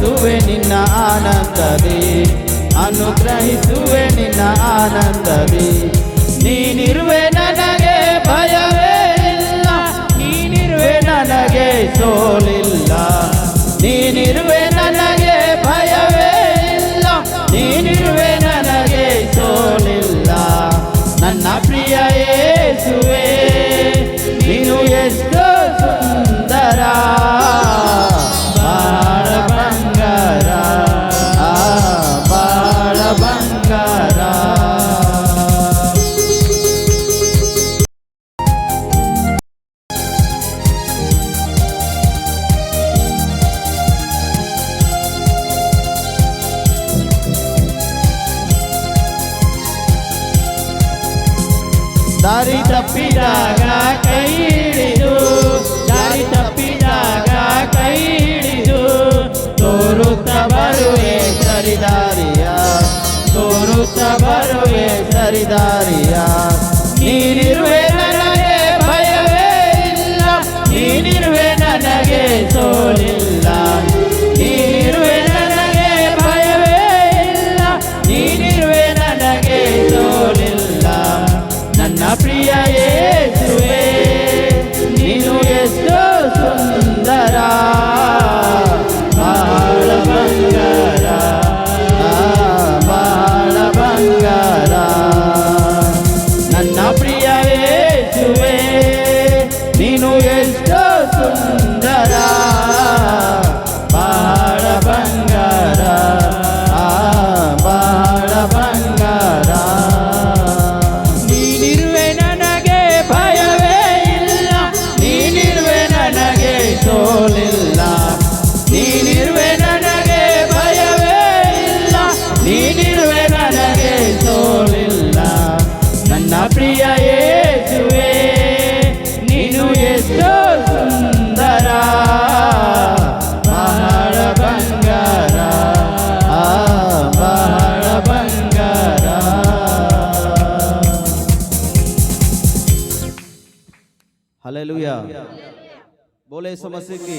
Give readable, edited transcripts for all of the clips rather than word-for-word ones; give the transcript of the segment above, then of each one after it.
ಅನುಗ್ರಹಿಸುವೆ ನಿನ್ನ ಆನಂದದಿ, ಅನುಗ್ರಹಿಸುವೆ ನಿನ್ನ ಆನಂದದಿ. ನೀನಿರುವೆ ನನಗೆ ಭಯವೇ ಇಲ್ಲ, ನೀನಿರುವೆ ನನಗೆ ಸೋಲಿಲ್ಲ. ನೀನಿರುವೆ ನನಗೆ ಭಯವೇ ಇಲ್ಲ, ನೀನಿರುವೆ ನನಗೆ ಸೋಲಿಲ್ಲ. ನನ್ನ ಪ್ರಿಯ ಯೇಸುವೇ ನೀನು ಎಷ್ಟು ಸುಂದರ, ಬಾಳ ಬಂಗಾರ, ಬಾಳ ಬಂಗಾರ. ದಾರಿ ತಪ್ಪಿದಾಗ ಕೈ ಹಿಡಿದು, ದಾರಿ ತಪ್ಪಿದಾಗ ಕೈ ಹಿಡಿದು ತೋರುತ್ತ ಬರುವೆ ಸರಿದಾರಿಯ, ತೋರುತ್ತ ಬರುವೆ ಸರಿದಾರಿಯ. ನೀನಿರುವೆ ನನಗೆ ಭಯವೇ ಇಲ್ಲ, ನೀನಿರುವೆ ನನಗೆ ಸೋಲಿಲ್ಲ. ನೀನಿರುವೆ ನನಗೆ ಭಯವೇ ಇಲ್ಲ, ನೀನಿರುವೆ ನನಗೆ ಸೋಲಿಲ್ಲ. ನನ್ನ ಪ್ರಿಯ ಯೇಸುವೇ ನೀನು ಎಷ್ಟು ಸುಂದರ, ಬಾಳ ಬಂಗಾರ, ಬಾಳ ಬಂಗಾರ. ನನ್ನ ಪ್ರಿಯ ಯೇಸುವೇ ನೀನು ಎಷ್ಟು ಸುಂದರ, ಬಾಳ ಬಂಗಾರ, ಬಾಳ ಬಂಗಾರ. ಸೋಲಿಲ್ಲ, ನೀನಿರುವೆ ನನಗೆ ಭಯವೇ ಇಲ್ಲ, ನೀನಿರುವೆ ನನಗೆ ಸೋಲಿಲ್ಲ. ನನ್ನ ಪ್ರಿಯ ಯೇಸುವೇ ನೀನು ಎಷ್ಟು ಸುಂದರ, ಬಹಳ ಬಂಗಾರ, ಬಹಳ ಬಂಗಾರ. ಹಲ್ಲೆಲೂಯಾ. ಬೋಲೆ ಸಮಸ್ಯೆಗೆ,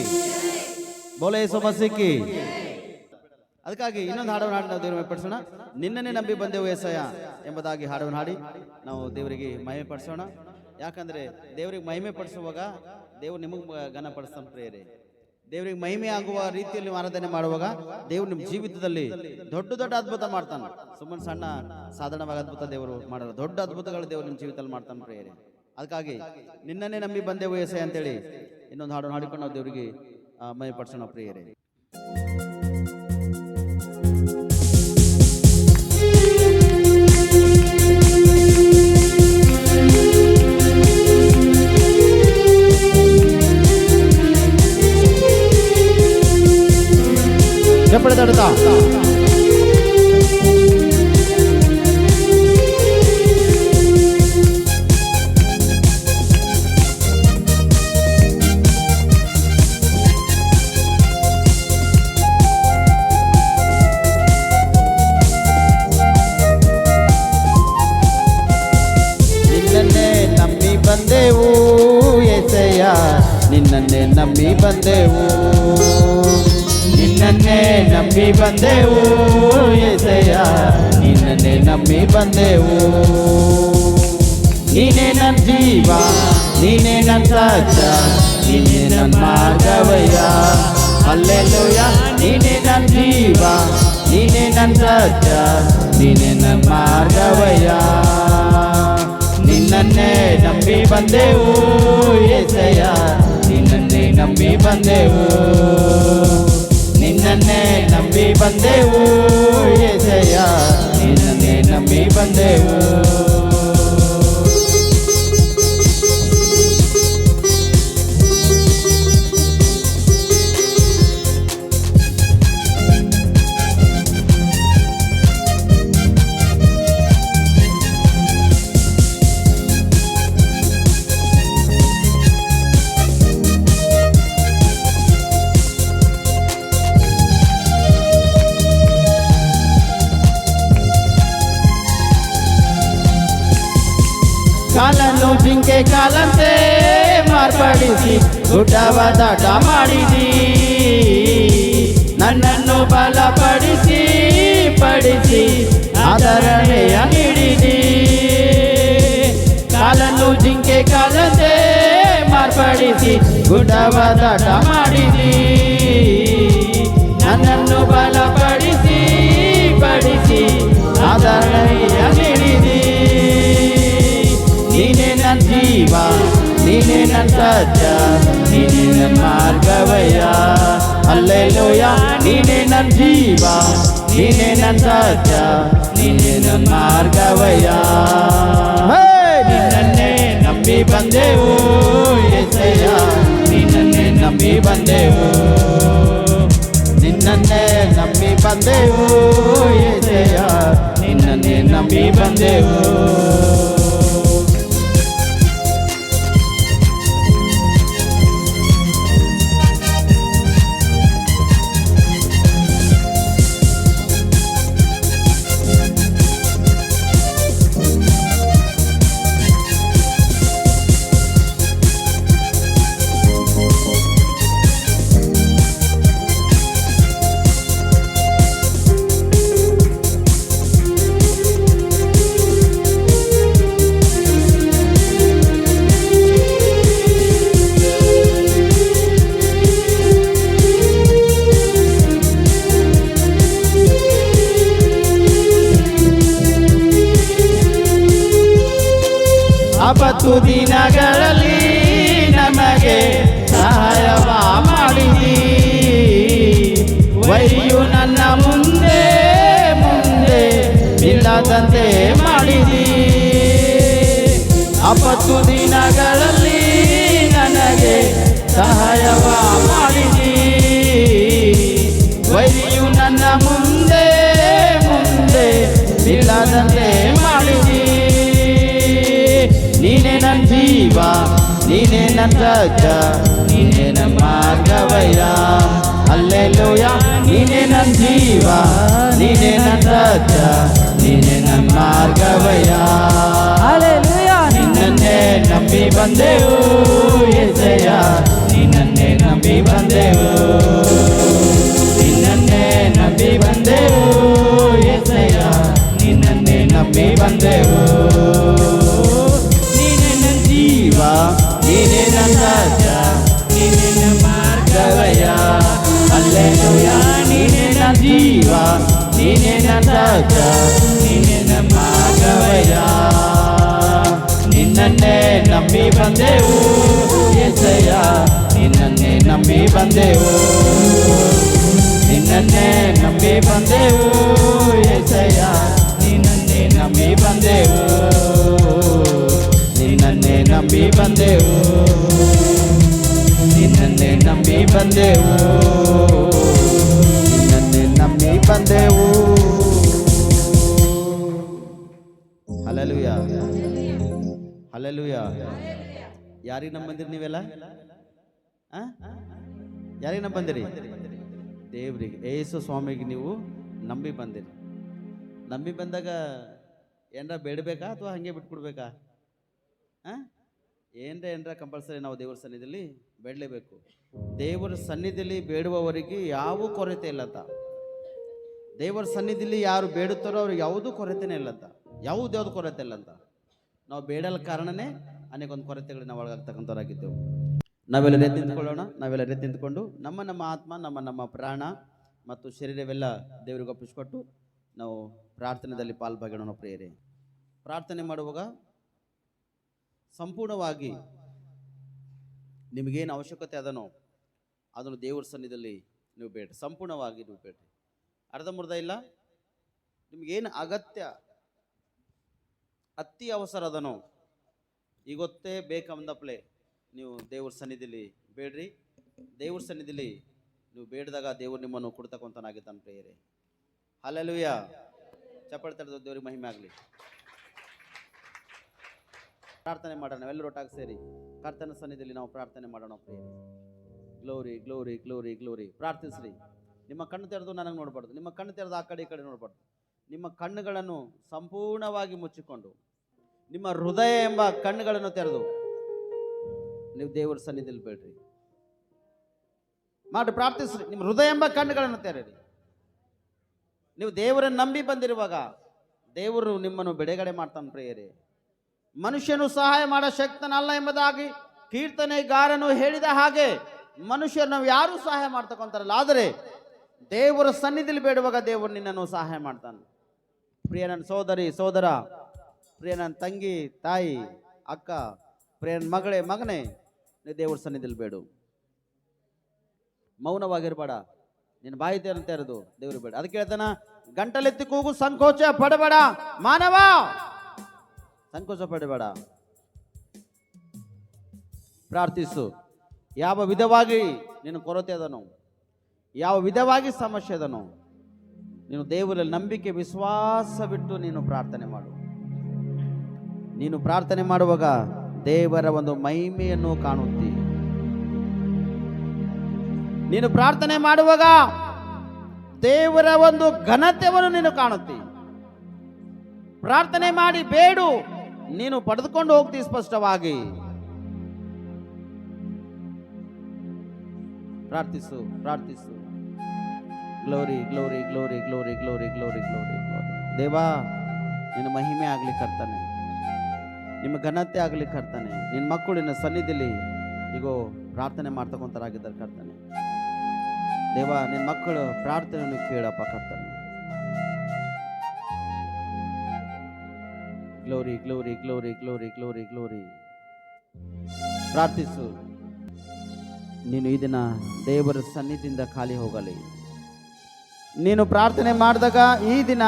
ಬೋಲೆ ಸಮಸ್ಯೆಗೆ. ಅದಕ್ಕಾಗಿ ಇನ್ನೊಂದು ಹಾಡವನ್ನು ಹಾಡಿ ನಾವು ದೇವರ ಪಡಿಸೋಣ. ನಿನ್ನನ್ನೇ ನಂಬಿ ಬಂದೆವು ಏಸಯ್ಯ ಎಂಬುದಾಗಿ ಹಾಡವನ್ನು ಹಾಡಿ ನಾವು ದೇವರಿಗೆ ಮಹಿಮೆ ಪಡಿಸೋಣ. ಯಾಕಂದರೆ ದೇವರಿಗೆ ಮಹಿಮೆ ಪಡಿಸುವಾಗ ದೇವರು ನಿಮಗೆ ಘನ ಪಡಿಸ್ತಾನೆ ಪ್ರೇರೆ. ದೇವರಿಗೆ ಮಹಿಮೆ ಆಗುವ ರೀತಿಯಲ್ಲಿ ಆರಾಧನೆ ಮಾಡುವಾಗ ದೇವರು ನಿಮ್ಮ ಜೀವಿತದಲ್ಲಿ ದೊಡ್ಡ ದೊಡ್ಡ ಅದ್ಭುತ ಮಾಡ್ತಾನೆ. ಸುಮ್ಮನೆ ಸಣ್ಣ ಸಾಧಾರಣವಾಗಿ ಅದ್ಭುತ ದೇವರು ಮಾಡಲ್ಲ, ದೊಡ್ಡ ಅದ್ಭುತಗಳು ದೇವರು ನಿಮ್ಮ ಜೀವಿತದಲ್ಲಿ ಮಾಡ್ತಾನೆ ಪ್ರೇರೆ. ಅದಕ್ಕಾಗಿ ನಿನ್ನನ್ನೇ ನಂಬಿ ಬಂದೆವು ಏಸಯ್ಯ ಅಂತೇಳಿ ಇನ್ನೊಂದು ಹಾಡನ್ನು ಹಾಡಿಕೊಂಡು ನಾವು ದೇವರಿಗೆ ಮಹಿಮೆ ಪಡಿಸೋಣ ಪ್ರಿಯರೇ. ಚಪ್ಪಳೆ ತಡ್ತಾ ಬಂದೆವು ಏಸಯ್ಯ, ನಿನ್ನನ್ನೇ ನಂಬಿ ಬಂದೆವು, ನಿನ್ನನ್ನೇ ನಂಬಿ ಬಂದೆವು ಏಸಯ್ಯ, ನಿನ್ನನ್ನೇ ನಂಬಿ ಬಂದೆವು. ನೀನೇ ನನ್ನ ಜೀವ, ನೀನೇ ನನ್ನ ಸತ್ಯ, ನೀನೇ ನನ್ನ ಮಾರ್ಗವಯ್ಯ. ಹಲ್ಲೆಲೂಯಾ. ನೀನೇ ನನ್ನ ಜೀವ, ನೀನೇ ನನ್ನ ಸತ್ಯ, ನೀನೇ ನನ್ನ ಮಾರ್ಗವಯ್ಯ. ನಿನ್ನನ್ನೇ ನಂಬಿ ಬಂದೆವು ಏಸಯ್ಯ, ನಿನ್ನನ್ನೇ ನಂಬಿ ಬಂದೆವು, ನಿನ್ನನ್ನೇ ನಂಬಿ ಬಂದೆವು ಏಸಯ್ಯ, ನಿನ್ನನ್ನೇ ನಂಬಿ ಬಂದೆವು. ಕಾಲನ್ನು ಜಿಂಕೆ ಕಾಲಂತೆ ಮಾರ್ಪಡಿಸಿ ಗುಡ್ಡವ ದಾಟ ಮಾಡಿದಿ. ನನ್ನನ್ನು ಬಲಪಡಿಸಿ ಪಡಿಸಿ ಆದರಣೆಯ ನೀಡಿದಿ. ಕಾಲನ್ನು ಜಿಂಕೆ ಕಾಲಂತೆ ಮಾರ್ಪಡಿಸಿ ಗುಡ್ಡವ ದಾಟ ಮಾಡಿದಿ. ನನ್ನನ್ನು ಬಲಪಡಿಸಿ ಪಡಿಸಿ ಆದರಣೆಯ ನೀಡಿದಿ. ನೀನೇ ನನ್ನ ಜೀವ, ನೀನೇ ನನ್ನ ಸತ್ಯ, ನೀನೇ ನನ್ನ ಮಾರ್ಗವಯ್ಯ. ಹಲ್ಲೆಲೂಯಾ. ನೀನೇ ನನ್ನ ಜೀವ, ನೀನೇ ನನ್ನ ಸತ್ಯ, ನೀನೇ ನನ್ನ ಮಾರ್ಗವಯ್ಯ. ನಿನ್ನನ್ನೇ ನಂಬಿ ಬಂದೆವು యేసయ్య, ನಿನ್ನನ್ನೇ ನಂಬಿ ಬಂದೆವು. ನಿನ್ನನ್ನೇ ನಂಬಿ ಬಂದೆವು యేసయ్య, ನಿನ್ನನ್ನೇ ನಂಬಿ ಬಂದೆವು. ಆಪತ್ತು ದಿನಗಳಲ್ಲಿ ನಮಗೆ ಸಹಾಯವ ಮಾಡಿದಿ. ವೈರಿಯು ನನ್ನ ಮುಂದೆ ಮುಂದೆ ನಿಲ್ಲದಂತೆ ಮಾಡಿದಿ. ಆಪತ್ತು ದಿನಗಳಲ್ಲಿ ನನಗೆ ಸಹಾಯವ ಮಾಡಿದಿ. ವೈರಿಯು ನನ್ನ ಮುಂದೆ ಮುಂದೆ ನಿಲ್ಲದಂತೆ ಮಾಡಿದಿ. ನೀನೇ ನನ್ನ ಜೀವ, ನೀನೇ ನನ್ನ ಸತ್ಯ, ನೀನೇ ನನ್ನ ಮಾರ್ಗವಯ್ಯ. ಹಲ್ಲೆಲೂಯಾ. ನೀನೇ ನನ್ನ ಜೀವ, ನೀನೇ ನನ್ನ ಸತ್ಯ, ನೀನೇ ನನ್ನ ಮಾರ್ಗವಯ್ಯ. ಹಲ್ಲೆಲೂಯಾ. ನಿನ್ನನ್ನೇ ನಂಬಿ ಬಂದೆವು యేసయ్య, ನಿನ್ನನ್ನೇ ನಂಬಿ ಬಂದೆವು. ನಿನ್ನನ್ನೇ ನಂಬಿ ಬಂದೆವು యేసయ్య, ನಿನ್ನನ್ನೇ ನಂಬಿ ಬಂದೆವು. ನೀನೇ ನನ್ನ ಸತ್ಯ, ನೀನೇ ನನ್ನ ಮಾರ್ಗವಯ್ಯ. ಹಲ್ಲೆಲೂಯಾ. ನೀನೇ ನನ್ನ ಜೀವ, ನೀನೇ ನನ್ನ ಸತ್ಯ, ನೀನೇ ನನ್ನ ಮಾರ್ಗವಯ್ಯ. ನಿನ್ನನ್ನೇ ನಂಬಿ ಬಂದೆವು యేసయ్య, ನಿನ್ನನ್ನೇ ನಂಬಿ ಬಂದೆವು. ನಿನ್ನನ್ನೇ ನಂಬಿ ಬಂದೆವು యేసయ్య, ನಿನ್ನನ್ನೇ ನಂಬಿ ಬಂದೆವು. ನಿನ್ನನ್ನೇ ನಂಬಿ ಬಂದೆವು, ನಿನ್ನನ್ನೇ ನಂಬಿ ಬಂದೆವು, ನಿನ್ನನ್ನೇ ನಂಬಿ ಬಂದೆವು. Hallelujah, hallelujah. ಯಾರಿಗೆ ನಂಬಂದಿರಿ ನೀವೆಲ್ಲ? ಯಾರಿಗೆ ನಂಬಂದಿರಿ? ದೇವ್ರಿಗೆ, ಯೇಸು ಸ್ವಾಮಿಗೆ ನೀವು ನಂಬಿ ಬಂದಿರಿ. ನಂಬಿ ಬಂದಾಗ ಏನಾರ ಬೇಡಬೇಕಾ ಅಥವಾ ಹಾಗೆ ಬಿಟ್ಕೊಡ್ಬೇಕಾ? ಏನರ ಕಂಪಲ್ಸರಿ ನಾವು ದೇವರ ಸನ್ನಿಧಿಯಲ್ಲಿ ಬೇಡಲೇಬೇಕು. ದೇವರ ಸನ್ನಿಧಿಯಲ್ಲಿ ಬೇಡುವವರಿಗೆ ಯಾವ ಕೊರತೆ ಇಲ್ಲಂತ. ದೇವರ ಸನ್ನಿಧಿಯಲ್ಲಿ ಯಾರು ಬೇಡುತ್ತಾರೋ ಅವ್ರಿಗೆ ಯಾವುದೂ ಕೊರತೆನೇ ಇಲ್ಲಂತ. ಯಾವುದು ಕೊರತೆ ಇಲ್ಲಂತ. ನಾವು ಬೇಡಲ ಕಾರಣನೇ ಅನೇಕೊಂದು ಕೊರತೆಗಳು ನಾವು ಒಳಗಾಗ್ತಕ್ಕಂಥವ್ರಾಗಿದ್ದೆವು. ನಾವೆಲ್ಲರೇ ನಿಂತ್ಕೊಳ್ಳೋಣ. ನಾವೆಲ್ಲರೇ ನಿಂತ್ಕೊಂಡು ನಮ್ಮ ಆತ್ಮ, ನಮ್ಮ ಪ್ರಾಣ ಮತ್ತು ಶರೀರವೆಲ್ಲ ದೇವರಿಗೆ ಒಪ್ಪಿಸ್ಕೊಟ್ಟು ನಾವು ಪ್ರಾರ್ಥನೆಯಲ್ಲಿ ಪಾಲ್ಭಾಗೋಣ. ಪ್ರಿಯರೇ, ಪ್ರಾರ್ಥನೆ ಮಾಡುವಾಗ ಸಂಪೂರ್ಣವಾಗಿ ನಿಮಗೇನು ಅವಶ್ಯಕತೆ ಅದನೋ ಅದನ್ನು ದೇವರ ಸನ್ನಿಧಿಯಲ್ಲಿ ನೀವು ಬೇಡ್ರಿ. ಸಂಪೂರ್ಣವಾಗಿ ನೀವು ಬೇಡ್ರಿ. ಅರ್ಧಂಬರ್ಧ ಇಲ್ಲ. ನಿಮಗೇನು ಅಗತ್ಯ, ಅತಿ ಅವಸರ ಅದನೋ ಈಗೊತ್ತೇ ಬೇಕಂದಪ್ಲೆ ನೀವು ದೇವ್ರ ಸನ್ನಿಧಿಲಿ ಬೇಡ್ರಿ. ದೇವ್ರ ಸನ್ನಿಧಿಲಿ ನೀವು ಬೇಡಿದಾಗ ದೇವ್ರು ನಿಮ್ಮನ್ನು ಕೊಡ್ತಕ್ಕಂಥನಾಗಿದ್ದಾನೆ. ಪ್ರಿಯರೇ, ಹಲ್ಲೆಲೂಯಾ. ಚಪ್ಪಾಳೆ ತಡೆದ ದೇವ್ರಿಗೆ ಮಹಿಮೆ ಆಗಲಿ. ಪ್ರಾರ್ಥನೆ ಮಾಡೋಣ. ನಾವೆಲ್ಲರೂ ಒಟ್ಟಾಗಿ ಸೇರಿ ಕರ್ತನ ಸನ್ನಿಧಿಯಲ್ಲಿ ನಾವು ಪ್ರಾರ್ಥನೆ ಮಾಡೋಣ. ಪ್ರಿಯರೇ, ಗ್ಲೋರಿ ಗ್ಲೋರಿ ಗ್ಲೋರಿ ಗ್ಲೋರಿ. ಪ್ರಾರ್ಥಿಸ್ರಿ. ನಿಮ್ಮ ಕಣ್ಣು ತೆರೆದು ನನಗೆ ನೋಡಬಾರ್ದು. ನಿಮ್ಮ ಕಣ್ಣು ತೆರೆದು ಆ ಕಡೆ ಈ ಕಡೆ ನೋಡಬಾರ್ದು. ನಿಮ್ಮ ಕಣ್ಣುಗಳನ್ನು ಸಂಪೂರ್ಣವಾಗಿ ಮುಚ್ಚಿಕೊಂಡು ನಿಮ್ಮ ಹೃದಯ ಎಂಬ ಕಣ್ಣುಗಳನ್ನು ತೆರೆದು ನೀವು ದೇವರ ಸನ್ನಿಧಿಯಲ್ಲಿ ಬೇಡ್ರಿ. ಮಾಡಿ ಪ್ರಾರ್ಥಿಸ್ರಿ. ನಿಮ್ಮ ಹೃದಯ ಎಂಬ ಕಣ್ಣುಗಳನ್ನು ತೆರೆರಿ. ನೀವು ದೇವರನ್ನು ನಂಬಿ ಬಂದಿರುವಾಗ ದೇವರು ನಿಮ್ಮನ್ನು ಬಿಡುಗಡೆ ಮಾಡ್ತಾನೆ ಪ್ರಿಯರೇ. ಮನುಷ್ಯನು ಸಹಾಯ ಮಾಡೋ ಶಕ್ತನಲ್ಲ ಎಂಬುದಾಗಿ ಕೀರ್ತನೆಗಾರನು ಹೇಳಿದ ಹಾಗೆ ಮನುಷ್ಯರು ನಾವು ಯಾರು ಸಹಾಯ ಮಾಡ್ತಕ್ಕಂತಾರಲ್ಲ, ಆದರೆ ದೇವರ ಸನ್ನಿಧಿಯಲ್ಲಿ ಬೇಡುವಾಗ ದೇವರು ನಿನ್ನನ್ನು ಸಹಾಯ ಮಾಡ್ತಾನೆ. ಪ್ರಿಯ ನನ್ನ ಸೋದರಿ ಸೋದರ, ಪ್ರಿಯ ನನ್ನ ತಂಗಿ ತಾಯಿ ಅಕ್ಕ, ಪ್ರಿಯ ನನ್ನ ಮಗಳೇ ಮಗನೇ, ನೀ ದೇವರ ಸನ್ನಿಧಿಯಲ್ಲಿ ಬೇಡು. ಮೌನವಾಗಿರ್ಬೇಡ, ನಿನ್ನ ಬಾಯಿ ತೆರೆದು ದೇವರು ಬೇಡ. ಅದಕ್ಕೆ ಹೇಳ್ತಾನ, ಗಂಟಲೆತ್ತಿ ಕೂಗು, ಸಂಕೋಚ ಪಡಬೇಡ ಮಾನವ, ಸಂಕೋಚ ಪಡಬೇಡ, ಪ್ರಾರ್ಥಿಸು. ಯಾವ ವಿಧವಾಗಿ ನಿನ್ನ ಕೊರತೆ ಅದನು, ಯಾವ ವಿಧವಾಗಿ ಸಮಸ್ಯೆ ಅದನು, ನೀನು ದೇವರಲ್ಲಿ ನಂಬಿಕೆ ವಿಶ್ವಾಸ ಬಿಟ್ಟು ನೀನು ಪ್ರಾರ್ಥನೆ ಮಾಡು. ನೀನು ಪ್ರಾರ್ಥನೆ ಮಾಡುವಾಗ ದೇವರ ಒಂದು ಮಹಿಮೆಯನ್ನು ಕಾಣುತ್ತಿ. ನೀನು ಪ್ರಾರ್ಥನೆ ಮಾಡುವಾಗ ದೇವರ ಒಂದು ಘನತೆಯನ್ನು ನೀನು ಕಾಣುತ್ತಿ. ಪ್ರಾರ್ಥನೆ ಮಾಡಿ ಬೇಡು, ನೀನು ಪಡೆದುಕೊಂಡು ಹೋಗ್ತಿ ಸ್ಪಷ್ಟವಾಗಿ. ಪ್ರಾರ್ಥಿಸು ಪ್ರಾರ್ಥಿಸು. Glory glory glory glory glory glory glory glory. ದೇವಾ, ನಿನ್ನ ಮಹಿಮೆ ಆಗ್ಲಿ ಕರ್ತಾನೆ, ನಿಮ್ಮ ಘನತೆ ಆಗ್ಲಿ ಕರ್ತಾನೆ. ನಿನ್ನ ಮಕ್ಕಳು ನಿನ್ನ ಸನ್ನಿಧಿಲಿ ಈಗೋ ಪ್ರಾರ್ಥನೆ ಮಾಡ್ತಕ್ಕಂಥರಾಗಿದ್ದಾರೆ ಕರ್ತಾನೆ. ದೇವಾ, ನಿನ್ನ ಮಕ್ಕಳು ಪ್ರಾರ್ಥನೆಯನ್ನು ಕೇಳಪ್ಪ ಕರ್ತಾನೆ. Glory glory glory glory glory glory. ಪ್ರಾರ್ಥಿಸು. ನೀನು ಈ ದಿನ ದೇವರ ಸನ್ನಿಧಿಯಿಂದ ಖಾಲಿ ಹೋಗಲಿ. ನೀನು ಪ್ರಾರ್ಥನೆ ಮಾಡಿದಾಗ ಈ ದಿನ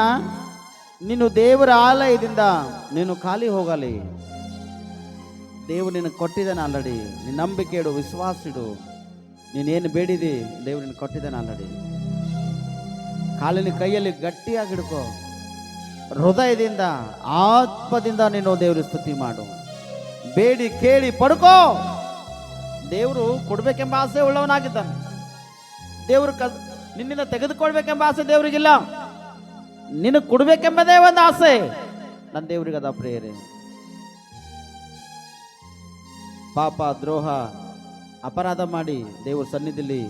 ನೀನು ದೇವರ ಆಲಯದಿಂದ ನೀನು ಖಾಲಿ ಹೋಗಲಿ. ದೇವರು ನಿನಗೆ ಕೊಟ್ಟಿದ್ದಾನೆ ಆಲ್ರೆಡಿ. ನಿನ್ನ ನಂಬಿಕೆ ಇಡು, ವಿಶ್ವಾಸ ಇಡು. ನೀನೇನು ಬೇಡಿದಿ ದೇವರು ನಿನಗೆ ಕೊಟ್ಟಿದ್ದಾನೆ ಆಲ್ರೆಡಿ. ಕಾಲಿನ ಕೈಯಲ್ಲಿ ಗಟ್ಟಿಯಾಗಿ ಹಿಡ್ಕೋ. ಹೃದಯದಿಂದ ಆತ್ಮದಿಂದ ನೀನು ದೇವರ ಸ್ತುತಿ ಮಾಡು. ಬೇಡಿ ಕೇಳಿ ಪಡ್ಕೋ. ದೇವರು ಕೊಡ್ಬೇಕೆಂಬ ಆಸೆ ಉಳ್ಳವನಾಗಿದ್ದಾನೆ. ದೇವರು ನಿನ್ನಿಂದ ತೆಗೆದುಕೊಳ್ಬೇಕೆಂಬ ಆಸೆ ದೇವರಿಗಿಲ್ಲ. ನಿನಗೆ ಕೊಡ್ಬೇಕೆಂಬುದೇ ಒಂದು ಆಸೆ ನನ್ನ ದೇವರಿಗೆ ಅದ ಪ್ರಿಯರೇ. ಪಾಪ ದ್ರೋಹ ಅಪರಾಧ ಮಾಡಿ ದೇವರ ಸನ್ನಿಧಿಲಿ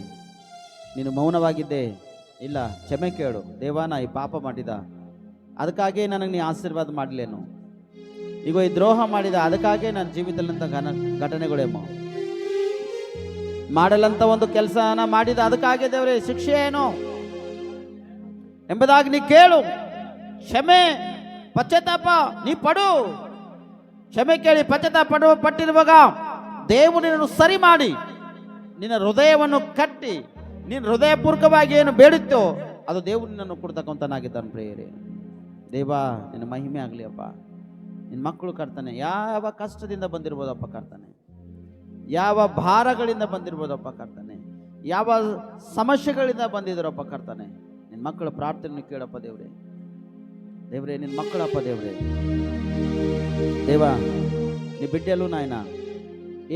ನೀನು ಮೌನವಾಗಿದ್ದೆ, ಇಲ್ಲ ಕ್ಷಮೆ ಕೇಳು. ದೇವಾನ ಈ ಪಾಪ ಮಾಡಿದ, ಅದಕ್ಕಾಗಿ ನನಗೆ ನೀ ಆಶೀರ್ವಾದ ಮಾಡಲೇನು. ಈಗ ಈ ದ್ರೋಹ ಮಾಡಿದ, ಅದಕ್ಕಾಗಿ ನನ್ನ ಜೀವಿತದಲ್ಲಂತ ಘಟನೆಗಳೇಮೋ ಮಾಡಲಂತ ಒಂದು ಕೆಲಸನ ಮಾಡಿದ, ಅದಕ್ಕಾಗಿ ದೇವರೇ ಶಿಕ್ಷೆ ಏನು ಎಂಬುದಾಗಿ ನೀ ಕೇಳು. ಕ್ಷಮೆ ಪಶ್ಚಾತ್ತಾಪ ನೀ ಪಡು. ಕ್ಷಮೆ ಕೇಳಿ ಪಶ್ಚಾತ್ತಾಪ ಪಟ್ಟಿರುವಾಗ ದೇವರು ನಿನ್ನನ್ನು ಸರಿ ಮಾಡಿ ನಿನ್ನ ಹೃದಯವನ್ನು ಕಟ್ಟಿ ನೀನು ಹೃದಯಪೂರ್ವಕವಾಗಿ ಏನು ಬೇಡುತ್ತೋ ಅದು ದೇವರು ನಿನ್ನನ್ನು ಕೊಡ್ತಕ್ಕಂಥನಾಗಿದ್ದಾನೆ ಪ್ರಿಯರೇ. ದೇವಾ, ನಿನ್ನ ಮಹಿಮೆ ಆಗಲಿ ಅಪ್ಪ. ನಿನ್ನ ಮಕ್ಕಳು ಕರ್ತಾನೆ ಯಾವ ಕಷ್ಟದಿಂದ ಬಂದಿರ್ಬೋದಪ್ಪ ಕರ್ತಾನೆ, ಯಾವ ಭಾರಗಳಿಂದ ಬಂದಿರ್ಬೋದಪ್ಪ ಕರ್ತಾನೆ, ಯಾವ ಸಮಸ್ಯೆಗಳಿಂದ ಬಂದಿದ್ದಾರಪ್ಪ ಕರ್ತಾನೆ. ನಿನ್ನ ಮಕ್ಕಳ ಪ್ರಾರ್ಥನೆ ಕೇಳಪ್ಪ ದೇವ್ರೆ. ದೇವ್ರೆ ನಿನ್ನ ಮಕ್ಕಳಪ್ಪ ದೇವ್ರೆ. ದೇವಾ, నీ బిడ్డలు నాయన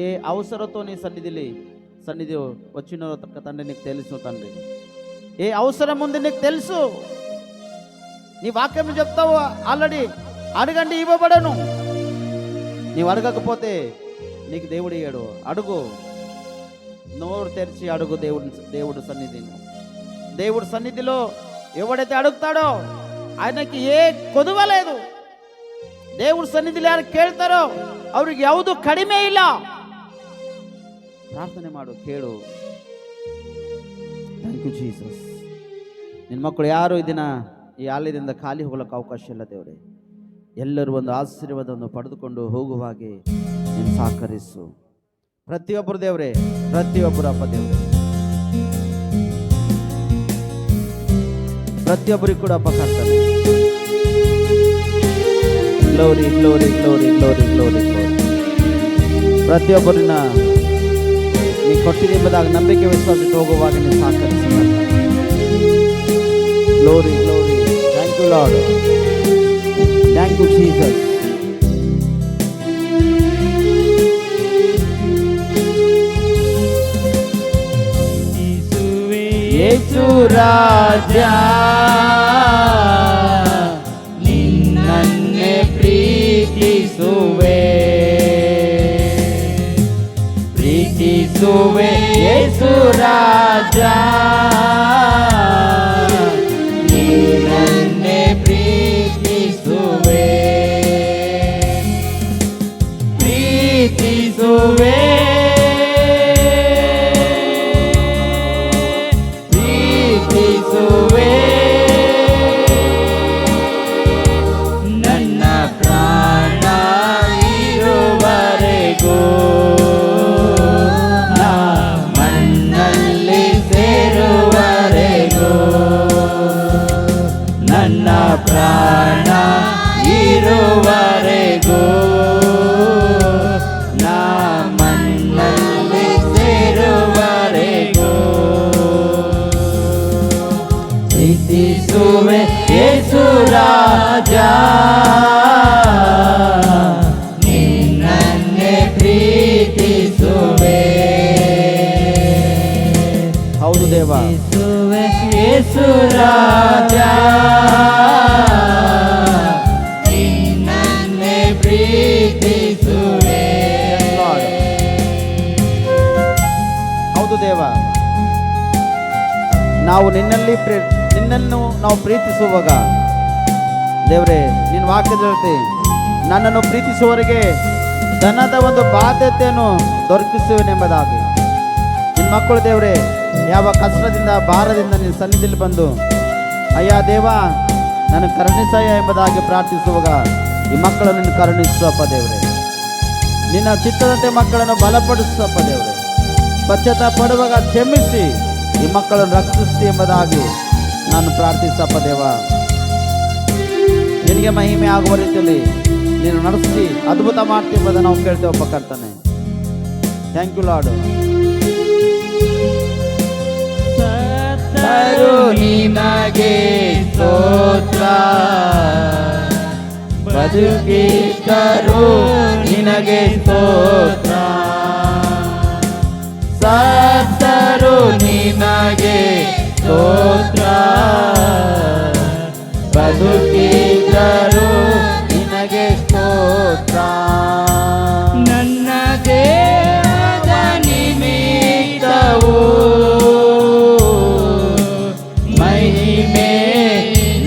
ఏ అవసరంతో నీ సన్నిధి వచ్చిన తండ్రి నీకు తెలుసు తండ్రి. ఏ అవసరం ఉంది నీకు తెలుసు. నీ వాక్యం చెప్తావు ఆల్రెడీ. అడగండి ఇవ్వబడను. నీవు అడగకపోతే నీకు దేవుడు ఇయ్యడు. అడుగు, నోరు తెరిచి అడుగు దేవుడు సన్నిధిని. దేవుడు సన్నిధిలో ఎవడైతే అడుగుతాడో ఆయనకి ఏ కొదువ లేదు. దేవుడు సన్నిధిలో ಯಾರು ಕೇಳ್ತಾರೋ ಅವ್ರಿಗೆ ಯಾವುದು ಕಡಿಮೆ ಇಲ್ಲ. ಪ್ರಾರ್ಥನೆ ಮಾಡು, ಕೇಳು. Thank you Jesus. ನಿನ್ನ ಮಕ್ಕಳು ಯಾರು ಈ ದಿನ ಈ ಆಲಯದಿಂದ ಖಾಲಿ ಹೋಗಲಿಕ್ಕೆ ಅವಕಾಶ ಇಲ್ಲ ದೇವರೇ. ಎಲ್ಲರೂ ಒಂದು ಆಶೀರ್ವಾದವನ್ನು ಪಡೆದುಕೊಂಡು ಹೋಗುವ ಹಾಗೆ ನೀನು ಸಹಕರಿಸು. ಪ್ರತಿಯೊಬ್ಬರು ದೇವರೇ, ಪ್ರತಿಯೊಬ್ಬರು ಅಪ್ಪ ದೇವರೇ, ಪ್ರತಿಯೊಬ್ಬರಿಗೆ ಕೂಡ ಅಪ್ಪ ಕರ್ತಾನೆ. Glory glory glory glory glory glory. ಪ್ರತಿಯೊಬ್ಬರನ್ನ ನೀ ಕೊಟ್ಟಿದೆ ಎಂಬುದಾಗ ನಂಬಿಕೆ ವಿಶ್ವಾಸ ಹೋಗುವಾಗ ನೀನು ಸಹಕರಿಸಿ. Glory glory. Thank you Lord. Thank you Jesus. ಯೇಸು ರಾಜ ನಿನ್ನನ್ನೇ ಪ್ರೀತಿಸುವೆ ಯೇಸು ರಾಜ ನಿನ್ನನ್ನೇ ಪ್ರೀತಿಸುವೆ ಪ್ರೀತಿಸುವೆ ಪ್ರೀತಿಸುವೆ ನನ್ನ ಪ್ರಾಣ ಇರುವರೆಗೂ ನಾ ಮಣ್ಣಲ್ಲಿ ಸೇರುವರೆಗೂ ನನ್ನ ಪ್ರಾಣ ಇರುವರೆಗೂ ನಾ ಮಣ್ಣಲ್ಲಿ ಸೇರುವರೆಗೂ ಪ್ರೀತಿಸುವೆ ಯೇಸು ರಾಜ ನಿನ್ನನ್ನೇ ಪ್ರೀತಿಸುವೆ ಹೌದು ದೇವ, ಪ್ರೀತಿಸುವೆ ಯೇಸು ರಾಜ ನಿನ್ನನ್ನೇ ಪ್ರೀತಿಸುವೆ ಹೌದು ದೇವ. ನಾವು ನಿನ್ನನ್ನು ನಾವು ಪ್ರೀತಿಸುವಾಗ ದೇವರೇ, ನಿನ್ನ ವಾಕ್ಯದ ಜೊತೆ ನನ್ನನ್ನು ಪ್ರೀತಿಸುವವರಿಗೆ ಧನದ ಒಂದು ಬಾಧ್ಯತೆಯನ್ನು ದೊರಕಿಸುವೆನೆಂಬುದಾಗಿ ನಿನ್ನ ಮಕ್ಕಳು ದೇವರೇ ಯಾವ ಕಷ್ಟದಿಂದ ಭಾರದಿಂದ ನಿನ್ನ ಸನ್ನಿಧಿಯಲ್ಲಿ ಬಂದು ಅಯ್ಯ ದೇವ ನನ್ನ ಕರುಣಿಸಯ್ಯ ಎಂಬುದಾಗಿ ಪ್ರಾರ್ಥಿಸುವಾಗ ಈ ಮಕ್ಕಳನ್ನು ನಿನ್ನ ಕರುಣಿಸುವಪ್ಪ ದೇವರೇ. ನಿನ್ನ ಚಿತ್ತದಂತೆ ಮಕ್ಕಳನ್ನು ಬಲಪಡಿಸುವಪ್ಪ ದೇವರೇ. ಪಶ್ಚಾತ್ತಾಪ ಪಡುವಾಗ ಕ್ಷಮಿಸಿ ಈ ಮಕ್ಕಳನ್ನು ರಕ್ಷಿಸಿ ಎಂಬುದಾಗಿ ನಾನು ಪ್ರಾರ್ಥಿಸಪ್ಪ ದೇವ. ನಿನಗೆ ಮಹಿಮೆ ಆಗುವ ರೀತಿಯಲ್ಲಿ ನೀನು ನಡೆಸಿ ಅದ್ಭುತ ಮಾಡ್ತೀವಿ ಎಂಬುದನ್ನು ನಾವು ಕೇಳ್ತೇವಪ್ಪ ಕರ್ತನೆ. Thank you lord. ಸತ್ತರು ನಿನಗೆ ಸ್ತೋತ್ರ, ಬದುಕಿದ್ದರು ನಿನಗೆ ಸ್ತೋತ್ರ. ಸತ್ತರು ನಿನಗೆ ಸ್ತೋತ್ರ, ಬದುಕಿದ್ದರು ನಿನಗೆ ಸ್ತೋತ್ರ. ನನ್ನ ದೇಹದ ನಿಮಿತ್ತವು ಮಹಿಮೆ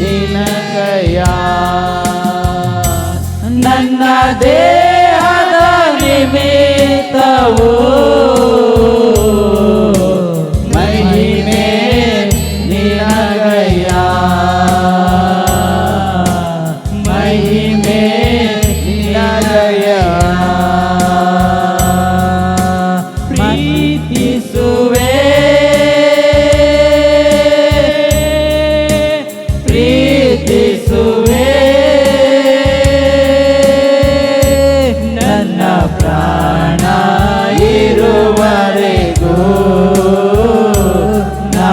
ನಿನಗಯ್ಯ. ನನ್ನ ದೇಹದ ನಿಮಿತ್ತವು ಮಹಿಮೆ ನಿನಗಯ್ಯ. ಮಹಿಮೆ ನಿನಗಯ್ಯ. ಪ್ರೀತಿಸುವೆ ಪ್ರೀತಿಸುವೆ ನನ್ನ ಪ್ರಾಣ ಇರುವರೆಗೂ ನಾ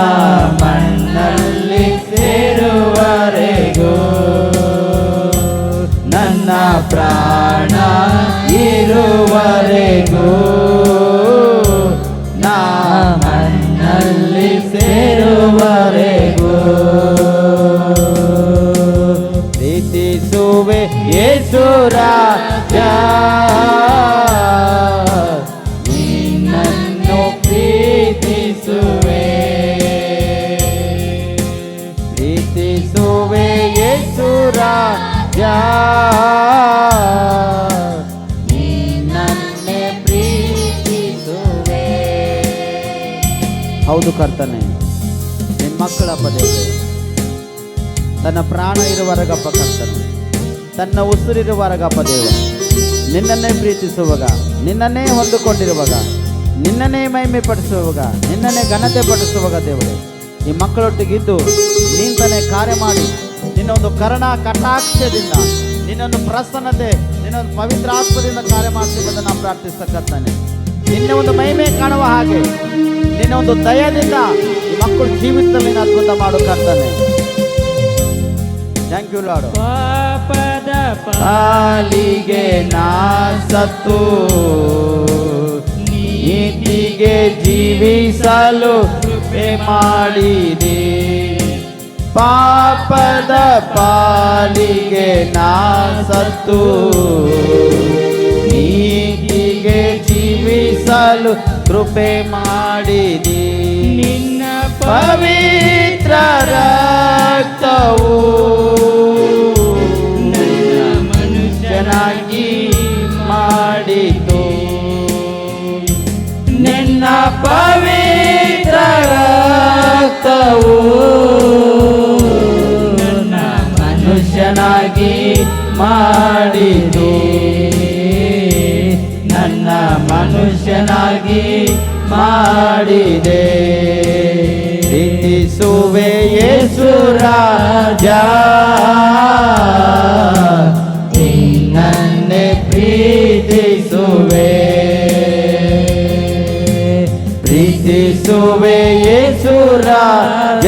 ಮಣ್ಣಲ್ಲಿ ಸೇರುವರೆಗೂ ನನ್ನ ಪ್ರಾಣ ಇರುವರೆಗೂ ನಾ ಮಣ್ಣಲ್ಲಿ ಸೇರುವರೆಗೂ ಪ್ರೀತಿಸುವೆ ಯೇಸು ರಾಜ ನಿನ್ನನ್ನು ಪ್ರೀತಿಸುವೆ ಪ್ರೀತಿಸುವೆ ಯೇಸು ರಾಜ ನಿನ್ನನ್ನೇ ಪ್ರೀತಿಸುವೆ. ಹೌದು ಕರ್ತನೆ, ನಿನ್ನ ಮಕ್ಕಳಪ್ಪ ದೇವರೇ, ತನ್ನ ಪ್ರಾಣ ಇರುವವರೆಗಪ್ಪ ಕರ್ತನೆ, ತನ್ನ ಉಸಿರಿರುವವರೆಗಪ್ಪ ದೇವ, ನಿನ್ನನ್ನೇ ಪ್ರೀತಿಸುವಾಗ, ನಿನ್ನನ್ನೇ ಹೊಂದಿಕೊಂಡಿರುವಾಗ, ನಿನ್ನನ್ನೇ ಮಹಿಮೆ ಪಡಿಸುವಾಗ, ನಿನ್ನನ್ನೇ ಘನತೆ ಪಡಿಸುವಾಗ ದೇವರೇ, ಈ ಮಕ್ಕಳೊಟ್ಟಿಗಿದ್ದು ನೀನು ತಾನೇ ಕಾರ್ಯ ಮಾಡಿ ನಿನ್ನ ಒಂದು ಕರುಣ ಕಟಾಕ್ಷದಿಂದ, ನಿನ್ನೊಂದು ಪ್ರಸನ್ನತೆ, ನಿನ್ನೊಂದು ಪವಿತ್ರ ಆತ್ಮದಿಂದ ಕಾರ್ಯ ಮಾಡಿಸುವುದನ್ನು ನಾವು ಪ್ರಾರ್ಥಿಸಕತ್ತಾನೆ. ನಿನ್ನ ಒಂದು ಮಹಿಮೆ ಕಾಣುವ ಹಾಗೆ ನಿನ್ನ ಒಂದು ದಯದಿಂದ ಈ ಮಕ್ಕಳು ಜೀವಿತದಲ್ಲಿ ನೀನು ಅದ್ಭುತ ಮಾಡು ಕರ್ತಾನೆ. Thank you lord. ಪಾಪದ ಪಾಲಿಗೆ ನಾ ಸತ್ತು ನೀತಿಗೆ ಜೀವಿಸಲು ಕೃಪೆ ಮಾಡಿದೆ. ಪಾಪದ ಪಾಲಿಗೆ ನಾ ಸತ್ತು ನೀತಿಗೆ ಜೀವಿಸಲು ಕೃಪೆ ಮಾಡಿದೆ. ನಿನ್ನ ಪವಿತ್ರ ರಕ್ತವು ನನ್ನ ಮನುಷ್ಯನಾಗಿ ಮಾಡಿತು. ನಿನ್ನ ಪವಿತ್ರ ರಕ್ತವು ನನ್ನ ಮನುಷ್ಯನಾಗಿ ಮಾಡಿತು. ನನ್ನ ಮನುಷ್ಯನಾಗಿ ಮಾಡಿದೆ. ಪ್ರೀತಿಸುವೆ ಯೇಸು ರಾಜ, ನಿನ್ನನ್ನೇ ಪ್ರೀತಿಸುವೆ. ಪ್ರೀತಿಸುವೆ ಯೇಸು ರಾಜ,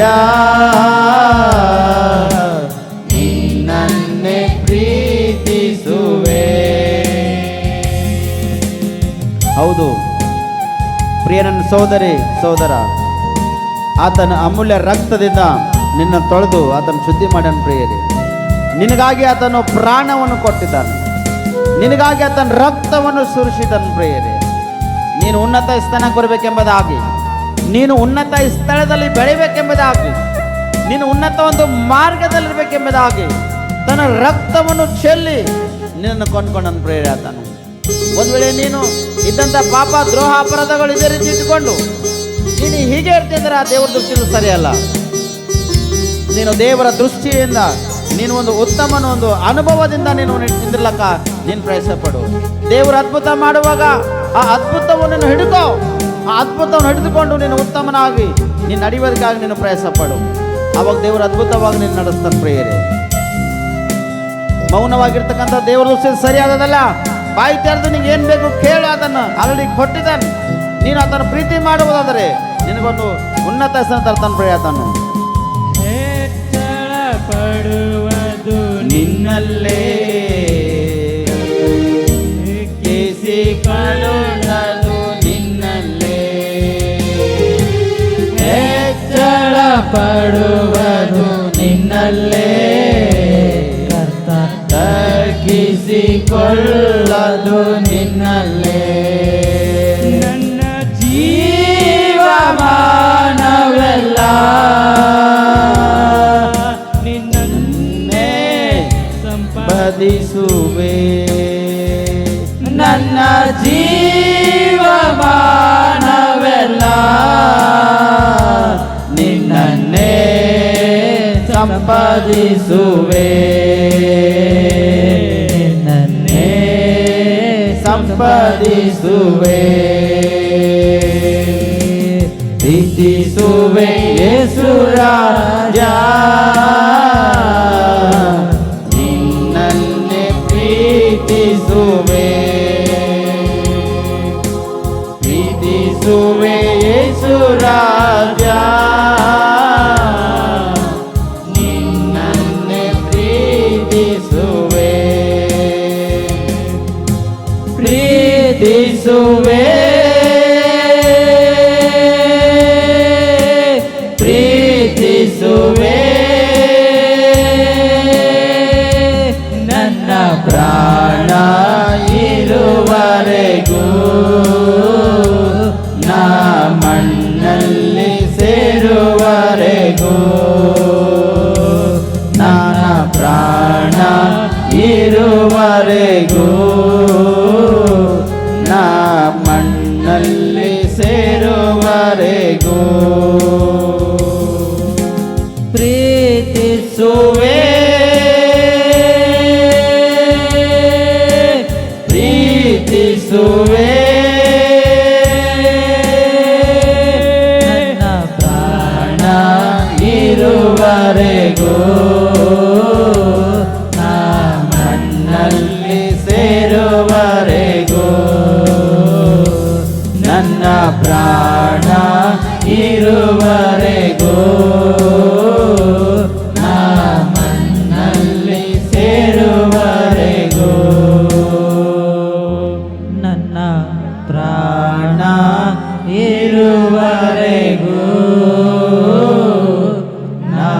ನಿನ್ನನ್ನೇ ಪ್ರೀತಿಸುವೆ. ಹೌದು ಪ್ರಿಯ ನನ್ನ ಸೋದರಿ ಸೋದರ, ಆತನ ಅಮೂಲ್ಯ ರಕ್ತದಿಂದ ನಿನ್ನ ತೊಳೆದು ಆತನ ಶುದ್ಧಿ ಮಾಡ್ಯಾನ. ಪ್ರಿಯರೇ, ನಿನಗಾಗಿ ಆತನು ಪ್ರಾಣವನ್ನು ಕೊಟ್ಟಿದ್ದಾನೆ, ನಿನಗಾಗಿ ಆತನ ರಕ್ತವನ್ನು ಸುರಿಸಿದನು. ಪ್ರಿಯರೇ, ನೀನು ಉನ್ನತ ಸ್ಥಾನಕ್ಕೆ ಬರಬೇಕೆಂಬುದಾಗಿ, ನೀನು ಉನ್ನತ ಸ್ಥಳದಲ್ಲಿ ಬೆಳಿಬೇಕೆಂಬುದಾಗಿ, ನೀನು ಉನ್ನತ ಒಂದು ಮಾರ್ಗದಲ್ಲಿರಬೇಕೆಂಬುದಾಗಿ ತನ್ನ ರಕ್ತವನ್ನು ಚೆಲ್ಲಿ ನಿನ್ನನ್ನು ಕೊಂಡ್ಕೊಂಡನು. ಪ್ರಿಯರೇ, ಆತನು ಒಂದು ವೇಳೆ ನೀನು ಇದ್ದಂಥ ಪಾಪ ದ್ರೋಹ ಅಪರಾಧಗಳು ಇದೇ ರೀತಿ ಇಟ್ಟುಕೊಂಡು ನೀನು ಹೀಗೆ ಇರ್ತಿದ್ರೆ ಆ ದೇವರ ದೃಷ್ಟಿಯಲ್ಲಿ ಸರಿಯಲ್ಲ. ನೀನು ದೇವರ ದೃಷ್ಟಿಯಿಂದ ನೀನು ಒಂದು ಉತ್ತಮನ ಒಂದು ಅನುಭವದಿಂದ ನೀನು ನಿಂದಿರ್ಲಕ್ಕ ನೀನು ಪ್ರಯತ್ನ ಪಡು. ದೇವರು ಅದ್ಭುತ ಮಾಡುವಾಗ ಆ ಅದ್ಭುತವನ್ನು ಹಿಡ್ಕೋ. ಆ ಅದ್ಭುತವನ್ನು ಹಿಡಿದುಕೊಂಡು ನೀನು ಉತ್ತಮನಾಗಿ ನೀನು ನಡೆಯೋದಕ್ಕಾಗಿ ನೀನು ಪ್ರಯತ್ನ ಪಡು. ಆವಾಗ ದೇವರು ಅದ್ಭುತವಾಗಿ ನೀನು ನಡೆಸ್ತಾನೆ. ಪ್ರಿಯರೇ, ಮೌನವಾಗಿರ್ತಕ್ಕಂಥ ದೇವರ ದೃಷ್ಟಿಯಲ್ಲಿ ಸರಿಯಾದದಲ್ಲ. ಬಾಯಿ ತೆರೆದು ನಿಂಗೆ ಏನು ಬೇಕು ಕೇಳು, ಅದನ್ನು ಆಲ್ರೆಡಿ ಕೊಟ್ಟಿದ್ದಾನೆ. ನೀನು ಅದನ್ನು ಪ್ರೀತಿ ಮಾಡುವುದಾದರೆ ನಿನಗೊಂದು ಉನ್ನತ ಸ್ಥಾನ ತರ್ತಾನೆ. ಪ್ರಿಯ, ಆತನು ಹೆಚ್ಚಳ ಪಡುವುದು ನಿನ್ನಲ್ಲೇ, ಕೇಸಿಕೊಳ್ಳುವುದು ನಿನ್ನಲ್ಲೇ. ಹೆಚ್ಚಳ ಪಡುವುದು ನಿನ್ನಲ್ಲೇ, ತಗ್ಗಿಸಿಕೊಳ್ಳಲು ನಿನ್ನಲ್ಲೇ. ನನ್ನ ಜೀವಮಾನವೆಲ್ಲ ನಿನ್ನನ್ನೇ ಸಂಪಾದಿಸುವೆ. ನನ್ನ ಜೀವಮಾನವೆಲ್ಲ ನಿನ್ನನ್ನೇ ಸಂಪಾದಿಸುವೆ. ಸಂಪಾದಿಸುವೆ. ಪ್ರೀತಿಸುವೆ ಯೇಸು ರಾಜ, ನಿನ್ನನ್ನೇ ಪ್ರೀತಿಸುವೆ. ಪ್ರೀತಿಸುವೆ ಯೇಸು ರಾಜ, ನಿನ್ನನ್ನೇ ಪ್ರೀತಿಸುವೆ. ಪ್ರೀತಿಸುವೆ, ಪ್ರೀತಿಸುವೆ. ನನ್ನ ಪ್ರಾಣ ಇರುವರೆಗೂ ನಾ ಮಣ್ಣಲ್ಲಿ ಸೇರುವರೆಗೂ, ನನ್ನ ಪ್ರಾಣ ಇರುವರೆಗೂ ನಾ ಮಣ್ಣಲ್ಲಿ ಸೇರುವರೆಗೂ. ಪ್ರೀತಿಸುವೆ, ಪ್ರೀತಿಸುವೆ. ನನ್ನ ಪ್ರಾಣ ಇರುವರೆಗೂ ನಾ ಮಣ್ಣಲ್ಲಿ ಸೇರುವರೆಗೂ, ನನ್ನ ಪ್ರಾಣ ಇರುವರೆಗೂ ನಾ ಮಣ್ಣಲ್ಲಿ ಸೇರುವರೆಗೂ, ನನ್ನ ಪ್ರಾಣ ಇರುವರೆಗೂ ನಾ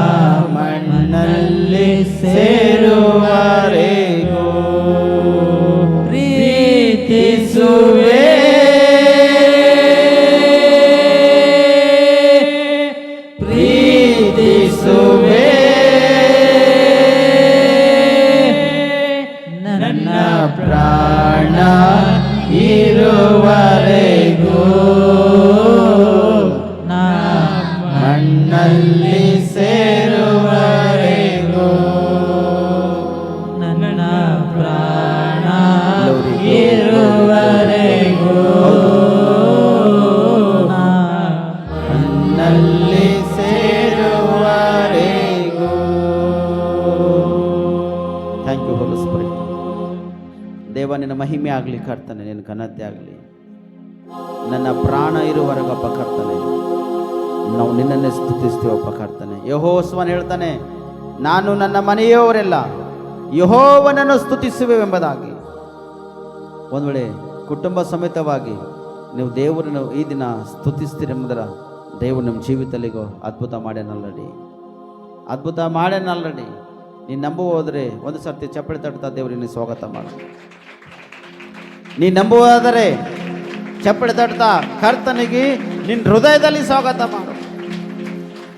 ಮಣ್ಣಲ್ಲಿ ಸೇರುವರೆಗೂ. ಪ್ರೀತಿಸುವೆ, ದೇವ ನಿನ್ನ ಮಹಿಮೆ ಆಗಲಿ ಕರ್ತನೆ, ನಿನ್ನ ಘನತೆ ಆಗಲಿ. ನನ್ನ ಪ್ರಾಣ ಇರುವವರೆಗಪ್ಪ ಕರ್ತನೆ ನಾವು ನಿನ್ನನ್ನೇ ಸ್ತುತಿಸ್ತೀವಪ್ಪ ಕರ್ತನೆ. ಯೆಹೋವನು ಹೇಳ್ತಾನೆ, ನಾನು ನನ್ನ ಮನೆಯವರೆಲ್ಲ ಯೆಹೋವನನ್ನು ಸ್ತುತಿಸುವೆವೆಂಬುದಾಗಿ. ಒಂದು ವೇಳೆ ಕುಟುಂಬ ಸಮೇತವಾಗಿ ನೀವು ದೇವರನ್ನು ಈ ದಿನ ಸ್ತುತಿಸ್ತೀರೆಂಬುದರ ದೇವರು ನಿಮ್ಮ ಜೀವಿತಲ್ಲಿಗೋ ಅದ್ಭುತ ಮಾಡ್ಯಾನಲ್ಲಡಿ, ಅದ್ಭುತ ಮಾಡ್ಯಾನಲ್ಲಡಿ. ನೀನು ನಂಬುವುದಾದರೆ ಒಂದು ಸರ್ತಿ ಚಪ್ಪಳೆ ತಟ್ತಾ ದೇವರಿಗೆ ಸ್ವಾಗತ ಮಾಡು. ನೀನು ನಂಬುವುದಾದರೆ ಚಪ್ಪಳೆ ತಟ್ತಾ ಕರ್ತನಿಗೆ ನಿನ್ನ ಹೃದಯದಲ್ಲಿ ಸ್ವಾಗತ ಮಾಡು,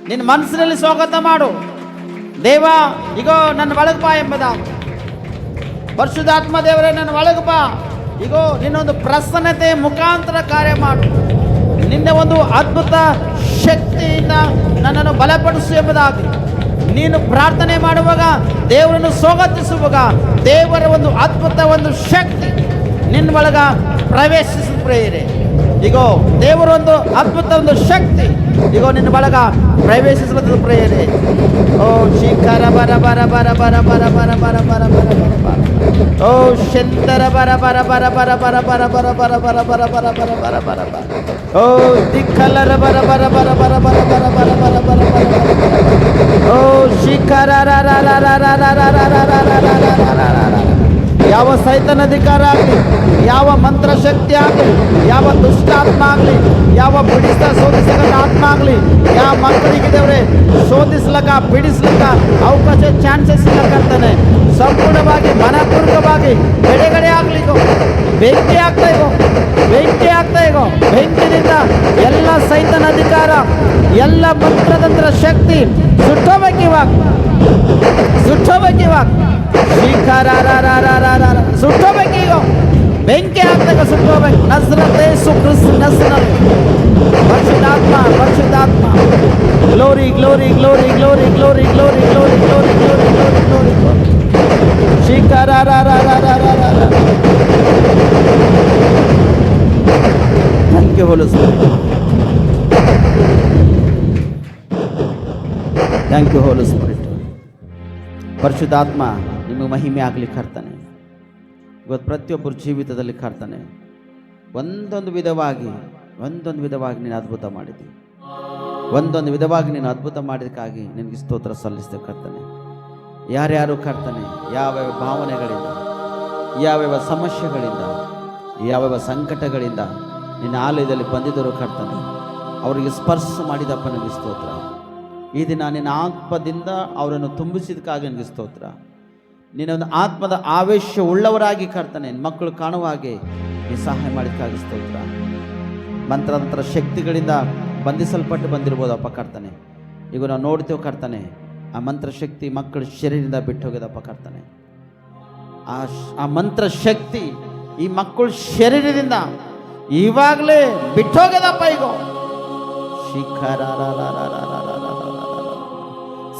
ನಿನ್ನ ಮನಸ್ಸಿನಲ್ಲಿ ಸ್ವಾಗತ ಮಾಡು. ದೇವ ಇಗೋ ನನ್ನ ಒಳಗೆ ಬಾ ಎಂಬುದಾಗಿ. ಪರಿಶುದ್ಧಾತ್ಮ ದೇವರೇ ನನ್ನ ಒಳಗೆ ಬಾ, ಇಗೋ ನಿನ್ನೊಂದು ಪ್ರಸನ್ನತೆ ಮುಖಾಂತರ ಕಾರ್ಯ ಮಾಡು. ನಿನ್ನ ಒಂದು ಅದ್ಭುತ ಶಕ್ತಿಯಿಂದ ನನ್ನನ್ನು ಬಲಪಡಿಸು ಎಂಬುದಾಗಿ. ನೀನು ಪ್ರಾರ್ಥನೆ ಮಾಡುವಾಗ, ದೇವರನ್ನು ಸ್ವಾಗತಿಸುವಾಗ ದೇವರ ಒಂದು ಅದ್ಭುತ ಒಂದು ಶಕ್ತಿ ನಿನ್ನ ಒಳಗ ಪ್ರವೇಶಿಸು ಪ್ರೇರೆ. ಇಗೋ ದೇವರ ಒಂದು ಅದ್ಭುತ ಒಂದು ಶಕ್ತಿ ಇಗೋ ನಿನ್ನ ಒಳಗ ಪ್ರವೇಶಿಸುವುದು ಪ್ರೇರೆ. ಓ ಶಿಖರ ಬರ ಬರ ಬರ ಬರ ಬರ ಬರ ಬರ ಬರ ಬರ ಬರ. ಓ ಶಂತರ ಬರ ಬರ ಬರ ಬರ ಬರ ಬರ ಬರ ಬರ ಬರ ಬರ ಬರ ಬರ ಬರ ಬರ ಬರ. ಓ ದಿಕ್ಕಲರ ಬರ ಬರ ಬರ ಬರ ಬರ ಬರ ಬರ ಬರ ಬರ ಬರ ಬರ. ಓ ಶಿಖರ ರ ರ ರ ರ ರ ರ ರ ರ ರ ರ ರ ರ ರ. ಯಾವ ಸೈತನ ಅಧಿಕಾರ ಆಗಲಿ, ಯಾವ ಮಂತ್ರ ಶಕ್ತಿ ಆಗಲಿ, ಯಾವ ದುಷ್ಟಾತ್ಮ ಆಗಲಿ, ಯಾವ ಬಿಡಿಸ್ತಾ ಶೋಧಿಸಕ ಆತ್ಮ ಆಗಲಿ, ಯಾವ ಮಕ್ಕಳಿಗೆ ದೇವರೇ ಶೋಧಿಸ್ಲಕ್ಕ ಬಿಡಿಸ್ಲಕ್ಕ ಅವಕಾಶ ಚಾನ್ಸಸ್ ಇಲ್ಲ ಕರ್ತಾನೆ. ಸಂಪೂರ್ಣವಾಗಿ ಮನಪೂರ್ವಕವಾಗಿ ಎಡೆಗಡೆ ಆಗ್ಲಿಕ್ಕೋ ಬೆಂಕಿ ಆಗ್ತಾ ಇಗೋ, ಬೆಂಕಿ ಆಗ್ತಾ ಇಗೋ. ಬೆಂಕಿನಿಂದ ಎಲ್ಲ ಸೈತನ ಅಧಿಕಾರ, ಎಲ್ಲ ಮಂತ್ರತಂತ್ರ ಶಕ್ತಿ ಸುಟ್ಟೋಬೇಕಿವಾಗ, ಸುಟ್ಟೋಬೇಕಿವಾಗ. ಸುಟ್ಟೋಬೇಕೀಗ, ಬೆಂಕಿ ಆಗ್ದಾಗ ಸುಟ್ಟೋಬೇಕು. ನಸ್ರತೆ ಸುಕ್ರಿಸ್ತ ನಸ್ರಲ್ಲಿ ಪರಿಶುದ್ಧಾತ್ಮ, ಪರಿಶುದ್ಧಾತ್ಮ. Glory glory glory glory glory glory glory glory glory glory glory. ಶಿಖರ thank you Holy Spirit, thank you Holy Spirit. ಪರಿಶುದ್ಧಾತ್ಮ ನಿಮಗೆ ಮಹಿಮೆ ಆಗಲಿ ಕರ್ತಾನೆ. ಇವತ್ತು ಪ್ರತಿಯೊಬ್ಬರ ಜೀವಿತದಲ್ಲಿ ಕರ್ತಾನೆ ಒಂದೊಂದು ವಿಧವಾಗಿ ನೀನು ಅದ್ಭುತ ಮಾಡಿದ್ದಿ, ಒಂದೊಂದು ವಿಧವಾಗಿ ನೀನು ಅದ್ಭುತ ಮಾಡಿದಕ್ಕಾಗಿ ನಿನಗೆ ಸ್ತೋತ್ರ ಸಲ್ಲಿಸ್ತೇವೆ ಕರ್ತಾನೆ. ಯಾರ್ಯಾರು ಕರ್ತಾನೆ ಯಾವ್ಯಾವ ಭಾವನೆಗಳಿಂದ, ಯಾವ್ಯಾವ ಸಮಸ್ಯೆಗಳಿಂದ, ಯಾವ್ಯಾವ ಸಂಕಟಗಳಿಂದ ನಿನ್ನ ಆಲಯದಲ್ಲಿ ಬಂದಿದ್ದರು ಕರ್ತಾನೆ, ಅವರಿಗೆ ಸ್ಪರ್ಶ ಮಾಡಿದಪ್ಪ ನಿನಗೆ ಸ್ತೋತ್ರ. ಈ ದಿನ ನಿನ್ನ ಆತ್ಮದಿಂದ ಅವರನ್ನು ತುಂಬಿಸಿದಕ್ಕಾಗಿ ನಿನಗೆ ಸ್ತೋತ್ರ. ನಿನ್ನೊಂದು ಆತ್ಮದ ಆವೇಶ ಉಳ್ಳವರಾಗಿ ಕರ್ತಾನೆ ಮಕ್ಕಳು ಕಾಣುವ ಹಾಗೆ ನೀನು ಸಹಾಯ ಮಾಡಿದಕ್ಕಾಗಿ ಸ್ತೋತ್ರ. ಮಂತ್ರತಂತ್ರ ಶಕ್ತಿಗಳಿಂದ ಬಂಧಿಸಲ್ಪಟ್ಟು ಬಂದಿರ್ಬೋದಪ್ಪ ಕರ್ತಾನೆ. ಈಗ ನಾವು ನೋಡ್ತೇವೆ ಕರ್ತಾನೆ, ಆ ಮಂತ್ರ ಶಕ್ತಿ ಮಕ್ಕಳ ಶರೀರದಿಂದ ಬಿಟ್ಟು ಹೋಗ್ಯದಪ್ಪ ಕರ್ತಾನೆ. ಆ ಮಂತ್ರ ಶಕ್ತಿ ಈ ಮಕ್ಕಳ ಶರೀರದಿಂದ ಇವಾಗಲೇ ಬಿಟ್ಟು ಹೋಗ್ಯದಪ್ಪ. ಈಗ ಶಿಖರ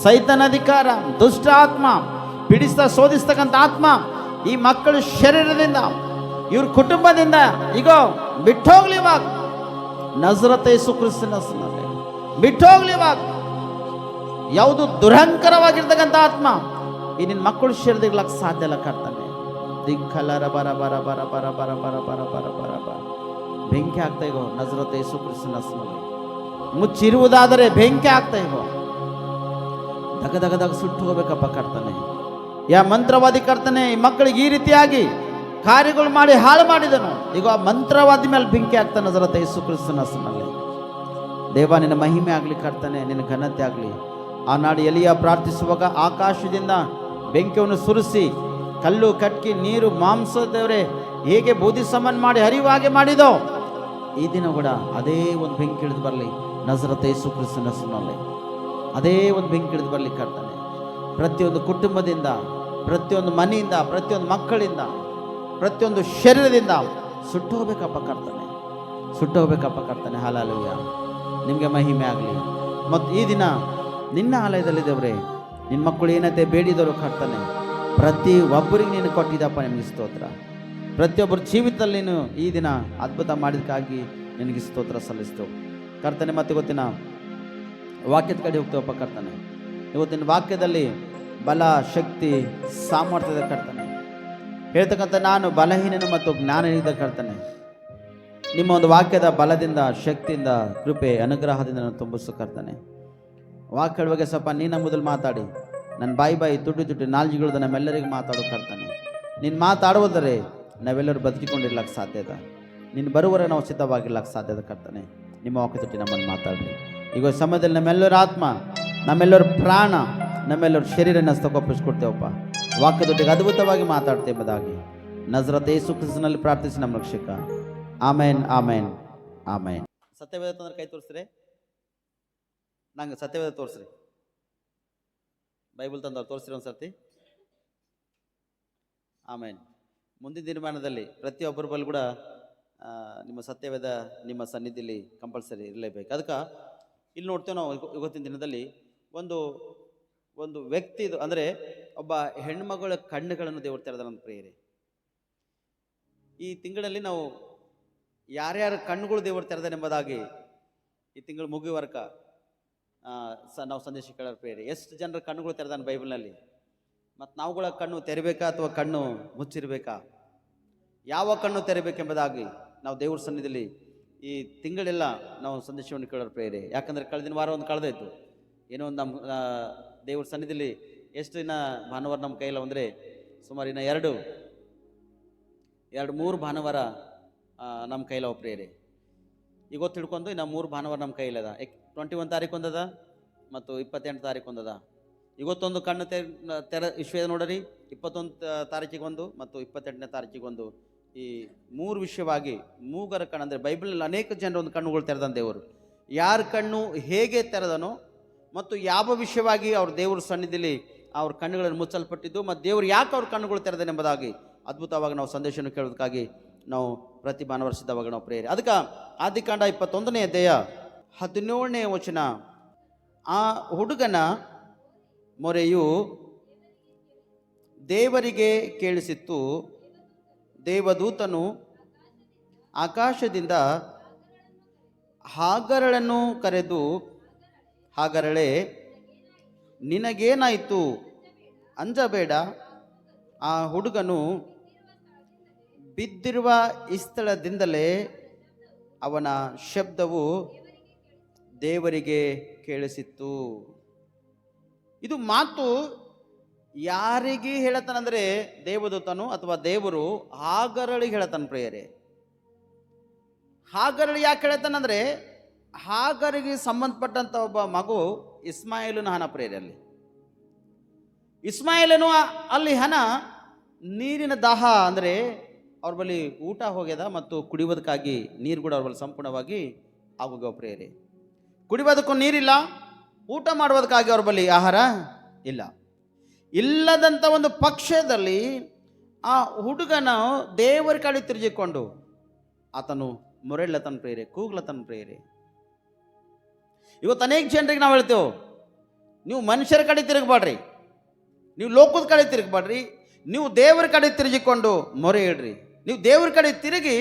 ಸೈತನ ಅಧಿಕಾರ, ದುಷ್ಟ ಆತ್ಮ, ಬಿಡಿಸ್ತಾ ಶೋಧಿಸ್ತಕ್ಕಂಥ ಆತ್ಮ ಈ ಮಕ್ಕಳ ಶರೀರದಿಂದ, ಇವ್ರ ಕುಟುಂಬದಿಂದ ಈಗ ಬಿಟ್ಟೋಗ್ಲಿ ಇವಾಗ. ನಜರತ್ ಯೇಸು ಕ್ರಿಸ್ತನ ಹೆಸರಿನಲ್ಲಿ ಬಿಟ್ಟೋಗ್ಲಿ ಇವಾಗ. ಯಾವುದು ದುರಹಂಕರವಾಗಿರ್ತಕ್ಕಂಥ ಆತ್ಮ ಈ ನಿನ್ನ ಮಕ್ಕಳ ಶರೀರದಿಗ್ಲಕ್ಕೆ ಸಾಧ್ಯ ಇಲ್ಲ ಕರ್ತಾನೆ. ದಿಕ್ಕಲರ ಬರ ಬರ ಬರ ಬರ ಬರ ಬರ ಬರ ಬರ ಬರ ಬರ. ಬೆಂಕಿ ಆಗ್ತಾ ಇಗೋ ನಜರತ್ ಯೇಸು ಕ್ರಿಸ್ತನ ಹೆಸರಿನಲ್ಲಿ. ಮುಚ್ಚಿರುವುದಾದರೆ ಬೆಂಕಿ ಆಗ್ತಾ ಇಗೋ, ದಗ ದಗ ದಗ ಸುಟ್ಟು ಹೋಗ್ಬೇಕಪ್ಪ ಕರ್ತಾನೆ. ಯಾ ಮಂತ್ರವಾದಿ ಕರ್ತಾನೆ ಈ ಮಕ್ಕಳಿಗೆ ಈ ರೀತಿಯಾಗಿ ಕಾರ್ಯಗಳು ಮಾಡಿ ಹಾಳು ಮಾಡಿದನು. ಈಗ ಆ ಮಂತ್ರವಾದಿ ಮೇಲೆ ಬೆಂಕಿ ಆಗ್ತಾನೆ ನಜರತ್ ಯೇಸು ಕ್ರಿಸ್ತನ ಹೆಸರಿನಲ್ಲಿ. ದೇವ ನಿನ್ನ ಮಹಿಮೆ ಆಗಲಿ ಕರ್ತಾನೆ, ನಿನ್ನ ಘನತೆ ಆಗಲಿ. ಆನಾಡು ಎಲಿಯ ಪ್ರಾರ್ಥಿಸುವಾಗ ಆಕಾಶದಿಂದ ಬೆಂಕಿಯನ್ನು ಸುರಿಸಿ ಕಲ್ಲು ಕಟ್ಕಿ ನೀರು ಮಾಂಸ ದೇವರೇ ಹೇಗೆ ಬೂದಿ ಸಮನ್ ಮಾಡಿ ಹರಿಯುವ ಹಾಗೆ ಮಾಡಿದೋ, ಈ ದಿನ ಕೂಡ ಅದೇ ಒಂದು ಬೆಂಕಿ ಹಿಡಿದು ಬರಲಿ ನಜರತ್ ಯೇಸು ಕ್ರಿಸ್ತನ ಹೆಸರಿನಲ್ಲಿ. ಅದೇ ಒಂದು ಬೆಂಕಿ ಹಿಡಿದು ಬರಲಿ ಕರ್ತಾನೆ. ಪ್ರತಿಯೊಂದು ಕುಟುಂಬದಿಂದ, ಪ್ರತಿಯೊಂದು ಮನೆಯಿಂದ, ಪ್ರತಿಯೊಂದು ಮಕ್ಕಳಿಂದ, ಪ್ರತಿಯೊಂದು ಶರೀರದಿಂದ ಸುಟ್ಟು ಹೋಗ್ಬೇಕಪ್ಪ ಕರ್ತಾನೆ, ಸುಟ್ಟು ಹೋಗ್ಬೇಕಪ್ಪ ಕರ್ತಾನೆ. ಹಾಲೆಲೂಯ, ನಿಮಗೆ ಮಹಿಮೆ ಆಗಲಿ. ಮತ್ತು ಈ ದಿನ ನಿನ್ನ ಆಲಯದಲ್ಲಿ ದೇವರೇ ನಿನ್ನ ಮಕ್ಕಳು ಏನಂತೆ ಬೇಡಿದರು ಕರ್ತಾನೆ, ಪ್ರತಿ ಒಬ್ಬರಿಗೆ ನೀನು ಕೊಟ್ಟಿದ್ದಪ್ಪ ನಿನಗೆ ಸ್ತೋತ್ರ. ಪ್ರತಿಯೊಬ್ಬರ ಜೀವಿತದಲ್ಲಿ ನೀನು ಈ ದಿನ ಅದ್ಭುತ ಮಾಡಿದಕ್ಕಾಗಿ ನಿನಗೆ ಸ್ತೋತ್ರ ಸಲ್ಲಿಸ್ತೇವೆ ಕರ್ತಾನೆ. ಮತ್ತು ಇವತ್ತಿನ ವಾಕ್ಯದ ಕಡೆ ಹೋಗ್ತೇವಪ್ಪ ಕರ್ತಾನೆ. ಇವತ್ತಿನ ವಾಕ್ಯದಲ್ಲಿ ಬಲ, ಶಕ್ತಿ, ಸಾಮರ್ಥ್ಯದ ಕರ್ತಾನೆ. ಹೇಳ್ತಕ್ಕಂಥ ನಾನು ಬಲಹೀನನು ಮತ್ತು ಜ್ಞಾನನಿಂದ ಕರ್ತನೆ. ನಿಮ್ಮ ಒಂದು ವಾಕ್ಯದ ಬಲದಿಂದ, ಶಕ್ತಿಯಿಂದ, ಕೃಪೆ, ಅನುಗ್ರಹದಿಂದ ನಾನು ತುಂಬಿಸು ಕರ್ತನೆ. ವಾಕ್ಯ ಹೇಳುವಾಗ ಸ್ವಲ್ಪ ನೀನು ಮೊದಲು ಮಾತಾಡಿ, ನನ್ನ ಬಾಯಿ ತುಟಿ ನಾಲ್ಜಿಗಳದ ನಮ್ಮೆಲ್ಲರಿಗೂ ಮಾತಾಡೋ ಕರ್ತನೆ. ನೀನು ಮಾತಾಡುವುದರೆ ನಾವೆಲ್ಲರೂ ಬದುಕಿಕೊಂಡಿರ್ಲಕ್ಕೆ ಸಾಧ್ಯದ. ನೀನು ಬರುವರೆ ನಾವು ಸಿದ್ಧವಾಗಿರ್ಲಕ್ಕೆ ಸಾಧ್ಯದ ಕರ್ತನೆ. ನಿಮ್ಮ ವಾಕ್ಯ ತುಟಿ ನಮ್ಮನ್ನು ಮಾತಾಡ್ರಿ. ಈಗ ಸಮಯದಲ್ಲಿ ನಮ್ಮೆಲ್ಲರ ಆತ್ಮ, ನಮ್ಮೆಲ್ಲರ ಪ್ರಾಣ, ನಮ್ಮೆಲ್ಲರ ಶರೀರನ ಹಸ್ತಕ್ಕೊಪ್ಪಿಸ್ಕೊಡ್ತೇವಪ್ಪ. ವಾಕ್ಯ ತುಟಿಗೆ ಅದ್ಭುತವಾಗಿ ಮಾತಾಡ್ತೇವೆ ಎಂಬುದಾಗಿ ನಜರತ್ ಯೇಸು ಕ್ರಿಸ್ತನಲ್ಲಿ ಪ್ರಾರ್ಥಿಸಿ ನಮ್ಮ ರಕ್ಷಕ. ಆಮೇನ್, ಆಮೇನ್, ಆಮೇನ್. ಸತ್ಯವೇದ ತಂದ್ರೆ ಕೈ ತೋರಿಸ್ರಿ. ನಂಗೆ ಸತ್ಯವೇದ ತೋರಿಸ್ರಿ. ಬೈಬಲ್ ತಂದವ್ರು ತೋರಿಸ್ರಿ ಒಂದು ಸರ್ತಿ. ಆಮೇನ್. ಮುಂದಿನ ದಿನಮಾನದಲ್ಲಿ ಪ್ರತಿಯೊಬ್ಬರ ಬಳಿ ಕೂಡ ನಿಮ್ಮ ಸತ್ಯವೇದ ನಿಮ್ಮ ಸನ್ನಿಧಿಯಲ್ಲಿ ಕಂಪಲ್ಸರಿ ಇರಲೇಬೇಕು. ಅದಕ್ಕೆ ಇಲ್ಲಿ ನೋಡ್ತೇವೆ ನಾವು ಇವತ್ತಿನ ದಿನದಲ್ಲಿ ಒಂದು ವ್ಯಕ್ತಿದು ಅಂದರೆ ಒಬ್ಬ ಹೆಣ್ಮಗಳ ಕಣ್ಣುಗಳನ್ನು ದೇವರು ತೆರೆದ ನನ್ನ ಪ್ರೇರೆ. ಈ ತಿಂಗಳಲ್ಲಿ ನಾವು ಯಾರ್ಯಾರ ಕಣ್ಣುಗಳು ದೇವರು ತೆರೆದನೆಂಬುದಾಗಿ ಈ ತಿಂಗಳು ಮುಗಿಯುವರ್ಕ ನಾವು ಸಂದೇಶ ಕೇಳೋರು ಪ್ರೇರೆ. ಎಷ್ಟು ಜನರ ಕಣ್ಣುಗಳು ತೆರೆದಾನ ಬೈಬಲ್ನಲ್ಲಿ. ಮತ್ತು ನಾವುಗಳ ಕಣ್ಣು ತೆರಿಬೇಕಾ ಅಥವಾ ಕಣ್ಣು ಮುಚ್ಚಿರಬೇಕಾ, ಯಾವ ಕಣ್ಣು ತೆರಿಬೇಕೆಂಬುದಾಗಿ ನಾವು ದೇವ್ರ ಸನ್ನಿಧಿಯಲ್ಲಿ ಈ ತಿಂಗಳೆಲ್ಲ ನಾವು ಸಂದೇಶವನ್ನು ಕೇಳೋರು ಪ್ರೇರೆ. ಯಾಕಂದರೆ ಕಳೆದಿನ ವಾರ ಒಂದು ಕಳೆದಾಯಿತು. ಏನೋ ಒಂದು ನಮ್ಮ ದೇವ್ರ ಸನ್ನಿಧಿಯಲ್ಲಿ ಎಷ್ಟು ದಿನ ಭಾನುವಾರ ನಮ್ಮ ಕೈಲ ಅಂದರೆ ಸುಮಾರು ಇನ್ನು ಎರಡು ಮೂರು ಭಾನುವಾರ ನಮ್ಮ ಕೈಲ ಪ್ರೇರೆ. ಈಗ ತಿಳ್ಕೊಂಡು ಇನ್ನು 3 ಭಾನುವಾರ ನಮ್ಮ ಕೈಲದ. 21 ತಾರೀಕು ಒಂದದ ಮತ್ತು 28 ತಾರೀಕು ಒಂದದ. ಇವತ್ತೊಂದು ಕಣ್ಣು ವಿಷಯ ನೋಡ್ರಿ. 21 ತಾರೀಕಿಗೆ ಒಂದು ಮತ್ತು 28ನೇ ತಾರೀಕಿಗೆ ಒಂದು. ಈ 3 ವಿಷಯವಾಗಿ ಮೂಗರ ಕಣ್ಣು ಅಂದರೆ ಬೈಬಲ್ನಲ್ಲಿ ಅನೇಕ ಜನರು ಒಂದು ಕಣ್ಣುಗಳು ತೆರೆದನು ದೇವರು. ಯಾರ ಕಣ್ಣು ಹೇಗೆ ತೆರೆದನೋ ಮತ್ತು ಯಾವ ವಿಷಯವಾಗಿ ಅವ್ರ ದೇವ್ರ ಸನ್ನಿಧಿಯಲ್ಲಿ ಅವ್ರ ಕಣ್ಣುಗಳನ್ನು ಮುಚ್ಚಲ್ಪಟ್ಟಿದ್ದು ಮತ್ತು ದೇವರು ಯಾಕೆ ಅವ್ರ ಕಣ್ಣುಗಳು ತೆರೆದನೆಂಬುದಾಗಿ ಅದ್ಭುತವಾಗಿ ನಾವು ಸಂದೇಶವನ್ನು ಕೇಳೋದಕ್ಕಾಗಿ ನಾವು ಪ್ರತಿ ಭಾನುವಾರ ಸಿದ್ಧವಾಗಿ ನಾವು ಪ್ರೇರೆ. ಅದಕ್ಕೆ ಆದಿಕಾಂಡ 21ನೇ ಅಧ್ಯಾಯ 17ನೇ ವಚನ. ಆ ಹುಡುಗನ ಮೊರೆಯು ದೇವರಿಗೆ ಕೇಳಿಸಿತ್ತು. ದೇವದೂತನು ಆಕಾಶದಿಂದ ಹಾಗರಳನ್ನು ಕರೆದು, ಹಾಗರಳೆ, ನಿನಗೇನಾಯಿತು? ಅಂಜಬೇಡ. ಆ ಹುಡುಗನು ಬಿದ್ದಿರುವ ಈ ಸ್ಥಳದಿಂದಲೇ ಅವನ ಶಬ್ದವು ದೇವರಿಗೆ ಕೇಳಿಸಿತ್ತು. ಇದು ಮಾತು ಯಾರಿಗೆ ಹೇಳತಾನಂದ್ರೆ ದೇವದೂತನು ಅಥವಾ ದೇವರು ಹಾಗರಳಿಗೆ ಹೇಳತಾನ ಪ್ರಿಯರೇ. ಹಾಗರಳಿ ಯಾಕೆ ಹೇಳತಾನಂದ್ರೆ ಹಾಗರಿಗೆ ಸಂಬಂಧಪಟ್ಟಂತ ಒಬ್ಬ ಮಗು ಇಸ್ಮಾಯಿಲನ ಹಣ ಪ್ರೇರಲ್ಲಿ. ಇಸ್ಮಾಯಿಲನು ಅಲ್ಲಿ ಹಣ ನೀರಿನ ದಾಹ ಅಂದರೆ ಅವ್ರ ಬಳಿ ಊಟ ಹೋಗ್ಯದ ಮತ್ತು ಕುಡಿಯೋದಕ್ಕಾಗಿ ನೀರು ಕೂಡ ಅವ್ರ ಬಳಿ ಸಂಪೂರ್ಣವಾಗಿ ಆಗೋಗ್ಯವ ಪ್ರೇರೆ. ಕುಡಿಯೋದಕ್ಕೂ ನೀರಿಲ್ಲ, ಊಟ ಮಾಡುವುದಕ್ಕಾಗಿ ಅವ್ರ ಬಳಿ ಆಹಾರ ಇಲ್ಲ. ಇಲ್ಲದಂಥ ಒಂದು ಪಕ್ಷದಲ್ಲಿ ಆ ಹುಡುಗನ ದೇವರ ಕಡೆ ತಿರುಗಿಕೊಂಡು ಆತನು ಮೊರೆಳ್ಳತನ ಪ್ರೇರೆ, ಕೂಗ್ಲತನ ಪ್ರೇರೆ. ಇವತ್ತು ಅನೇಕ ಜನರಿಗೆ ನಾವು ಹೇಳ್ತೇವೆ, ನೀವು ಮನುಷ್ಯರ ಕಡೆ ತಿರುಗಬೇಡ್ರಿ, ನೀವು ಲೋಕದ ಕಡೆ ತಿರುಗಬೇಡ್ರಿ, ನೀವು ದೇವರ ಕಡೆ ತಿರುಗಿಕೊಂಡು ಮೊರೆ ಇಡ್ರಿ. ನೀವು ದೇವ್ರ ಕಡೆ ತಿರುಗಿ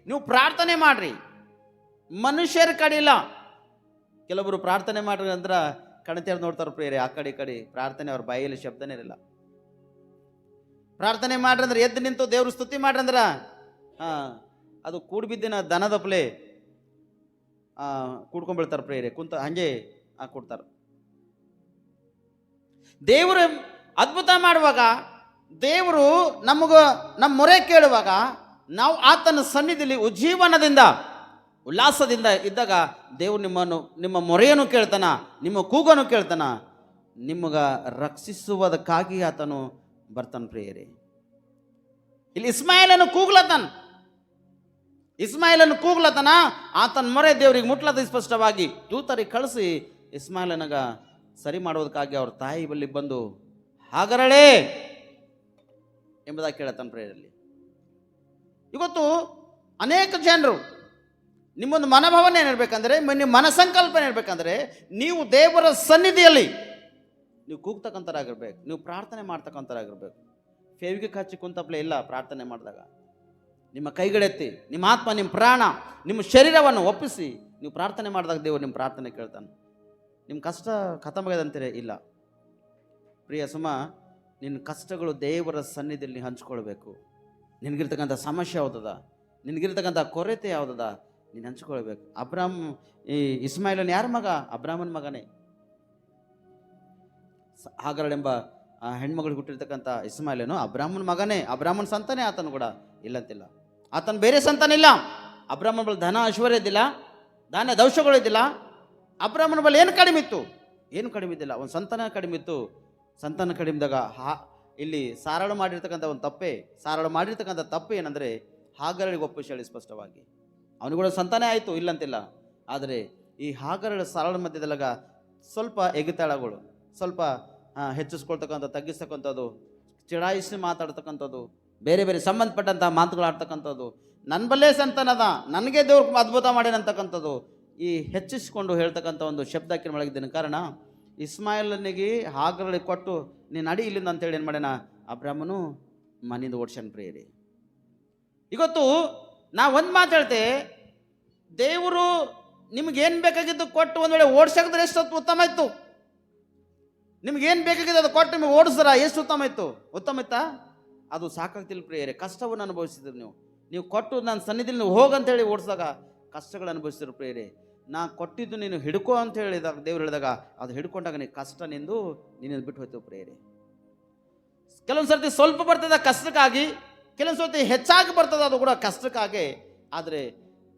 ನೀವು ಪ್ರಾರ್ಥನೆ ಮಾಡ್ರಿ, ಮನುಷ್ಯರ ಕಡೆ ಇಲ್ಲ. ಕೆಲವರು ಪ್ರಾರ್ಥನೆ ಮಾಡ್ರಿ ಅಂದ್ರೆ ಕಣತೆಯವ್ರು ನೋಡ್ತಾರೆ ಪ್ರೇರೆ, ಆ ಕಡೆ ಈ ಕಡೆ ಪ್ರಾರ್ಥನೆ ಅವ್ರ ಬಾಯಲ್ಲಿ ಶಬ್ದನೇ ಇರಲ್ಲ. ಪ್ರಾರ್ಥನೆ ಮಾಡ್ರಿ ಅಂದ್ರೆ ಎದ್ದು ನಿಂತು ದೇವ್ರ ಸ್ತುತಿ ಮಾಡ್ರಿ ಅಂದ್ರೆ ಅದು ಕೂಡ್ಬಿದ್ದಿನ ದನದಪ್ಲೆ ಕೂಡ್ಕೊಂಡ್ಬಿಡ್ತಾರೆ ಪ್ರೇರೆ, ಕುಂತ ಹಂಗೆ ಕೊಡ್ತಾರೆ. ದೇವರು ಅದ್ಭುತ ಮಾಡುವಾಗ, ದೇವರು ನಮ್ಮ ಮೊರೆ ಕೇಳುವಾಗ ನಾವು ಆತನ ಸನ್ನಿಧಿಯಲ್ಲಿ ಉಜ್ಜೀವನದಿಂದ ಉಲ್ಲಾಸದಿಂದ ಇದ್ದಾಗ ದೇವರು ನಿಮ್ಮ ಮೊರೆಯನ್ನು ಕೇಳ್ತಾನ, ನಿಮ್ಮ ಕೂಗನ್ನು ಕೇಳ್ತಾನ, ನಿಮಗ ರಕ್ಷಿಸುವುದಕ್ಕಾಗಿ ಆತನು ಬರ್ತಾನ ಪ್ರಿಯರೇ. ಇಲ್ಲಿ ಇಸ್ಮಾಯಿಲನು ಕೂಗ್ಲತನ, ಆತನ ಮೊರೆ ದೇವರಿಗೆ ಮುಟ್ಲದ ಸ್ಪಷ್ಟವಾಗಿ ದೂತರಿಗೆ ಕಳಿಸಿ ಇಸ್ಮಾಯಿಲನಗ ಸರಿ ಮಾಡುವುದಕ್ಕಾಗಿ ಅವ್ರ ತಾಯಿ ಬಳಿ ಬಂದು ಹಾಗರಳೆ ಎಂಬುದಾಗಿ ಕೇಳತಾನ ಪ್ರೇರಲ್ಲಿ. ಇವತ್ತು ಅನೇಕ ಜನರು ನಿಮ್ಮೊಂದು ಮನೋಭಾವನೆ ಏನಿರ್ಬೇಕಂದ್ರೆ, ನಿಮ್ಮ ಮನಸಂಕಲ್ಪನೆ ಇರಬೇಕಂದ್ರೆ, ನೀವು ದೇವರ ಸನ್ನಿಧಿಯಲ್ಲಿ ನೀವು ಕೂಗ್ತಕ್ಕಂಥರಾಗಿರ್ಬೇಕು, ನೀವು ಪ್ರಾರ್ಥನೆ ಮಾಡ್ತಕ್ಕಂಥರಾಗಿರ್ಬೇಕು. ಫೇವಿಗೆ ಹಚ್ಚಿ ಕುಂತಪ್ಲೆ ಇಲ್ಲ. ಪ್ರಾರ್ಥನೆ ಮಾಡಿದಾಗ ನಿಮ್ಮ ಕೈಗಳೆತ್ತಿ ನಿಮ್ಮ ಆತ್ಮ, ನಿಮ್ಮ ಪ್ರಾಣ, ನಿಮ್ಮ ಶರೀರವನ್ನು ಒಪ್ಪಿಸಿ ನೀವು ಪ್ರಾರ್ಥನೆ ಮಾಡಿದಾಗ ದೇವರು ನಿಮ್ಮ ಪ್ರಾರ್ಥನೆ ಕೇಳ್ತಾನೆ. ನಿಮ್ಮ ಕಷ್ಟ ಖತಮಾಗದಂತೀರಿ ಇಲ್ಲ ಪ್ರಿಯ ಸುಮ, ನಿನ್ನ ಕಷ್ಟಗಳು ದೇವರ ಸನ್ನಿಧಿಯಲ್ಲಿ ಹಂಚ್ಕೊಳ್ಬೇಕು. ನಿನಗಿರ್ತಕ್ಕಂಥ ಸಮಸ್ಯೆ ಯಾವುದದ, ನಿನಗಿರ್ತಕ್ಕಂಥ ಕೊರತೆ ಯಾವುದದ, ನೀನು ಹಂಚ್ಕೊಳ್ಬೇಕು. ಈ ಇಸ್ಮಾಯಿಲನ ಯಾರ ಮಗ? ಅಬ್ರಾಮನ ಮಗನೇ. ಹಾಗರಳೆಂಬ ಹೆಣ್ಮಗಳಿಗೆ ಹುಟ್ಟಿರ್ತಕ್ಕಂಥ ಇಸ್ಮಾಯಿಲನು ಅಬ್ರಾಮನ ಮಗನೇ, ಅಬ್ರಾಮನ ಸಂತಾನೆ ಆತನು ಕೂಡ, ಇಲ್ಲಂತಿಲ್ಲ. ಆತನ ಬೇರೆ ಸಂತಾನ ಇಲ್ಲ. ಅಬ್ರಾಮನ ಬಳಿ ಧನ ಐಶ್ವರ್ಯ ಇದ್ದಿಲ್ಲ, ಧಾನ್ಯ ದೌಷಗಳು ಇದ್ದಿಲ್ಲ. ಅಬ್ರಾಮನ ಬಳಿ ಏನು ಕಡಿಮೆ ಇತ್ತು? ಏನು ಕಡಿಮೆ ಇದ್ದಿಲ್ಲ. ಒಂದು ಸಂತಾನ ಕಡಿಮೆ ಇತ್ತು. ಸಂತಾನ ಕಡಿಮೆ ಇದ್ದಾಗ ಇಲ್ಲಿ ಸಾರಳು ಮಾಡಿರ್ತಕ್ಕಂಥ ಒಂದು ತಪ್ಪೆ, ಸಾರಳು ಮಾಡಿರ್ತಕ್ಕಂಥ ತಪ್ಪು ಏನಂದರೆ ಹಾಗರಳಿಗೆ ಒಪ್ಪಿಸಿ ಹೇಳಿ ಸ್ಪಷ್ಟವಾಗಿ. ಅವನಿಗೆ ಕೂಡ ಸಂತಾನ ಆಯಿತು, ಇಲ್ಲಂತಿಲ್ಲ. ಆದರೆ ಈ ಹಾಗರಳ ಸಾರಳ ಮಧ್ಯದಲ್ಲಾಗ ಸ್ವಲ್ಪ ಎಗಿತಾಳಗಳು, ಸ್ವಲ್ಪ ಹೆಚ್ಚಿಸ್ಕೊಳ್ತಕ್ಕಂಥ, ತಗ್ಗಿಸ್ತಕ್ಕಂಥದ್ದು, ಚಿಡಾಯಿಸಿ ಮಾತಾಡ್ತಕ್ಕಂಥದ್ದು, ಬೇರೆ ಬೇರೆ ಸಂಬಂಧಪಟ್ಟಂಥ ಮಾತುಗಳಾಡ್ತಕ್ಕಂಥದ್ದು, ನನ್ನ ಬಲ್ಲೇ ಸಂತಾನದ, ನನಗೆ ದೇವ್ರು ಅದ್ಭುತ ಮಾಡ್ಯಾನಂತಕ್ಕಂಥದ್ದು, ಈ ಹೆಚ್ಚಿಸಿಕೊಂಡು ಹೇಳ್ತಕ್ಕಂಥ ಒಂದು ಶಬ್ದಕ್ಕೆ ಒಳಗಿದ್ದೇನೆ. ಕಾರಣ ಇಸ್ಮಾಯಿಲನಿಗೆ ಹಾಗರಳಿಗೆ ಕೊಟ್ಟು ನೀನು ಅಡಿ ಇಲ್ಲಿಂದ ಅಂತೇಳಿ ಏನು ಮಾಡ್ಯಾನ ಅಬ್ರಾಮನು ಮನೆಯಿಂದ ಓಡ್ಸನ್. ಪ್ರಿಯರೇ, ಇವತ್ತು ನಾ ಒಂದು ಮಾತು ಹೇಳ್ತೆ, ದೇವರು ನಿಮ್ಗೇನು ಬೇಕಾಗಿದ್ದು ಕೊಟ್ಟು ಒಂದು ವೇಳೆ ಓಡ್ಸಕ್ದ್ರೆ ಎಷ್ಟು ಉತ್ತಮ ಇತ್ತು. ನಿಮ್ಗೇನು ಬೇಕಾಗಿದೆ ಅದು ಕೊಟ್ಟು ನಿಮಗೆ ಓಡಿಸ್ರ ಎಷ್ಟು ಉತ್ತಮ ಇತ್ತು? ಉತ್ತಮ ಇತ್ತಾ? ಅದು ಸಾಕಾಗ್ತಿಲ್ಲ ಪ್ರಿಯರೇ. ಕಷ್ಟವನ್ನು ಅನುಭವಿಸಿದ್ರು ನೀವು ಕೊಟ್ಟು ನನ್ನ ಸನ್ನಿಧಿಲಿ ನೀವು ಹೋಗಂತೇಳಿ ಓಡಿಸಿದಾಗ ಕಷ್ಟಗಳು ಅನುಭವಿಸಿದ್ರು ಪ್ರಿಯರೇ. ನಾ ಕೊಟ್ಟಿದ್ದು ನೀನು ಹಿಡ್ಕೋ ಅಂತ ಹೇಳಿದಾಗ, ದೇವ್ರು ಹೇಳಿದಾಗ ಅದು ಹಿಡ್ಕೊಂಡಾಗ ನೀನು ಕಷ್ಟ ನಿಂದು ನೀನು ಬಿಟ್ಟು ಹೋಯ್ತು ಪ್ರಿಯರೇ. ಕೆಲವೊಂದು ಸರ್ತಿ ಸ್ವಲ್ಪ ಬರ್ತದೆ ಕಷ್ಟಕ್ಕಾಗಿ, ಕೆಲವೊಂದು ಸರ್ತಿ ಹೆಚ್ಚಾಗಿ ಬರ್ತದೆ ಅದು ಕೂಡ ಕಷ್ಟಕ್ಕಾಗಿ. ಆದರೆ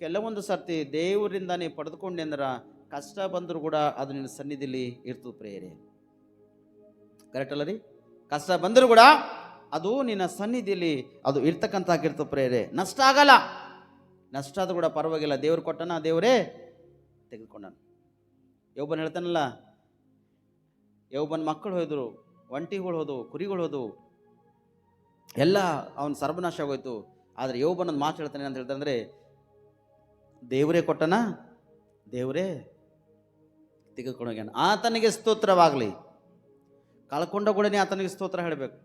ಕೆಲವೊಂದು ಸರ್ತಿ ದೇವರಿಂದ ನೀ ಪಡೆದುಕೊಂಡೆ ಅಂದ್ರೆ ಕಷ್ಟ ಬಂದರೂ ಕೂಡ ಅದು ನಿನ್ನ ಸನ್ನಿಧಿಲಿ ಇರ್ತದೆ ಪ್ರಿಯರೇ. ಕರೆಕ್ಟ್ ಅಲ್ಲ ರೀ? ಕಷ್ಟ ಬಂದರೂ ಕೂಡ ಅದು ನಿನ್ನ ಸನ್ನಿಧಿಯಲ್ಲಿ ಅದು ಇರ್ತಕ್ಕಂತಾಗಿರ್ತದೆ ಪ್ರಿಯರೇ. ನಷ್ಟ ಆಗಲ್ಲ. ನಷ್ಟ ಆದರೂ ಕೂಡ ಪರವಾಗಿಲ್ಲ, ದೇವ್ರು ಕೊಟ್ಟನ, ದೇವರೇ ತೆಗೆದುಕೊಂಡನು. ಯೋಬನ್ ಹೇಳ್ತಾನಲ್ಲ, ಯೋಬನ ಮಕ್ಕಳು ಹೋದ್ರು, ಒಂಟಿಗಳು ಹೋದವು, ಕುರಿಗಳು ಹೋದವು, ಎಲ್ಲ ಅವನ ಸರ್ವನಾಶ ಆಗೋಯ್ತು. ಆದರೆ ಯೋಬನೊಂದು ಮಾತು ಹೇಳ್ತಾನೆ ಅಂತ ಹೇಳ್ತಂದ್ರೆ, ದೇವರೇ ಕೊಟ್ಟನ, ದೇವರೇ ತೆಗೆದುಕೊಂಡೋಗ್ಯಾನ. ಆತನಿಗೆ ಸ್ತೋತ್ರವಾಗಲಿ. ಕಳ್ಕೊಂಡ ಕೂಡ ಆತನಿಗೆ ಸ್ತೋತ್ರ ಹೇಳಬೇಕು.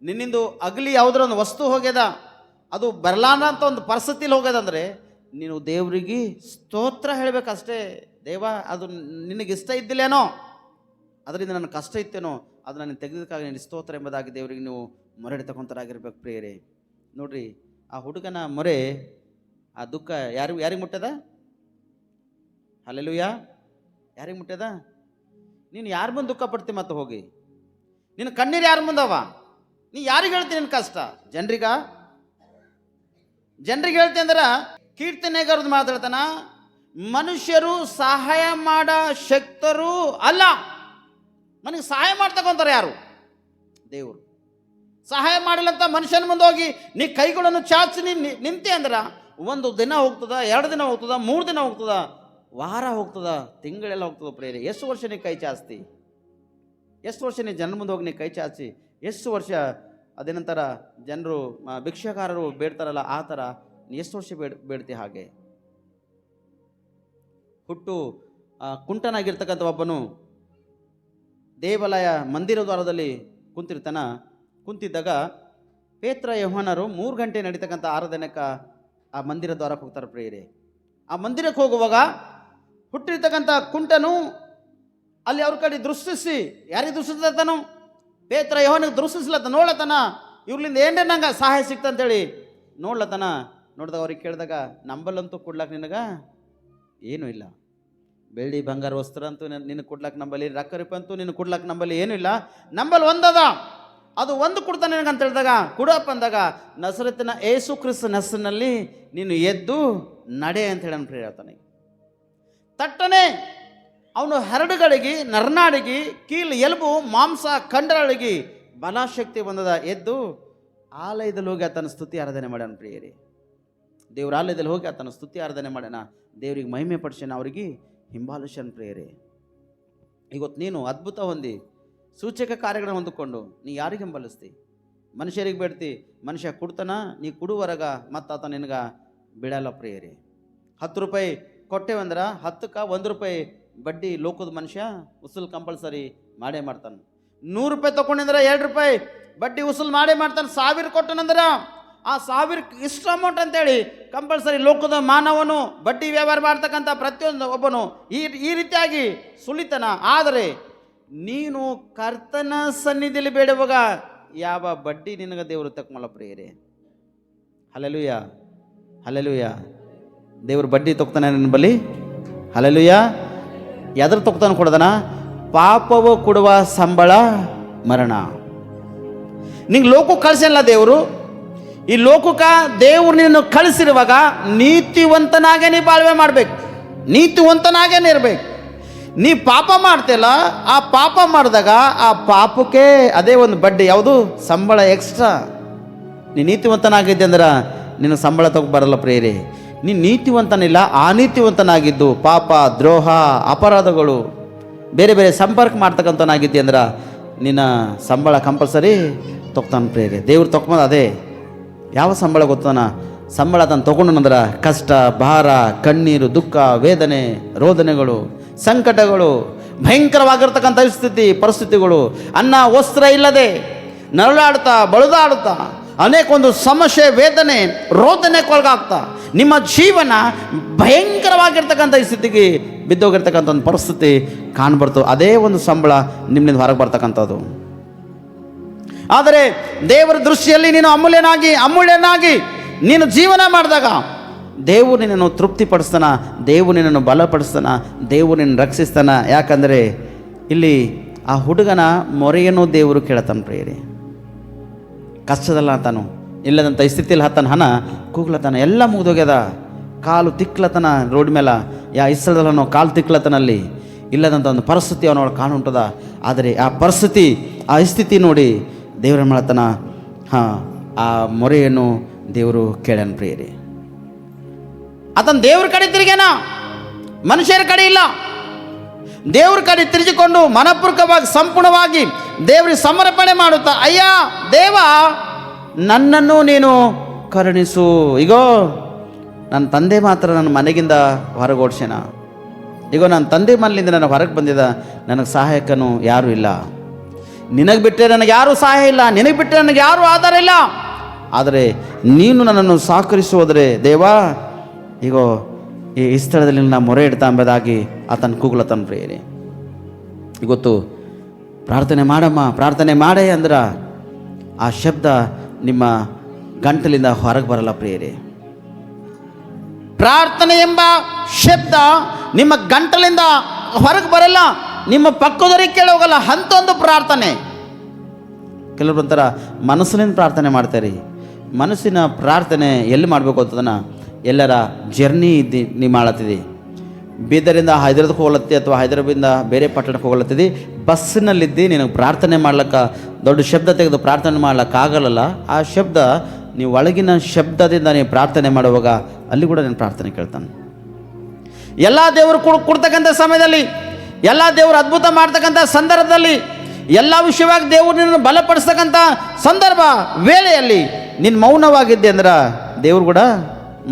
ನಿನ್ನಿಂದು ಅಗಲಿ ಯಾವುದರ ಒಂದು ವಸ್ತು ಹೋಗ್ಯದ, ಅದು ಬರಲಾನ ಅಂತ ಒಂದು ಪರಿಸ್ಥಿತಿಲಿ ಹೋಗ್ಯದಂದ್ರೆ ನೀನು ದೇವರಿಗೆ ಸ್ತೋತ್ರ ಹೇಳಬೇಕಷ್ಟೇ. ದೇವ, ಅದು ನಿನಗಿಷ್ಟ ಇದ್ದಿಲ್ಲೇನೋ, ಅದರಿಂದ ನನ್ನ ಕಷ್ಟ ಇತ್ತೇನೋ, ಅದು ನನಗೆ ತೆಗೆದಕ್ಕಾಗಿ ನಿನ್ನ ಸ್ತೋತ್ರ ಎಂಬುದಾಗಿ ದೇವರಿಗೆ ನೀವು ಮೊರೆ ತಗೊಂತರಾಗಿರ್ಬೇಕು ಪ್ರಿಯರೇ. ನೋಡ್ರಿ, ಆ ಹುಡುಗನ ಮೊರೆ, ಆ ದುಃಖ ಯಾರಿಗೆ ಮುಟ್ಟದ? ಹಲ್ಲೆಲೂಯಾ, ಯಾರಿಗೆ ಮುಟ್ಟದ? ನೀನು ಯಾರ ಮುಂದೆ ದುಃಖ ಪಡ್ತಿ? ಮತ್ತೆ ಹೋಗಿ ನಿನ್ನ ಕಣ್ಣೀರು ಯಾರ ಮುಂದವ? ನೀ ಯಾರಿಗೆ ಹೇಳ್ತೀನಿ ನಿನ್ನ ಕಷ್ಟ? ಜನರಿಗೆ ಹೇಳ್ತಿ ಅಂದ್ರೆ ಕೀರ್ತನೆಗಾರದು ಮಾತಾಡ್ತಾನ, ಮನುಷ್ಯರು ಸಹಾಯ ಮಾಡ ಶಕ್ತರು ಅಲ್ಲ. ನನಗೆ ಸಹಾಯ ಮಾಡ್ತಕ್ಕಂತಾರೆ ಯಾರು? ದೇವರು. ಸಹಾಯ ಮಾಡಲಂತ ಮನುಷ್ಯನ ಮುಂದೆ ಹೋಗಿ ನೀ ಕೈಗಳನ್ನು ಚಾಚಿ ನಿಂತೆ ಅಂದ್ರೆ ಒಂದು ದಿನ ಹೋಗ್ತದ, 2 ದಿನ ಹೋಗ್ತದ, 3 ದಿನ ಹೋಗ್ತದ, ವಾರ ಹೋಗ್ತದ, ತಿಂಗಳೆಲ್ಲ ಹೋಗ್ತದ ಪ್ರೇರೆ. ಎಷ್ಟು ವರ್ಷ ನೀ ಕೈ ಚಾಚ್ತಿ? ಎಷ್ಟು ವರ್ಷ ನೀ ಜನರ ಮುಂದೆ ಹೋಗಿ ನೀ ಕೈ ಚಾಚಿ? ಎಷ್ಟು ವರ್ಷ ಅದೇನಂತರ ಜನರು ಭಿಕ್ಷಾಕಾರರು ಬೇಡ್ತಾರಲ್ಲ ಆ ಥರ ನೀ ಎಷ್ಟು ವರ್ಷ ಬೇಡ್ತಿ? ಹಾಗೆ ಹುಟ್ಟು ಕುಂಟನಾಗಿರ್ತಕ್ಕಂಥ ಒಬ್ಬನು ದೇವಾಲಯ ಮಂದಿರ ದ್ವಾರದಲ್ಲಿ ಕುಂತಿದ್ದಾಗ ಪೇತ್ರ ಯೋಹಾನರು 3 ಗಂಟೆ ನಡೀತಕ್ಕಂಥ ಆರಾಧನೆಗೆ ಆ ಮಂದಿರ ದ್ವಾರಕ್ಕೆ ಹೋಗ್ತಾರೆ ಪ್ರಿಯರೇ. ಆ ಮಂದಿರಕ್ಕೆ ಹೋಗುವಾಗ ಹುಟ್ಟಿರ್ತಕ್ಕಂಥ ಕುಂಟನು ಅಲ್ಲಿ ಅವ್ರ ಕಡೆ ದೃಷ್ಟಿಸಿ, ಯಾರಿಗೆ ದೃಷ್ಟಿಸ್ಲತ್ತಾನು? ಪೇತ್ರ ಯೋಹಾನಿಗೆ ದೃಷ್ಟಿಸ್ಲತ್ತ, ನೋಡ್ಲತ್ತಾನ, ಇವ್ರಲಿಂದ ಏನ್ರೆ ನಂಗೆ ಸಹಾಯ ಸಿಕ್ತಂತೇಳಿ ನೋಡ್ಲತ್ತಾನ. ನೋಡಿದಾಗ ಅವ್ರಿಗೆ ಕೇಳಿದಾಗ, ನಂಬಲ್ಲಂತೂ ಕೊಡ್ಲಾಕ ನಿನಗ ಏನೂ ಇಲ್ಲ, ಬೆಳ್ಳಿ ಬಂಗಾರ ವಸ್ತ್ರ ಅಂತೂ ನಿನಗೆ ಕೊಡ್ಲಾಕ ನಂಬಲ್ಲಿ, ರೊಕ್ಕ ರೂಪಾಯಿ ಅಂತೂ ನಿನಗೆ ಕೊಡ್ಲಾಕ ನಂಬಲ್ಲಿ ಏನೂ ಇಲ್ಲ, ನಂಬಲ್ಲಿ ಒಂದದ, ಅದು ಒಂದು ಕೊಡ್ತಾನೆ ನಿನಗೆ ಅಂತ ಹೇಳಿದಾಗ, ಕೊಡಪ್ಪ ಅಂದಾಗ, ನಸರತ್ತಿನ ಏಸು ಕ್ರಿಸ್ತನ ಹೆಸರಿನಲ್ಲಿ ನೀನು ಎದ್ದು ನಡೆ ಅಂತ ಹೇಳಿ ಪ್ರೇರ ಹೇಳ್ತಾನೆ. ತಟ್ಟನೆ ಅವನು ಹರಡುಗಳಿಗೆ, ನರನಾಡಿಗೆ, ಕೀಲು ಎಲುಬು ಮಾಂಸ ಕಂಡರಳಿಗೆ ಬಲಾಶಕ್ತಿ ಬಂದದ. ಎದ್ದು ಆಲಯದಲ್ಲಿ ಹೋಗಿ ಆತನ ಸ್ತುತಿ ಆರಾಧನೆ ಮಾಡ್ಯಾನ ಪ್ರಿಯರೇ. ದೇವ್ರ ಆಲಯದಲ್ಲಿ ಹೋಗಿ ಆತನ ಸ್ತುತಿ ಆರಾಧನೆ ಮಾಡ್ಯಾನ, ದೇವ್ರಿಗೆ ಮಹಿಮೆ ಪಡಿಸ್ಯಾನ, ಅವ್ರಿಗೆ ಹಿಂಬಾಲಿಸ್ಯಾನ ಪ್ರಿಯರೇ. ಇವತ್ತು ನೀನು ಅದ್ಭುತ ಹೊಂದಿ ಸೂಚಕ ಕಾರ್ಯಗಳನ್ನು ಹೊಂದಿಕೊಂಡು ನೀ ಯಾರಿಗೆ ಹಿಂಬಾಲಿಸ್ತಿ? ಮನುಷ್ಯರಿಗೆ ಬೇಡ್ತಿ, ಮನುಷ್ಯ ಕೊಡ್ತಾನ, ನೀ ಕೊಡುವರೆಗ ಮತ್ತು ಆತ ನಿನಗೆ ಬಿಡಲ್ಲ ಪ್ರಿಯರೇ. 10 ರೂಪಾಯಿ ಕೊಟ್ಟೆವಂದ್ರೆ 10ಕ್ಕೆ 1 ರೂಪಾಯಿ ಬಡ್ಡಿ ಲೋಕದ ಮನುಷ್ಯ ಉಸುಲ್ ಕಂಪಲ್ಸರಿ ಮಾಡೇ ಮಾಡ್ತಾನೆ. 100 ರೂಪಾಯಿ ತೊಗೊಂಡಿದ್ರೆ 2 ರೂಪಾಯಿ ಬಡ್ಡಿ ಉಸುಲ್ ಮಾಡೇ ಮಾಡ್ತಾನೆ. 1000 ಕೊಟ್ಟನಂದ್ರೆ ಆ 1000ಕ್ಕೆ ಇಷ್ಟು ಅಮೌಂಟ್ ಅಂತೇಳಿ ಕಂಪಲ್ಸರಿ ಲೋಕದ ಮಾನವನು ಬಡ್ಡಿ ವ್ಯವಹಾರ ಮಾಡ್ತಕ್ಕಂಥ ಪ್ರತಿಯೊಂದು ಒಬ್ಬನು ಈ ರೀತಿಯಾಗಿ ಸುಲಿತನ. ಆದರೆ ನೀನು ಕರ್ತನ ಸನ್ನಿಧಿಯಲ್ಲಿ ಬೇಡುವಾಗ ಯಾವ ಬಡ್ಡಿ ನಿನಗೆ ದೇವರು ತಕ್ಕೊಲ್ಲ ಪ್ರಿಯರೇ. Hallelujah, hallelujah. ದೇವ್ರು ಬಡ್ಡಿ ತೊಗ್ತಾನೆ ನಿನ್ನ ಬಳಿ. ಹಲ್ಲೆಲೂಯ. ಎದ್ರ ತೊಗ್ತಾನೆ ಕೊಡದನ? ಪಾಪವು ಕೊಡುವ ಸಂಬಳ ಮರಣ. ನಿಂಗೆ ಲೋಕಕ್ಕೆ ಕಳಿಸಿಲ್ಲ ದೇವರು. ಈ ಲೋಕಕ್ಕೆ ದೇವ್ರು ನಿನ್ನನ್ನು ಕಳಿಸಿರುವಾಗ ನೀತಿವಂತನಾಗೇ ನೀ ಬಾಳ್ವೆ ಮಾಡಬೇಕು, ನೀತಿವಂತನಾಗೇನೆ ಇರಬೇಕು. ನೀ ಪಾಪ ಮಾಡ್ತಿಲ್ಲ, ಆ ಪಾಪ ಮಾಡಿದಾಗ ಆ ಪಾಪಕ್ಕೆ ಅದೇ ಒಂದು ಬಡ್ಡಿ, ಯಾವುದು? ಸಂಬಳ ಎಕ್ಸ್ಟ್ರಾ. ನೀ ನೀತಿವಂತನಾಗಿದ್ದೆ ಅಂದ್ರೆ ನಿನ್ನ ಸಂಬಳ ಬರಲ್ಲ ಪ್ರೇರಿ. ನೀನು ನೀತಿವಂತನಿಲ್ಲ, ಅನೀತಿವಂತನಾಗಿದ್ದು ಪಾಪ, ದ್ರೋಹ, ಅಪರಾಧಗಳು, ಬೇರೆ ಬೇರೆ ಸಂಪರ್ಕ ಮಾಡ್ತಕ್ಕಂಥನಾಗಿದ್ದೆ ಅಂದ್ರೆ ನಿನ್ನ ಸಂಬಳ ಕಂಪಲ್ಸರಿ ತೊಗ್ತಾನೆ ಪ್ರೇರಿ. ದೇವ್ರು ತೊಗೊಂಡು ಅದೇ ಯಾವ ಸಂಬಳ ಗೊತ್ತಾನ? ಸಂಬಳ ತಾನು ತೊಗೊಂಡಂದ್ರೆ ಕಷ್ಟ, ಭಾರ, ಕಣ್ಣೀರು, ದುಃಖ, ವೇದನೆ, ರೋದನೆಗಳು, ಸಂಕಟಗಳು, ಭಯಂಕರವಾಗಿರ್ತಕ್ಕಂಥ ಪರಿಸ್ಥಿತಿಗಳು, ಅನ್ನ ವಸ್ತ್ರ ಇಲ್ಲದೆ ನರಳಾಡ್ತಾ ಬಳುದಾಡ್ತಾ ಅನೇಕ ಒಂದು ಸಮಸ್ಯೆ, ವೇದನೆ, ರೋದನೆಗೊಳಗಾಗ್ತಾ ನಿಮ್ಮ ಜೀವನ ಭಯಂಕರವಾಗಿರ್ತಕ್ಕಂಥ ಸ್ಥಿತಿಗೆ ಬಿದ್ದೋಗಿರ್ತಕ್ಕಂಥ ಒಂದು ಪರಿಸ್ಥಿತಿ ಕಾಣ್ಬರ್ತು. ಅದೇ ಒಂದು ಸಂಬಳ ನಿಮ್ಮಿಂದ ಹೊರಗೆ ಬರ್ತಕ್ಕಂಥದ್ದು. ಆದರೆ ದೇವರ ದೃಷ್ಟಿಯಲ್ಲಿ ನೀನು ಅಮೂಲ್ಯನಾಗಿ ನೀನು ಜೀವನ ಮಾಡಿದಾಗ ದೇವರು ನಿನ್ನನ್ನು ತೃಪ್ತಿಪಡಿಸ್ತಾನ, ದೇವರು ನಿನ್ನನ್ನು ಬಲಪಡಿಸ್ತಾನ, ದೇವರು ನಿನ್ನ ರಕ್ಷಿಸ್ತಾನ. ಯಾಕಂದರೆ ಇಲ್ಲಿ ಆ ಹುಡುಗನ ಮೊರೆಯನ್ನು ದೇವರು ಕೇಳತಾನ ಪ್ರಿಯರೇ. ಕಷ್ಟದಲ್ಲ ತಾನು ಇಲ್ಲದಂಥ ಸ್ಥಿತಿಯಲ್ಲಿ ಹತ್ತಾನ, ಹಣ ಕೂಗ್ಲತ್ತಾನ, ಎಲ್ಲ ಮುಗಿದೋಗ್ಯದ, ಕಾಲು ತಿಕ್ಲತನ ರೋಡ್ ಮೇಲೆ, ಇಸ್ರದಲ್ಲನೋ ಕಾಲು ತಿಕ್ಲತನಲ್ಲಿ ಇಲ್ಲದಂಥ ಒಂದು ಪರಿಸ್ಥಿತಿ ಅವನೊಳಗೆ ಕಾಣುಂಟದ. ಆದರೆ ಆ ಪರಿಸ್ಥಿತಿ, ಆ ಸ್ಥಿತಿ ನೋಡಿ ದೇವರ ಮಾಡತನ ಆ ಮೊರೆಯನ್ನು ದೇವರು ಕೇಳನ ಪ್ರಿಯರೇ. ಆತನ ದೇವ್ರ ಕಡೆ ತಿರುಗೇನ, ಮನುಷ್ಯರ ಕಡೆ ಇಲ್ಲ. ದೇವ್ರ ಕಡೆ ತಿರುಗಿಕೊಂಡು ಮನಪೂರ್ವಕವಾಗಿ ಸಂಪೂರ್ಣವಾಗಿ ದೇವರಿಗೆ ಸಮರ್ಪಣೆ ಮಾಡುತ್ತಾ, ಅಯ್ಯ ದೇವ, ನನ್ನನ್ನು ನೀನು ಕರುಣಿಸು. ಈಗೋ ನನ್ನ ತಂದೆ ಮಾತ್ರ ನನ್ನ ಮನೆಗಿಂದ ಹೊರಗೆ ಓಡಿಸ್ಯಾನ. ಈಗೋ ನನ್ನ ತಂದೆ ಮನೆಯಿಂದ ನಾನು ಹೊರಗೆ ಬಂದಿದ್ದ, ನನಗೆ ಸಹಾಯಕನು ಯಾರೂ ಇಲ್ಲ. ನಿನಗೆ ಬಿಟ್ಟರೆ ನನಗೆ ಯಾರೂ ಸಹಾಯ ಇಲ್ಲ, ನಿನಗೆ ಬಿಟ್ಟರೆ ನನಗೆ ಯಾರೂ ಆಧಾರ ಇಲ್ಲ. ಆದರೆ ನೀನು ನನ್ನನ್ನು ಸಹಕರಿಸುವುದರೆ ದೇವಾ, ಈಗೋ ಈ ಸ್ಥಳದಲ್ಲಿ ನಾನು ಮೊರೆ ಇಡ್ತಾ ಎಂಬುದಾಗಿ ಆತನ ಕೂಗ್ಲತನ ಪ್ರಿಯರೇ. ಇವತ್ತು ಪ್ರಾರ್ಥನೆ ಮಾಡಮ್ಮ, ಪ್ರಾರ್ಥನೆ ಮಾಡೇ ಅಂದ್ರೆ ಆ ಶಬ್ದ ನಿಮ್ಮ ಗಂಟಲಿಂದ ಹೊರಗೆ ಬರಲ್ಲ ಪ್ರಿಯರೇ. ಪ್ರಾರ್ಥನೆ ಎಂಬ ಶಬ್ದ ನಿಮ್ಮ ಗಂಟಲಿಂದ ಹೊರಗೆ ಬರಲ್ಲ, ನಿಮ್ಮ ಪಕ್ಕದವರಿಗೆ ಕೇಳೋಗಲ್ಲ. ಅಂಥೊಂದು ಪ್ರಾರ್ಥನೆ. ಕೆಲವರು ಒಂಥರ ಮನಸ್ಸಿನಿಂದ ಪ್ರಾರ್ಥನೆ ಮಾಡ್ತಾರೆ. ಮನಸ್ಸಿನ ಪ್ರಾರ್ಥನೆ ಎಲ್ಲಿ ಮಾಡಬೇಕು ಅಂತದನ್ನ, ಎಲ್ಲರ ಜರ್ನಿ ನೀ ಮಾಡತ್ತಿದ್ದಿ, ಬೀದರಿಂದ ಹೈದರಾಬಾದ್ಗೆ ಹೋಗ್ಲತ್ತಿ ಅಥವಾ ಹೈದರಾಬಾದಿಂದ ಬೇರೆ ಪಟ್ಟಣಕ್ಕೆ ಹೋಗ್ಲತ್ತಿದ್ದಿ, ಬಸ್ಸಿನಲ್ಲಿದ್ದು ನಿನಗೆ ಪ್ರಾರ್ಥನೆ ಮಾಡ್ಲಿಕ್ಕೆ ದೊಡ್ಡ ಶಬ್ದ ತೆಗೆದು ಪ್ರಾರ್ಥನೆ ಮಾಡ್ಲಿಕ್ಕಾಗಲ್ಲ. ಆ ಶಬ್ದ ನೀವು ಒಳಗಿನ ಶಬ್ದದಿಂದ ನೀವು ಪ್ರಾರ್ಥನೆ ಮಾಡುವಾಗ ಅಲ್ಲಿ ಕೂಡ ನಾನು ಪ್ರಾರ್ಥನೆ ಕೇಳ್ತಾನೆ. ಎಲ್ಲ ದೇವರು ಕೊಡ್ತಕ್ಕಂಥ ಸಮಯದಲ್ಲಿ, ಎಲ್ಲ ದೇವರು ಅದ್ಭುತ ಮಾಡ್ತಕ್ಕಂಥ ಸಂದರ್ಭದಲ್ಲಿ, ಎಲ್ಲ ವಿಷಯವಾಗಿ ದೇವರು ನಿನ್ನನ್ನು ಬಲಪಡಿಸ್ತಕ್ಕಂಥ ಸಂದರ್ಭ ವೇಳೆಯಲ್ಲಿ ನೀನು ಮೌನವಾಗಿದ್ದೆ ಅಂದ್ರೆ ದೇವರು ಕೂಡ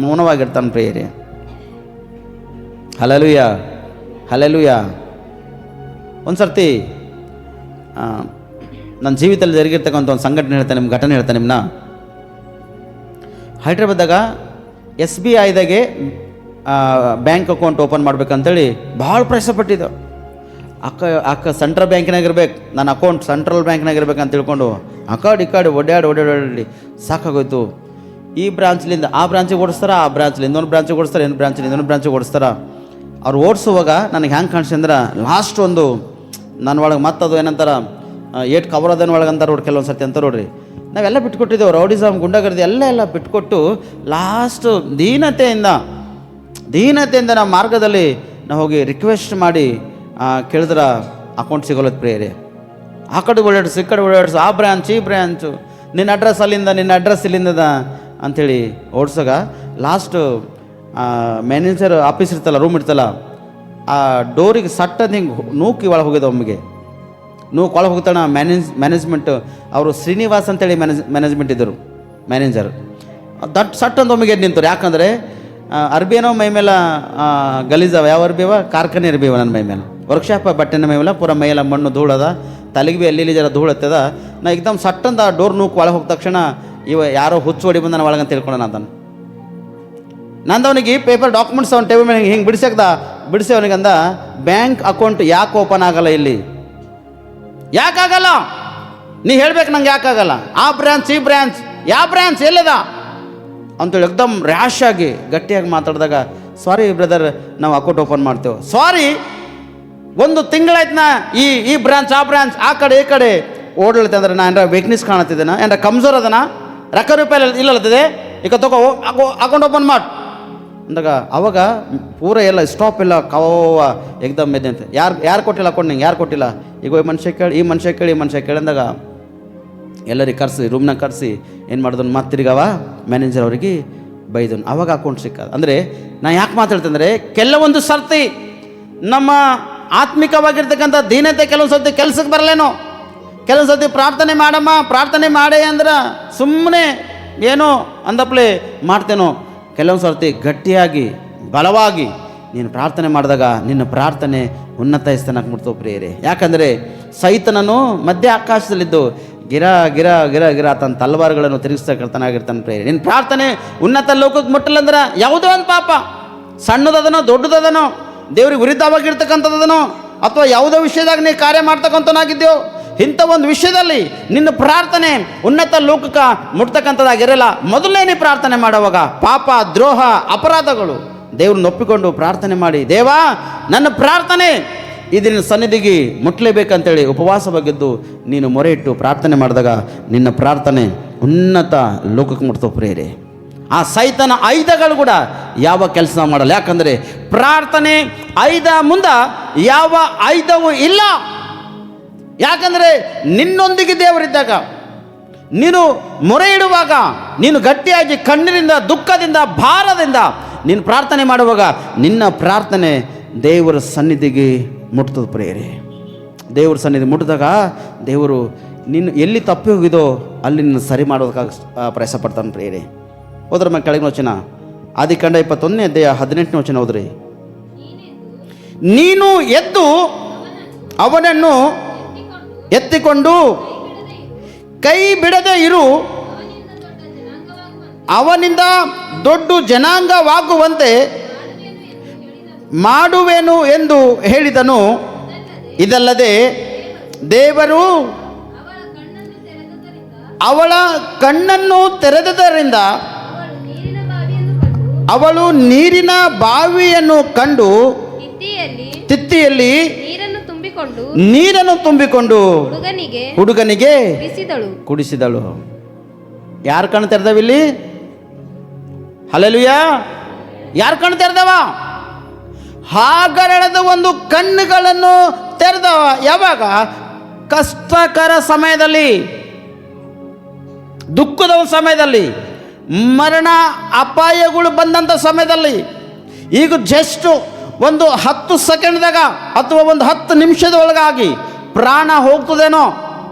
ಮೌನವಾಗಿರ್ತಾನೆ ಪ್ರಿಯರೇ. Hallelujah, hallelujah. ಒಂದು ಸರ್ತಿ ನನ್ನ ಜೀವಿತದಲ್ಲಿ ಜರುಗಿರ್ತಕ್ಕಂಥ ಒಂದು ಸಂಘಟನೆ ಹೇಳ್ತಾನೆ, ನಿಮ್ಮ ಘಟನೆ ಹೇಳ್ತಾನೆ ನಿಮ್ಮನ್ನ. ಹೈದ್ರಾಬಾದಾಗ SBIದಾಗೆ ಬ್ಯಾಂಕ್ ಅಕೌಂಟ್ ಓಪನ್ ಮಾಡ್ಬೇಕಂತೇಳಿ ಭಾಳ ಪ್ರಯತ್ನ ಪಟ್ಟಿದ್ದು. ಅಕ್ಕ ಸೆಂಟ್ರಲ್ ಬ್ಯಾಂಕಿನಾಗ ಇರ್ಬೇಕು, ನನ್ನ ಅಕೌಂಟ್ ಸೆಂಟ್ರಲ್ ಬ್ಯಾಂಕ್ನಾಗ ಇರ್ಬೇಕಂತ ತಿಳ್ಕೊಂಡು ಆ ಕಡೆ ಓಡಾಡಿ ಸಾಕಾಗೋಯ್ತು. ಈ ಬ್ರಾಂಚ್ಲಿಂದ ಆ ಬ್ರಾಂಚಿಗೆ ಓಡಿಸ್ತಾರ, ಆ ಬ್ರಾಂಚ್ಲಿ ಇನ್ನೊಂದು ಬ್ರಾಂಚಿಗೆ ಓಡಿಸ್ತಾರೆ, ಇನ್ನೊಂದು ಬ್ರಾಂಚಿಗೆ ಓಡಿಸ್ತಾರ. ಅವ್ರು ಓಡಿಸುವಾಗ ನನಗೆ ಹೆಂಗೆ ಕಾಣಿಸ್ತಂದ್ರೆ ಲಾಸ್ಟ್ ಒಂದು ನನ್ನ ಒಳಗೆ ಮತ್ತದು ಏನಂತಾರೆ ಏಟ್ ಕವರ್ ಅದನ್ನ ಒಳಗೆ ಅಂತಾರೆ ನೋಡಿ ಕೆಲವೊಂದು ಸರ್ತಿ ಅಂತಾರೆ ನೋಡ್ರಿ. ನಾವೆಲ್ಲ ಬಿಟ್ಕೊಟ್ಟಿದ್ದೇವೆ, ರೌಡಿಸಮ್, ಗುಂಡಾಗರ್ದಿ ಎಲ್ಲ ಬಿಟ್ಕೊಟ್ಟು ಲಾಸ್ಟ್ ದೀನತೆಯಿಂದ ನಾವು ಮಾರ್ಗದಲ್ಲಿ ನಾವು ಹೋಗಿ ರಿಕ್ವೆಸ್ಟ್ ಮಾಡಿ ಕೇಳಿದ್ರೆ ಅಕೌಂಟ್ ಸಿಗೋಲ್ಲದು ಪ್ರಿಯರೇ. ಆ ಕಡೆ ಓಡಾಡಿಸು, ಈ ಕಡೆ ಓಡಾಡಿಸು, ಆ ಬ್ರಾಂಚ್ ಈ ಬ್ರಾಂಚು, ನಿನ್ನ ಅಡ್ರೆಸ್ ಅಲ್ಲಿಂದ, ನಿನ್ನ ಅಡ್ರೆಸ್ ಇಲ್ಲಿಂದದ ಅಂಥೇಳಿ ಓಡಿಸಾಗ ಲಾಸ್ಟ್ ಮ್ಯಾನೇಜರ್ ಆಫೀಸ್ ಇರ್ತಲ್ಲ, ರೂಮ್ ಇರ್ತಲ್ಲ, ಆ ಡೋರಿಗೆ ಸಟ್ಟದ ಹಿಂಗೆ ನೂಕಿ ಒಳಗೆ ಹೋಗಿದ್ದ ಒಮ್ಮೆಗೆ. ಒಳಗೆ ಹೋಗ್ತಾಣ ಮ್ಯಾನೇಜ್ಮೆಂಟ್ ಅವರು ಶ್ರೀನಿವಾಸ್ ಅಂತೇಳಿ ಮ್ಯಾನೇಜ್ಮೆಂಟ್ ಇದ್ದರು, ಮ್ಯಾನೇಜರ್ ಸಟ್ ಅಂತ ಒಮ್ಮೆಗೆ ನಿಂತರು. ಯಾಕಂದರೆ ಅರ್ಬಿನೋ ಮೈ ಮೇಲೆ ಗಲೀಜವ, ಯಾವ ಅರ್ಬಿವ ಕಾರ್ಖಾನೆ ಅರ್ಬಿವ ನನ್ನ ಮೈ ಮೇಲೆ, ವರ್ಕ್ಶಾಪ್ ಬಟ್ಟೆನ ಮೈ ಮೇಲೆ ಪೂರ ಮೈಯೆಲ್ಲ ಮಣ್ಣು ಧೂಳದ, ತಲೆಗೆ ಭೀ ಅಲ್ಲಿ ಜರ ಧೂಳು ಹತ್ತದ. ನಾ ಏಕ್ದಮ್ ಸಟ್ಟಂದ ಆ ಡೋರ್ ನೂಕು ಒಳಗೆ ಹೋದ ತಕ್ಷಣ ಯಾರೋ ಹುಚ್ಚು ಹೊಡಿ ಬಂದ ಒಳಗೆ ಅಂತ ತಿಳ್ಕೊಂಡ ನಂದವನಿಗೆ ಪೇಪರ್ ಡಾಕ್ಯುಮೆಂಟ್ಸ್ ಅವ್ನ ಟೇಬಲ್ ಮೇಲೆ ಹಿಂಗೆ ಬಿಡಿಸಿ ಅವನಿಗಂದ, ಬ್ಯಾಂಕ್ ಅಕೌಂಟ್ ಯಾಕೆ ಓಪನ್ ಆಗಲ್ಲ ಇಲ್ಲಿ? ಯಾಕಾಗಲ್ಲ ನೀ ಹೇಳ್ಬೇಕು ನಂಗೆ, ಯಾಕಾಗಲ್ಲ? ಆ ಬ್ರಾಂಚ್ ಈ ಬ್ರಾಂಚ್, ಯಾವ ಬ್ರಾಂಚ್ ಎಲ್ಲದ? ಅಂತೇಳಿ ಎಕ್ದಮ್ ರ್ಯಾಶ್ ಆಗಿ ಗಟ್ಟಿಯಾಗಿ ಮಾತಾಡಿದಾಗ, ಸಾರಿ ಬ್ರದರ್, ನಾವು ಅಕೌಂಟ್ ಓಪನ್ ಮಾಡ್ತೇವೆ. ಸಾರಿ, ಒಂದು ತಿಂಗಳಾಯ್ತು ಈ ಬ್ರಾಂಚ್ ಆ ಬ್ರಾಂಚ್ ಆ ಕಡೆ ಈ ಕಡೆ ಓಡಾಡ್ತೆ ಅಂದ್ರೆ ನಾ ಏನಾರ ವೀಕ್ನೆಸ್ ಕಾಣತ್ತಿದ್ದೇನ, ಏನಾರ ಕಮ್ಜೋರ್ ಅದನ, ರೊಕ್ಕ ರೂಪಾಯಿ ಇಲ್ಲತ್ತದೆ, ಈಗ ತಗೋ ಅಕೌಂಟ್ ಓಪನ್ ಮಾಡಿ ಅಂದಾಗ ಅವಾಗ ಪೂರ ಎಲ್ಲ ಸ್ಟಾಪ್ ಎಲ್ಲ ಕವ ಎಕ್ದಮ್ ಎದ್ದೆ ಅಂತ. ಯಾರು ಕೊಟ್ಟಿಲ್ಲ ಅಕೌಂಟ್, ನಿಂಗೆ ಯಾರು ಕೊಟ್ಟಿಲ್ಲ, ಈಗ ಈ ಮನುಷ್ಯ ಕೇಳಿ ಈ ಮನುಷ್ಯ ಕೇಳಿ ಅಂದಾಗ ಎಲ್ಲರಿಗೆ ಕರೆಸಿ ರೂಮ್ನಾಗ ಕರೆಸಿ ಏನು ಮಾಡಿದನು, ಮತ್ತೆ ತಿರ್ಗವ ಮ್ಯಾನೇಜರ್ ಅವರಿಗೆ ಬೈದನು. ಅವಾಗ ಅಕೌಂಟ್ ಸಿಕ್ಕದ. ಅಂದರೆ ನಾ ಯಾಕೆ ಮಾತಾಡ್ತೀನಿ ಅಂದರೆ, ಕೆಲವೊಂದು ಸರ್ತಿ ನಮ್ಮ ಆತ್ಮಿಕವಾಗಿರ್ತಕ್ಕಂಥ ದೀನತೆ ಕೆಲವೊಂದು ಸರ್ತಿ ಕೆಲಸಕ್ಕೆ ಬರಲೇನೋ, ಕೆಲವೊಂದು ಸರ್ತಿ ಪ್ರಾರ್ಥನೆ ಮಾಡೇ ಅಂದ್ರೆ ಸುಮ್ಮನೆ ಏನೋ ಅಂದಪ್ಲೆ ಮಾಡ್ತೇನೋ. ಕೆಲವೊಂದು ಸರ್ತಿ ಗಟ್ಟಿಯಾಗಿ ಬಲವಾಗಿ ನೀನು ಪ್ರಾರ್ಥನೆ ಮಾಡಿದಾಗ ನಿನ್ನ ಪ್ರಾರ್ಥನೆ ಉನ್ನತ ಸ್ಥಾನಕ್ಕೆ ಮುಟ್ತೋ ಪ್ರಿಯರೇ. ಯಾಕಂದರೆ ಸೈತನನು ಮಧ್ಯ ಆಕಾಶದಲ್ಲಿದ್ದು ಗಿರ ಗಿರ ಗಿರ ಗಿರ ತನ್ನ ತಲವಾರುಗಳನ್ನು ತಿರುಗಿಸ್ತಾ ಕರ್ತನಾಗಿರ್ತಾನೆ ಪ್ರಿಯರೇ. ನಿನ್ನ ಪ್ರಾರ್ಥನೆ ಉನ್ನತ ಲೋಕಕ್ಕೆ ಮುಟ್ಟಲ್ಲಂದ್ರೆ ಯಾವುದೋ ಒಂದು ಪಾಪ, ಸಣ್ಣದದನೋ ದೊಡ್ಡದದನೋ, ದೇವ್ರಿಗೆ ವಿರುದ್ಧವಾಗಿರ್ತಕ್ಕಂಥದ್ದನೋ, ಅಥವಾ ಯಾವುದೋ ವಿಷಯದಾಗ ನೀ ಕಾರ್ಯ ಮಾಡ್ತಕ್ಕಂಥನಾಗಿದ್ದೆಯೋ, ಇಂಥ ಒಂದು ವಿಷಯದಲ್ಲಿ ನಿನ್ನ ಪ್ರಾರ್ಥನೆ ಉನ್ನತ ಲೋಕಕ್ಕೆ ಮುಟ್ತಕ್ಕಂಥದ್ದಾಗಿರಲ್ಲ. ಮೊದಲನೇ ನೀ ಪ್ರಾರ್ಥನೆ ಮಾಡುವಾಗ ಪಾಪ, ದ್ರೋಹ, ಅಪರಾಧಗಳು ದೇವ್ರನ್ನ ಒಪ್ಪಿಕೊಂಡು ಪ್ರಾರ್ಥನೆ ಮಾಡಿ, ದೇವಾ ನನ್ನ ಪ್ರಾರ್ಥನೆ ಇದನ್ನ ಸನ್ನಿಧಿಗೆ ಮುಟ್ಟಲೇಬೇಕಂತೇಳಿ ಉಪವಾಸವಾಗಿದ್ದು ನೀನು ಮೊರೆ ಇಟ್ಟು ಪ್ರಾರ್ಥನೆ ಮಾಡಿದಾಗ ನಿನ್ನ ಪ್ರಾರ್ಥನೆ ಉನ್ನತ ಲೋಕಕ್ಕೆ ಮುಟ್ತವೆ ಪ್ರಿಯರೇ. ಆ ಸೈತನ ಆಯುಧಗಳು ಕೂಡ ಯಾವ ಕೆಲಸ ಮಾಡಲ್ಲ. ಯಾಕಂದರೆ ಪ್ರಾರ್ಥನೆ ಆಯುಧ ಮುಂದೆ ಯಾವ ಆಯುಧವೂ ಇಲ್ಲ. ಯಾಕಂದರೆ ನಿನ್ನೊಂದಿಗೆ ದೇವರಿದ್ದಾಗ, ನೀನು ಮೊರೆ ಇಡುವಾಗ, ನೀನು ಗಟ್ಟಿಯಾಗಿ ಕಣ್ಣಿನಿಂದ, ದುಃಖದಿಂದ, ಭಾರದಿಂದ ನೀನು ಪ್ರಾರ್ಥನೆ ಮಾಡುವಾಗ ನಿನ್ನ ಪ್ರಾರ್ಥನೆ ದೇವರ ಸನ್ನಿಧಿಗೆ ಮುಟ್ತದೆ ಪ್ರಿಯರೇ. ದೇವರ ಸನ್ನಿಧಿ ಮುಟ್ಟಿದಾಗ ದೇವರು ನಿನ್ನ ಎಲ್ಲಿ ತಪ್ಪಿ ಹೋಗಿದೋ ಅಲ್ಲಿ ನಿನ್ನ ಸರಿ ಮಾಡೋದಕ್ಕಾಗಿ ಪ್ರಯಾಸ ಪಡ್ತಾನೆ ಪ್ರಿಯರೇ. ಹೋದ್ರ ಮೇಲೆ ಕೆಳಗಿನ ವಚನ ಆದಿಕಾಂಡ 21ನೇ ಅಧ್ಯಾಯ 18ನೇ ವಚನ ಹೋದ್ರಿ. ನೀನು ಎದ್ದು ಅವನನ್ನು ಎತ್ತಿಕೊಂಡು ಕೈ ಬಿಡದೆ ಇರು, ಅವನಿಂದ ದೊಡ್ಡ ಜನಾಂಗವಾಗುವಂತೆ ಮಾಡುವೆನು ಎಂದು ಹೇಳಿದನು. ಇದಲ್ಲದೆ ದೇವರು ಅವಳ ಕಣ್ಣನ್ನು ತೆರೆದದರಿಂದ ಅವಳು ನೀರಿನ ಬಾವಿಯನ್ನು ಕಂಡು ತಿತ್ತಿಯಲ್ಲಿ ನೀರನ್ನು ತುಂಬಿಕೊಂಡು ಹುಡುಗನಿಗೆ ಕುಡಿಸಿದಳು. ಯಾರು ಕಣ್ಣು ತೆರೆದವಿಲ್ಲಿ? ಹಲ್ಲೆಲೂಯಾ. ಯಾರು ಕಣ್ಣು ತೆರೆದವ? ಹಾಗರಣದ ಒಂದು ಕಣ್ಣುಗಳನ್ನು ತೆರೆದವ. ಯಾವಾಗ? ಕಷ್ಟಕರ ಸಮಯದಲ್ಲಿ, ದುಃಖದ ಸಮಯದಲ್ಲಿ, ಮರಣ ಅಪಾಯಗಳು ಬಂದಂಥ ಸಮಯದಲ್ಲಿ. ಈಗ ಜಸ್ಟ್ ಒಂದು 10 ಸೆಕೆಂಡ್ದಾಗ ಅಥವಾ ಒಂದು 10 ನಿಮಿಷದ ಒಳಗಾಗಿ ಪ್ರಾಣ ಹೋಗ್ತದೇನೋ,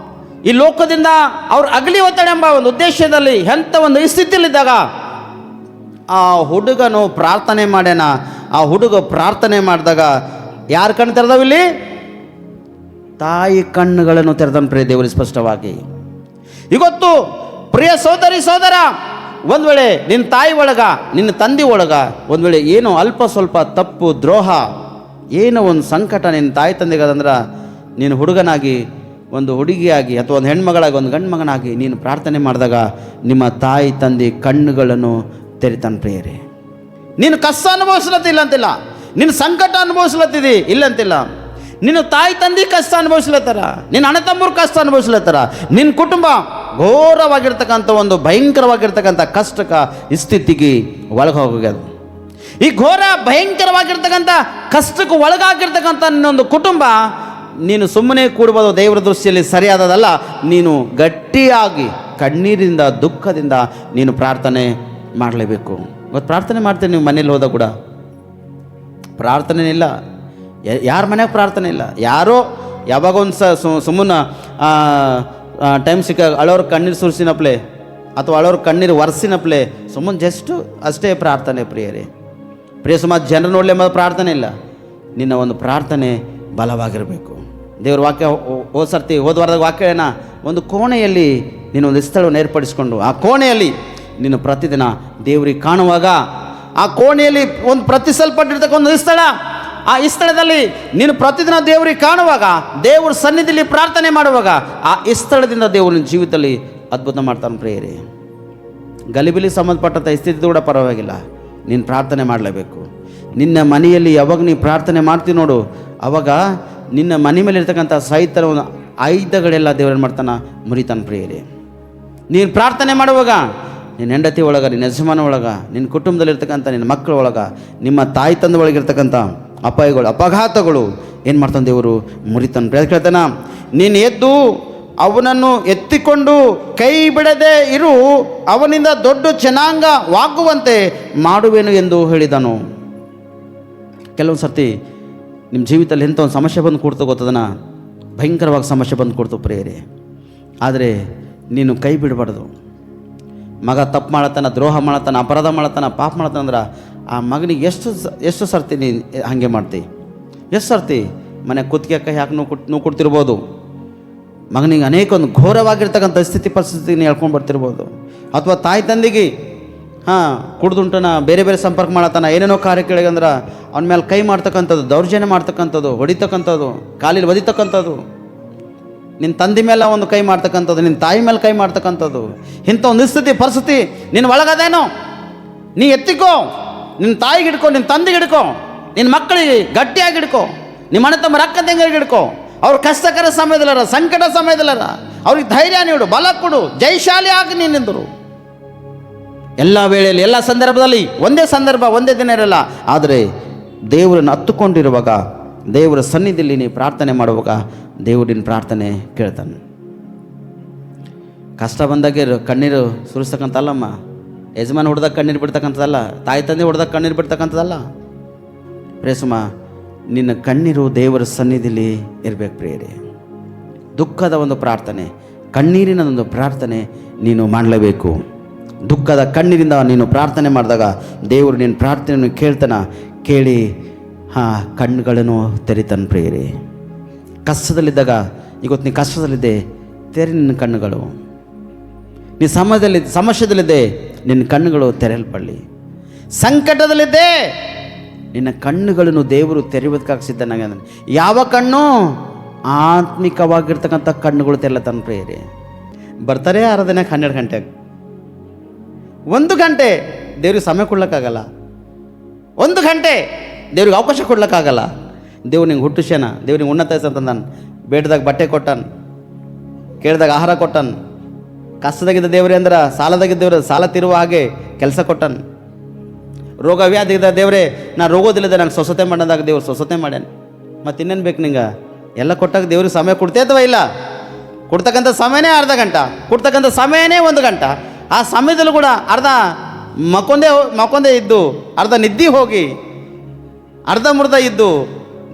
ಈ ಲೋಕದಿಂದ ಅವ್ರು ಅಗಲಿ ಹೋಗ್ತಾಳೆ ಎಂಬ ಒಂದು ಉದ್ದೇಶದಲ್ಲಿ ಎಂಥ ಒಂದು ಸ್ಥಿತಿಯಲ್ಲಿದ್ದಾಗ ಆ ಹುಡುಗನು ಪ್ರಾರ್ಥನೆ ಮಾಡ್ಯಾನ. ಆ ಹುಡುಗ ಪ್ರಾರ್ಥನೆ ಮಾಡಿದಾಗ ಯಾರು ಕಣ್ಣು ತೆರೆದವಿಲ್ಲಿ? ತಾಯಿ ಕಣ್ಣುಗಳನ್ನು ತೆರೆದನು ಪ್ರಿಯ ದೇವರು ಸ್ಪಷ್ಟವಾಗಿ. ಇವತ್ತು ಪ್ರಿಯ ಸೋದರಿ ಸೋದರ, ಒಂದು ವೇಳೆ ನಿನ್ನ ತಾಯಿ ಒಳಗ, ನಿನ್ನ ತಂದೆ ಒಳಗ ಒಂದು ವೇಳೆ ಏನೋ ಅಲ್ಪ ಸ್ವಲ್ಪ ತಪ್ಪು, ದ್ರೋಹ, ಏನೋ ಒಂದು ಸಂಕಟ ನಿನ್ನ ತಾಯಿ ತಂದೆಗದಂದ್ರೆ, ನೀನು ಹುಡುಗನಾಗಿ, ಒಂದು ಹುಡುಗಿಯಾಗಿ, ಅಥವಾ ಒಂದು ಹೆಣ್ಮಗಳಾಗಿ, ಒಂದು ಗಂಡು ಮಗನಾಗಿ ನೀನು ಪ್ರಾರ್ಥನೆ ಮಾಡಿದಾಗ ನಿಮ್ಮ ತಾಯಿ ತಂದೆ ಕಣ್ಣುಗಳನ್ನು ತೆರಿತಾನೆ ಪ್ರಿಯರೇ. ನೀನು ಕಷ್ಟ ಅನುಭವಿಸ್ಲತ್ತಿಲ್ಲ ಅಂತಿಲ್ಲ, ನಿನ್ನ ಸಂಕಟ ಅನುಭವಿಸ್ಲತ್ತಿದಿ ಇಲ್ಲಂತಿಲ್ಲ, ನಿನ್ನ ತಾಯಿ ತಂದೆ ಕಷ್ಟ ಅನುಭವಿಸ್ಲತ್ತಾರ, ನಿನ್ನ ಅಣ್ಣ ತಮ್ಮರು ಕಷ್ಟ ಅನುಭವಿಸ್ಲತ್ತಾರ, ನಿನ್ನ ಕುಟುಂಬ ಘೋರವಾಗಿರ್ತಕ್ಕಂಥ ಒಂದು ಭಯಂಕರವಾಗಿರ್ತಕ್ಕಂಥ ಕಷ್ಟಕ ಸ್ಥಿತಿಗೆ ಒಳಗೋಗ್ಯದ. ಈ ಘೋರ ಭಯಂಕರವಾಗಿರ್ತಕ್ಕಂಥ ಕಷ್ಟಕ್ಕೆ ಒಳಗಾಗಿರ್ತಕ್ಕಂಥ ನಿನ್ನೊಂದು ಕುಟುಂಬ, ನೀನು ಸುಮ್ಮನೆ ಕೂಡ್ಬೋದು, ದೇವರ ದೃಷ್ಟಿಯಲ್ಲಿ ಸರಿಯಾದದಲ್ಲ. ನೀನು ಗಟ್ಟಿಯಾಗಿ ಕಣ್ಣೀರಿಂದ, ದುಃಖದಿಂದ ನೀನು ಪ್ರಾರ್ಥನೆ ಮಾಡಲೇಬೇಕು. ಇವತ್ತು ಪ್ರಾರ್ಥನೆ ಮಾಡ್ತೀನಿ, ನೀವು ಮನೇಲಿ ಹೋದಾಗ ಕೂಡ ಪ್ರಾರ್ಥನೆ ಇಲ್ಲ. ಯಾರ ಮನೆಯಾಗ ಪ್ರಾರ್ಥನೆ ಇಲ್ಲ. ಯಾರೋ ಯಾವಾಗ ಒಂದು ಸುಮ್ಮನೆ ಟೈಮ್ ಸಿಕ್ಕ ಅಳೋರು ಕಣ್ಣೀರು ಸುರಿಸಿನಪ್ಲೆ ಅಥವಾ ಅಳೋರು ಕಣ್ಣೀರು ಒರೆಸಿನಪ್ಲೆ ಸುಮ್ಮನೆ ಜಸ್ಟು ಅಷ್ಟೇ ಪ್ರಾರ್ಥನೆ ಪ್ರಿಯರೇ. ಪ್ರಿಯ ಸುಮಾರು ಜನರು ನೋಡಲಿ ಎಂಬ ಪ್ರಾರ್ಥನೆ ಇಲ್ಲ. ನಿನ್ನ ಒಂದು ಪ್ರಾರ್ಥನೆ ಬಲವಾಗಿರಬೇಕು. ದೇವ್ರ ವಾಕ್ಯ ಹೋದ ವಾರದಾಗ ವಾಕ್ಯ ಏನ, ಒಂದು ಕೋಣೆಯಲ್ಲಿ ನೀನು ಒಂದು ಸ್ಥಳವನ್ನು ಏರ್ಪಡಿಸ್ಕೊಂಡು ಆ ಕೋಣೆಯಲ್ಲಿ ನೀನು ಪ್ರತಿದಿನ ದೇವರಿಗೆ ಕಾಣುವಾಗ, ಆ ಕೋಣೆಯಲ್ಲಿ ಒಂದು ಪ್ರತಿಸಲ್ಪಟ್ಟಿರ್ತಕ್ಕ ಒಂದು ಸ್ಥಳ, ಆ ಸ್ಥಳದಲ್ಲಿ ನೀನು ಪ್ರತಿದಿನ ದೇವರಿಗೆ ಕಾಣುವಾಗ, ದೇವರ ಸನ್ನಿಧಿಯಲ್ಲಿ ಪ್ರಾರ್ಥನೆ ಮಾಡುವಾಗ, ಆ ಸ್ಥಳದಿಂದ ದೇವರ ಜೀವಿತದಲ್ಲಿ ಅದ್ಭುತ ಮಾಡ್ತಾನೆ ಪ್ರಿಯರೇ. ಗಲಿಬಿಲಿ ಸಂಬಂಧಪಟ್ಟಂಥ ಸ್ಥಿತಿ ಕೂಡ ಪರವಾಗಿಲ್ಲ, ನೀನು ಪ್ರಾರ್ಥನೆ ಮಾಡಲೇಬೇಕು. ನಿನ್ನ ಮನೆಯಲ್ಲಿ ಯಾವಾಗ ನೀನು ಪ್ರಾರ್ಥನೆ ಮಾಡ್ತೀವಿ ನೋಡು, ಅವಾಗ ನಿನ್ನ ಮನೆ ಮೇಲೆ ಇರ್ತಕ್ಕಂಥ ಸೈತರ ಒಂದು ಆಯುಧಗಳೆಲ್ಲ ದೇವರೇನು ಮಾಡ್ತಾನೆ, ಮುರಿತಾನೆ ಪ್ರಿಯರೇ. ನೀನು ಪ್ರಾರ್ಥನೆ ಮಾಡುವಾಗ ನಿನ್ನ ಹೆಂಡತಿ ಒಳಗೆ, ನಿನ್ನ ಯಜಮಾನ ಒಳಗೆ, ನಿನ್ನ ಕುಟುಂಬದಲ್ಲಿರ್ತಕ್ಕಂಥ ನಿನ್ನ ಮಕ್ಕಳ ಒಳಗೆ, ನಿಮ್ಮ ತಾಯಿ ತಂದೆ ಒಳಗಿರ್ತಕ್ಕಂಥ ಅಪಾಯಗಳು, ಅಪಘಾತಗಳು ಏನು ಮಾಡ್ತಾನೆ ದೇವರು ಮುರಿತಾನೆ. ಹೇಳ್ತಾನ, ನೀನು ಎದ್ದು ಅವನನ್ನು ಎತ್ತಿಕೊಂಡು ಕೈ ಬಿಡದೆ ಇರು, ಅವನಿಂದ ದೊಡ್ಡ ಜನಾಂಗವಾಗುವಂತೆ ಮಾಡುವೆನು ಎಂದು ಹೇಳಿದನು. ಕೆಲವೊಂದು ಸರ್ತಿ ನಿಮ್ಮ ಜೀವಿತದಲ್ಲಿ ಎಂಥ ಒಂದು ಸಮಸ್ಯೆ ಬಂದು ಕೊಡ್ತು ಗೊತ್ತದನ, ಭಯಂಕರವಾಗಿ ಸಮಸ್ಯೆ ಬಂದು ಕೊಡ್ತು ಪ್ರಿಯರೇ. ಆದರೆ ನೀನು ಕೈ ಬಿಡಬಾರ್ದು. ಮಗ ತಪ್ಪು ಮಾಡತ್ತಾನ, ದ್ರೋಹ ಮಾಡತ್ತಾನ, ಅಪರಾಧ ಮಾಡತ್ತಾನ, ಪಾಪ ಮಾಡತ್ತಾನ ಅಂದ್ರೆ ಆ ಮಗನಿಗೆ ಎಷ್ಟು ಸರ್ತಿ ನೀನು ಹಾಗೆ ಮಾಡ್ತಿ? ಎಷ್ಟು ಸರ್ತಿ ಮನೆ ಕುತ್ತಿಗೆ ಕೈ ಹಾಕಿ ನೋವು ಕೊಡ್ತಿರ್ಬೋದು. ಮಗನಿಗೆ ಅನೇಕ ಒಂದು ಘೋರವಾಗಿರ್ತಕ್ಕಂಥ ಪರಿಸ್ಥಿತಿ ನೀನು ಹೇಳ್ಕೊಂಡು ಬರ್ತಿರ್ಬೋದು. ಅಥವಾ ತಾಯಿ ತಂದೆಗೆ ಕುಡ್ದುಂಟನ ಬೇರೆ ಬೇರೆ ಸಂಪರ್ಕ ಮಾಡತ್ತಾನ, ಏನೇನೋ ಕಾರ್ಯ ಕೇಳಿಗಂದ್ರೆ ಅವನ ಮೇಲೆ ಕೈ ಮಾಡ್ತಕ್ಕಂಥದ್ದು, ದೌರ್ಜನ್ಯ ಮಾಡ್ತಕ್ಕಂಥದ್ದು, ಹೊಡಿತಕ್ಕಂಥದ್ದು, ಕಾಲಿಗೆ ಒದಿತಕ್ಕಂಥದ್ದು, ನಿನ್ನ ತಂದೆ ಮೇಲೆ ಒಂದು ಕೈ ಮಾಡ್ತಕ್ಕಂಥದ್ದು, ನಿನ್ನ ತಾಯಿ ಮೇಲೆ ಕೈ ಮಾಡ್ತಕ್ಕಂಥದ್ದು, ಇಂಥ ಒಂದು ಪರಿಸ್ಥಿತಿ ನಿನ್ನ ಒಳಗದೇನೋ, ನೀ ಎತ್ತಿಕೋ, ನಿನ್ನ ತಾಯಿಗೆ ಹಿಡ್ಕೊ, ನಿನ್ನ ತಂದೆಗೆ ಹಿಡ್ಕೊ, ನಿನ್ನ ಮಕ್ಕಳಿಗೆ ಗಟ್ಟಿಯಾಗಿ ಹಿಡ್ಕೊ, ನಿಮ್ಮ ಅಣ್ಣ ತಮ್ಮ ಅಕ್ಕ ತಂಗಿಗೆ ಹಿಡ್ಕೊ. ಅವ್ರ ಕಷ್ಟಕರ ಸಮಯದಲ್ಲರ, ಸಂಕಟ ಸಮಯದಲ್ಲರ ಅವ್ರಿಗೆ ಧೈರ್ಯ ನೀಡು, ಬಲ ಕೊಡು, ಜಯಶಾಲಿ ಆಗಿ ನೀನೆಂದರು. ಎಲ್ಲ ವೇಳೆಯಲ್ಲಿ, ಎಲ್ಲ ಸಂದರ್ಭದಲ್ಲಿ, ಒಂದೇ ಸಂದರ್ಭ ಒಂದೇ ದಿನ ಇರಲ್ಲ. ಆದರೆ ದೇವರನ್ನು ಹತ್ತುಕೊಂಡಿರುವಾಗ, ದೇವರ ಸನ್ನಿಧಿಯಲ್ಲಿ ನೀ ಪ್ರಾರ್ಥನೆ ಮಾಡುವಾಗ ದೇವರಿನ ಪ್ರಾರ್ಥನೆ ಕೇಳ್ತಾನೆ. ಕಷ್ಟ ಬಂದಾಗೆ ಕಣ್ಣೀರು ಸುರಿಸ್ತಕ್ಕಂಥಲ್ಲಮ್ಮ, ಯಜಮಾನ ಹೊಡೆದಾಗ ಕಣ್ಣೀರು ಬಿಡ್ತಕ್ಕಂಥದ್ದಲ್ಲ, ತಾಯಿ ತಂದೆ ಹೊಡೆದಾಗ ಕಣ್ಣೀರು ಬಿಡ್ತಕ್ಕಂಥದ್ದಲ್ಲ. ಪ್ರೇಸಮ್ಮ, ನಿನ್ನ ಕಣ್ಣೀರು ದೇವರ ಸನ್ನಿಧಿಲಿ ಇರಬೇಕು ಪ್ರಿಯರೇ. ದುಃಖದ ಒಂದು ಪ್ರಾರ್ಥನೆ, ಕಣ್ಣೀರಿನ ಒಂದು ಪ್ರಾರ್ಥನೆ ನೀನು ಮಾಡಲೇಬೇಕು. ದುಃಖದ ಕಣ್ಣೀರಿಂದ ನೀನು ಪ್ರಾರ್ಥನೆ ಮಾಡಿದಾಗ ದೇವರು ನಿನ್ನ ಪ್ರಾರ್ಥನೆಯನ್ನು ಕೇಳ್ತಾನ. ಕೇಳಿ ಕಣ್ಣುಗಳನ್ನು ತೆರಿತಾನೆ ಪ್ರಿಯರೇ. ಕಷ್ಟದಲ್ಲಿದ್ದಾಗ, ಇವತ್ತು ನೀ ಕಷ್ಟದಲ್ಲಿದ್ದೆ, ತೆರೆ ನಿನ್ನ ಕಣ್ಣುಗಳು. ನೀ ಸಮಸ್ಯೆದಲ್ಲಿದ್ದೆ, ನಿನ್ನ ಕಣ್ಣುಗಳು ತೆರೆಯಲ್ಪಡಲಿ. ಸಂಕಟದಲ್ಲಿದ್ದೆ, ನಿನ್ನ ಕಣ್ಣುಗಳನ್ನು ದೇವರು ತೆರೆಯೋದಕ್ಕಾಗಿ ಸಿದ್ಧನಾಗ. ಯಾವ ಕಣ್ಣು? ಆತ್ಮಿಕವಾಗಿರ್ತಕ್ಕಂಥ ಕಣ್ಣುಗಳು ತೆರಲತಾನೆ ಪ್ರಿಯರೇ. ಬರ್ತಾರೆ ಆರಾಧನೆಗೆ 12 ಗಂಟೆಗೆ, 1 ಗಂಟೆ ದೇವ್ರಿಗೆ ಸಮಯ ಕೊಡ್ಲಿಕ್ಕಾಗಲ್ಲ, 1 ಗಂಟೆ ದೇವ್ರಿಗೆ ಅವಕಾಶ ಕೊಡ್ಲಿಕ್ಕಾಗಲ್ಲ. ದೇವ್ರು ನಿಂಗೆ ಹುಟ್ಟುಸ್ಯಾನ, ದೇವ್ರಿಗೆ ಉನ್ನತ ಅಂತಂದಾನ, ಬೇಡದಾಗ ಬಟ್ಟೆ ಕೊಟ್ಟಾನ, ಕೇಳಿದಾಗ ಆಹಾರ ಕೊಟ್ಟಾನ. ಕಷ್ಟದಾಗಿದ್ದ ದೇವ್ರೆ ಅಂದ್ರೆ ಸಾಲದಾಗಿದ್ದ ದೇವ್ರೆ ಸಾಲ ತಿರುವ ಹಾಗೆ ಕೆಲಸ ಕೊಟ್ಟಾನ. ರೋಗ ವ್ಯಾಧಿ ಇದ್ದ ದೇವ್ರೆ ನಾ ರೋಗೋದಿಲ್ಲದೆ ನಂಗೆ ಸ್ವಸ್ಥತೆ ಮಾಡೋದಾಗ ದೇವ್ರು ಸ್ವಸ್ಥತೆ ಮಾಡ್ಯಾನ. ಮತ್ತು ಇನ್ನೇನು ಬೇಕು ನಿಂಗೆ? ಎಲ್ಲ ಕೊಟ್ಟಾಗ ದೇವ್ರಿಗೆ ಸಮಯ ಕೊಡ್ತೇ ಅಥವಾ ಇಲ್ಲ? ಕೊಡ್ತಕ್ಕಂಥ ಸಮಯನೇ ಅರ್ಧ ಗಂಟೆ, ಕೊಡ್ತಕ್ಕಂಥ ಸಮಯನೇ 1 ಗಂಟೆ. ಆ ಸಮಯದಲ್ಲೂ ಕೂಡ ಅರ್ಧ ಮಕ್ಕೊಂದೇ ಇದ್ದು, ಅರ್ಧ ನಿದ್ದೆ ಹೋಗಿ, ಅರ್ಧ ಮುರ್ಧ ಇದ್ದು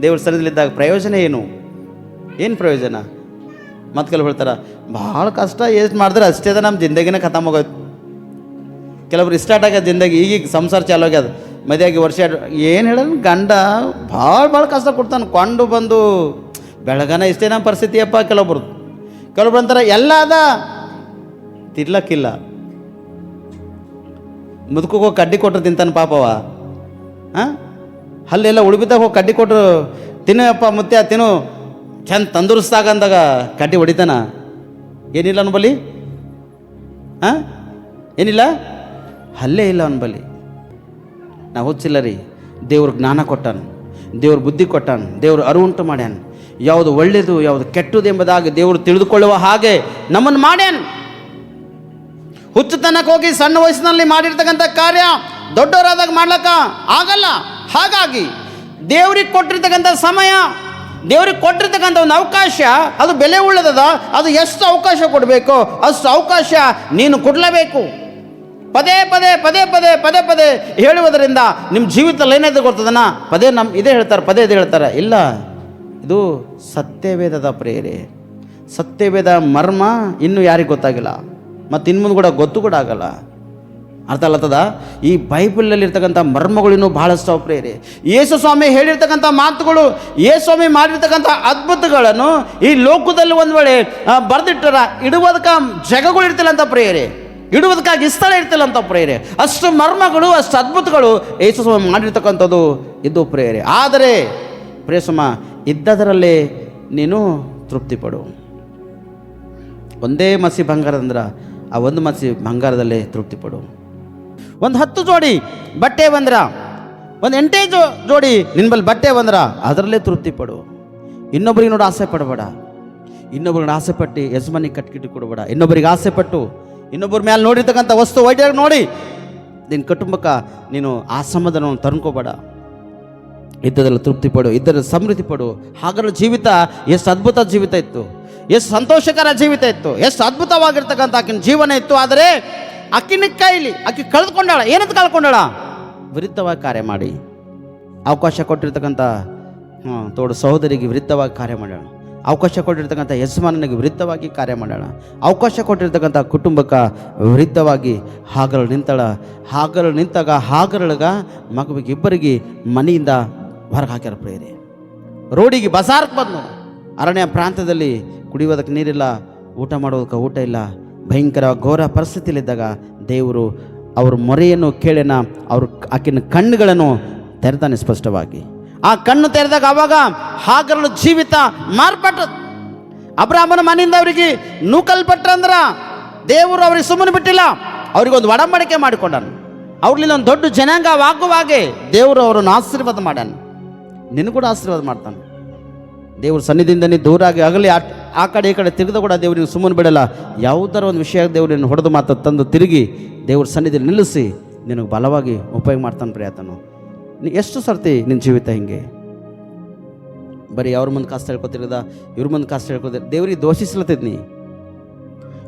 ದೇವ್ರ ಸನ್ನಿಧಿಲಿದ್ದಾಗ ಪ್ರಯೋಜನ ಏನು? ಏನು ಪ್ರಯೋಜನ? ಮತ್ತು ಕೆಲವು ಹೇಳ್ತಾರೆ, ಭಾಳ ಕಷ್ಟ ಎಷ್ಟು ಮಾಡಿದ್ರೆ ಅಷ್ಟೇ ಅದ, ನಮ್ಮ ಜಿಂದಗಿನ ಖತಮ್ ಹೋಗೋದು. ಕೆಲವ್ರು ಸ್ಟಾರ್ಟ್ ಆಗ್ಯದ ಜಿಂದಗಿ, ಈಗೀಗ ಸಂಸಾರ ಚಾಲು ಆಗ್ಯದ, ಮದುವೆಯಾಗಿ ವರ್ಷ ಏನು ಹೇಳೋದು, ಗಂಡ ಭಾಳ ಕಷ್ಟ ಕೊಡ್ತಾನೆ. ಕೊಂಡು ಬಂದು ಬೆಳಗನ ಇಷ್ಟೇ ನಮ್ಮ ಪರಿಸ್ಥಿತಿ ಅಪ್ಪ. ಕೆಲವೊಬ್ರು ಅಂತಾರೆ ಎಲ್ಲ ಅದ, ತಿರ್ಲಕ್ಕಿಲ್ಲ. ಮುದುಕೋಗಿ ಹೋಗಿ ಕಡ್ಡಿ ಕೊಟ್ಟರು ತಿಂತಾನೆ ಪಾಪವ. ಅಲ್ಲೆಲ್ಲ ಉಳಿಬಿದ್ದಾಗ ಹೋಗಿ ಕಡ್ಡಿ ಕೊಟ್ಟರು ತಿನ್ನಪ್ಪ ಮುತ್ಯ ತಿನ್ನು ಚಂದ ತಂದೂರಿಸ್ದಾಗ ಅಂದಾಗ ಕಡ್ಡಿ ಹೊಡಿತಾನ. ಏನಿಲ್ಲ ಅವನ ಬಲಿ, ಏನಿಲ್ಲ, ಅಲ್ಲೇ ಇಲ್ಲ ಅವನ ಬಲಿ. ನಾವು ಹುಚ್ಚಿಲ್ಲ ರೀ. ದೇವ್ರ ಜ್ಞಾನ ಕೊಟ್ಟಾನ, ದೇವ್ರ ಬುದ್ಧಿ ಕೊಟ್ಟಾನ, ದೇವ್ರ ಅರಿವುಂಟು ಮಾಡ್ಯಾನ. ಯಾವುದು ಒಳ್ಳೆಯದು ಯಾವುದು ಕೆಟ್ಟದು ಎಂಬುದಾಗಿ ದೇವರು ತಿಳಿದುಕೊಳ್ಳುವ ಹಾಗೆ ನಮ್ಮನ್ನು ಮಾಡ್ಯಾನ. ಹುಚ್ಚುತನಕ್ಕೆ ಹೋಗಿ ಸಣ್ಣ ವಯಸ್ಸಿನಲ್ಲಿ ಮಾಡಿರ್ತಕ್ಕಂಥ ಕಾರ್ಯ ದೊಡ್ಡವರಾದಾಗ ಮಾಡ್ಲಿಕ್ಕ ಆಗಲ್ಲ. ಹಾಗಾಗಿ ದೇವ್ರಿಗೆ ಕೊಟ್ಟಿರ್ತಕ್ಕಂಥ ಸಮಯ, ದೇವ್ರಿಗೆ ಕೊಟ್ಟಿರ್ತಕ್ಕಂಥ ಒಂದು ಅವಕಾಶ, ಅದು ಬೆಲೆ ಉಳ್ಳದದ. ಅದು ಎಷ್ಟು ಅವಕಾಶ ಕೊಡಬೇಕು ಅಷ್ಟು ಅವಕಾಶ ನೀನು ಕೊಡಲೇಬೇಕು. ಪದೇ ಪದೇ ಪದೇ ಪದೇ ಪದೇ ಪದೇ ಹೇಳುವುದರಿಂದ ನಿಮ್ಮ ಜೀವಿತದಲ್ಲಿ ಏನಾಯ್ತು ಗೊತ್ತದನ? ಇದೇ ಹೇಳ್ತಾರೆ, ಪದೇ ಇದೇ ಹೇಳ್ತಾರೆ. ಇಲ್ಲ, ಇದು ಸತ್ಯವೇದದ ಪ್ರೇರೆ. ಸತ್ಯವೇದ ಮರ್ಮ ಇನ್ನೂ ಯಾರಿಗೆ ಗೊತ್ತಾಗಿಲ್ಲ, ಮತ್ತು ಇನ್ಮುಂದೆ ಕೂಡ ಗೊತ್ತು ಕೂಡ ಆಗಲ್ಲ. ಅರ್ಥ ಅಲ್ಲತ್ತದ? ಈ ಬೈಬಲಲ್ಲಿರ್ತಕ್ಕಂಥ ಮರ್ಮಗಳು ಇನ್ನೂ ಭಾಳಷ್ಟು ಪ್ರೇರೆ. ಯೇಸು ಸ್ವಾಮಿ ಹೇಳಿರ್ತಕ್ಕಂಥ ಮಾತುಗಳು, ಯೇಸು ಸ್ವಾಮಿ ಮಾಡಿರ್ತಕ್ಕಂಥ ಅದ್ಭುತಗಳನ್ನು ಈ ಲೋಕದಲ್ಲಿ ಒಂದು ವೇಳೆ ಬರೆದಿಟ್ಟರ ಇಡುವುದಕ್ಕೆ ಜಗಗಳು ಇರ್ತಿಲ್ಲ ಅಂತ ಪ್ರೇರೆ, ಇಡುವುದಕ್ಕಾಗಿ ಸ್ಥಳ ಇರ್ತಿಲ್ಲ ಅಂತ ಪ್ರೇರೆ. ಅಷ್ಟು ಮರ್ಮಗಳು, ಅಷ್ಟು ಅದ್ಭುತಗಳು ಯೇಸು ಸ್ವಾಮಿ ಮಾಡಿರ್ತಕ್ಕಂಥದ್ದು ಇದು ಪ್ರೇರೆ. ಆದರೆ ಪ್ರೇಸಮ ಇದ್ದದರಲ್ಲೇ ನೀನು ತೃಪ್ತಿಪಡು. ಒಂದೇ ಮಸಿ ಬಂಗಾರದಂದ್ರೆ ಆ ಒಂದು ಮಸಿ ಬಂಗಾರದಲ್ಲೇ ತೃಪ್ತಿ ಪಡು. ಒಂದು 10 ಜೋಡಿ ಬಟ್ಟೆ ಬಂದ್ರ, ಒಂದು 8 ಜೋಡಿ ನಿನ್ನ ಬಳಿ ಬಟ್ಟೆ ಬಂದ್ರ ಅದರಲ್ಲೇ ತೃಪ್ತಿ ಪಡು. ಇನ್ನೊಬ್ಬರಿಗೆ ನೋಡಿ ಆಸೆ ಪಡಬೇಡ. ಇನ್ನೊಬ್ರಿಗೆ ಆಸೆ ಪಟ್ಟು ಯಜಮಾನಿಗೆ ಕಟ್ಕಿಟ್ಟು ಕೊಡಬೇಡ. ಇನ್ನೊಬ್ಬರಿಗೆ ಆಸೆ ಪಟ್ಟು ಇನ್ನೊಬ್ಬರ ಮೇಲೆ ನೋಡಿರ್ತಕ್ಕಂಥ ವಸ್ತು ವೈದ್ಯರು ನೋಡಿ ನಿನ್ನ ಕುಟುಂಬಕ್ಕೆ ನೀನು ಆ ಸಮಾಧಾನವನ್ನು ತಂದ್ಕೋಬೇಡ. ಇದ್ದದ್ರಲ್ಲಿ ತೃಪ್ತಿ ಪಡು, ಇದ್ದರಲ್ಲಿ ಸಮೃದ್ಧಿ ಪಡು. ಹಾಗಾದ್ರೆ ಜೀವಿತ ಎಷ್ಟು ಅದ್ಭುತ ಜೀವಿತ ಇತ್ತು, ಎಷ್ಟು ಸಂತೋಷಕರ ಜೀವಿತ ಇತ್ತು, ಎಷ್ಟು ಅದ್ಭುತವಾಗಿರ್ತಕ್ಕಂಥ ಆಕಿನ ಜೀವನ ಇತ್ತು. ಆದರೆ ಆಕಿನ ಕೈಲಿ ಆಕಿ ಕಳೆದುಕೊಂಡಾಳ. ಏನಂತ ಕಳ್ಕೊಂಡಾಳ? ವಿರುದ್ಧವಾಗಿ ಕಾರ್ಯ ಮಾಡಿ. ಅವಕಾಶ ಕೊಟ್ಟಿರ್ತಕ್ಕಂಥ ತೋಡು ಸಹೋದರಿಗೆ ವಿರುದ್ಧವಾಗಿ ಕಾರ್ಯ ಮಾಡೋಣ. ಅವಕಾಶ ಕೊಟ್ಟಿರ್ತಕ್ಕಂಥ ಯಜಮಾನನಿಗೆ ವಿರುದ್ಧವಾಗಿ ಕಾರ್ಯ ಮಾಡೋಣ. ಅವಕಾಶ ಕೊಟ್ಟಿರ್ತಕ್ಕಂಥ ಕುಟುಂಬಕ್ಕೆ ವಿರುದ್ಧವಾಗಿ ಹಾಗರಳು ನಿಂತಾಳ. ಹಾಗರಳು ನಿಂತಾಗ ಹಾಗರಳಗ ಮಗುವಿಗೆ ಇಬ್ಬರಿಗೆ ಮನೆಯಿಂದ ಹೊರಗೆ ಹಾಕ್ಯಾರ ಪ್ರೇರೆ. ರೋಡಿಗೆ ಬಜಾರ್ಗೆ ಬಂದು ಅರಣ್ಯ ಪ್ರಾಂತ್ಯದಲ್ಲಿ ಕುಡಿಯೋದಕ್ಕೆ ನೀರಿಲ್ಲ, ಊಟ ಮಾಡೋದಕ್ಕೆ ಊಟ ಇಲ್ಲ, ಭಯಂಕರ ಘೋರ ಪರಿಸ್ಥಿತಿಯಲ್ಲಿದ್ದಾಗ ದೇವರು ಅವ್ರ ಮೊರೆಯನ್ನು ಕೇಳಿನ ಆಕಿನ ಕಣ್ಣುಗಳನ್ನು ತೆರೆದಾನೆ ಸ್ಪಷ್ಟವಾಗಿ. ಆ ಕಣ್ಣು ತೆರೆದಾಗ ಅವಾಗ ಹಾಗರಳು ಜೀವಿತ ಮಾರ್ಪಟ್ಟ. ಅಬ್ರಾಹ್ಮನ ಮನೆಯಿಂದ ಅವರಿಗೆ ನೂಕಲ್ಪಟ್ರಂದ್ರ ದೇವರು ಅವ್ರಿಗೆ ಸುಮ್ಮನೆ ಬಿಟ್ಟಿಲ್ಲ, ಅವ್ರಿಗೊಂದು ಒಡಂಬಡಿಕೆ ಮಾಡಿಕೊಂಡನು. ಅವ್ರಲಿಂದ ಒಂದು ದೊಡ್ಡ ಜನಾಂಗವಾಗುವಾಗೆ ದೇವರು ಅವರನ್ನು ಆಶೀರ್ವಾದ ಮಾಡ್ಯಾನ. ನಿನ್ನ ಕೂಡ ಆಶೀರ್ವಾದ ಮಾಡ್ತಾನೆ. ದೇವ್ರ ಸನ್ನಿಧಿಯಿಂದ ನೀ ದೂರಾಗಿ ಆಗಲಿ ಆ ಕಡೆ ಈ ಕಡೆ ತಿರುಗಿದ ಕೂಡ ದೇವ್ರಿಗೆ ಸುಮ್ಮನೆ ಬಿಡಲ್ಲ. ಯಾವುದರ ಒಂದು ವಿಷಯ ದೇವ್ರನ್ನ ಹೊಡೆದು ಮಾತು ತಂದು ತಿರುಗಿ ದೇವ್ರ ಸನ್ನಿಧಿಯಲ್ಲಿ ನಿಲ್ಲಿಸಿ ನಿನಗೆ ಬಲವಾಗಿ ಉಪಯೋಗ ಮಾಡ್ತಾನೆ ಪ್ರಿಯತನು. ನೀ ಎಷ್ಟು ಸರ್ತಿ ನಿನ್ನ ಜೀವಿತ ಹಿಂಗೆ ಬರೀ ಅವ್ರ ಮುಂದೆ ಕಷ್ಟ ಹೇಳ್ಕೊತಿರೋದ, ಇವ್ರ ಮುಂದೆ ಕಷ್ಟ ಹೇಳ್ಕೊತಿರ, ದೇವ್ರಿಗೆ ದೋಷಿಸ್ಲತ್ತಿದ್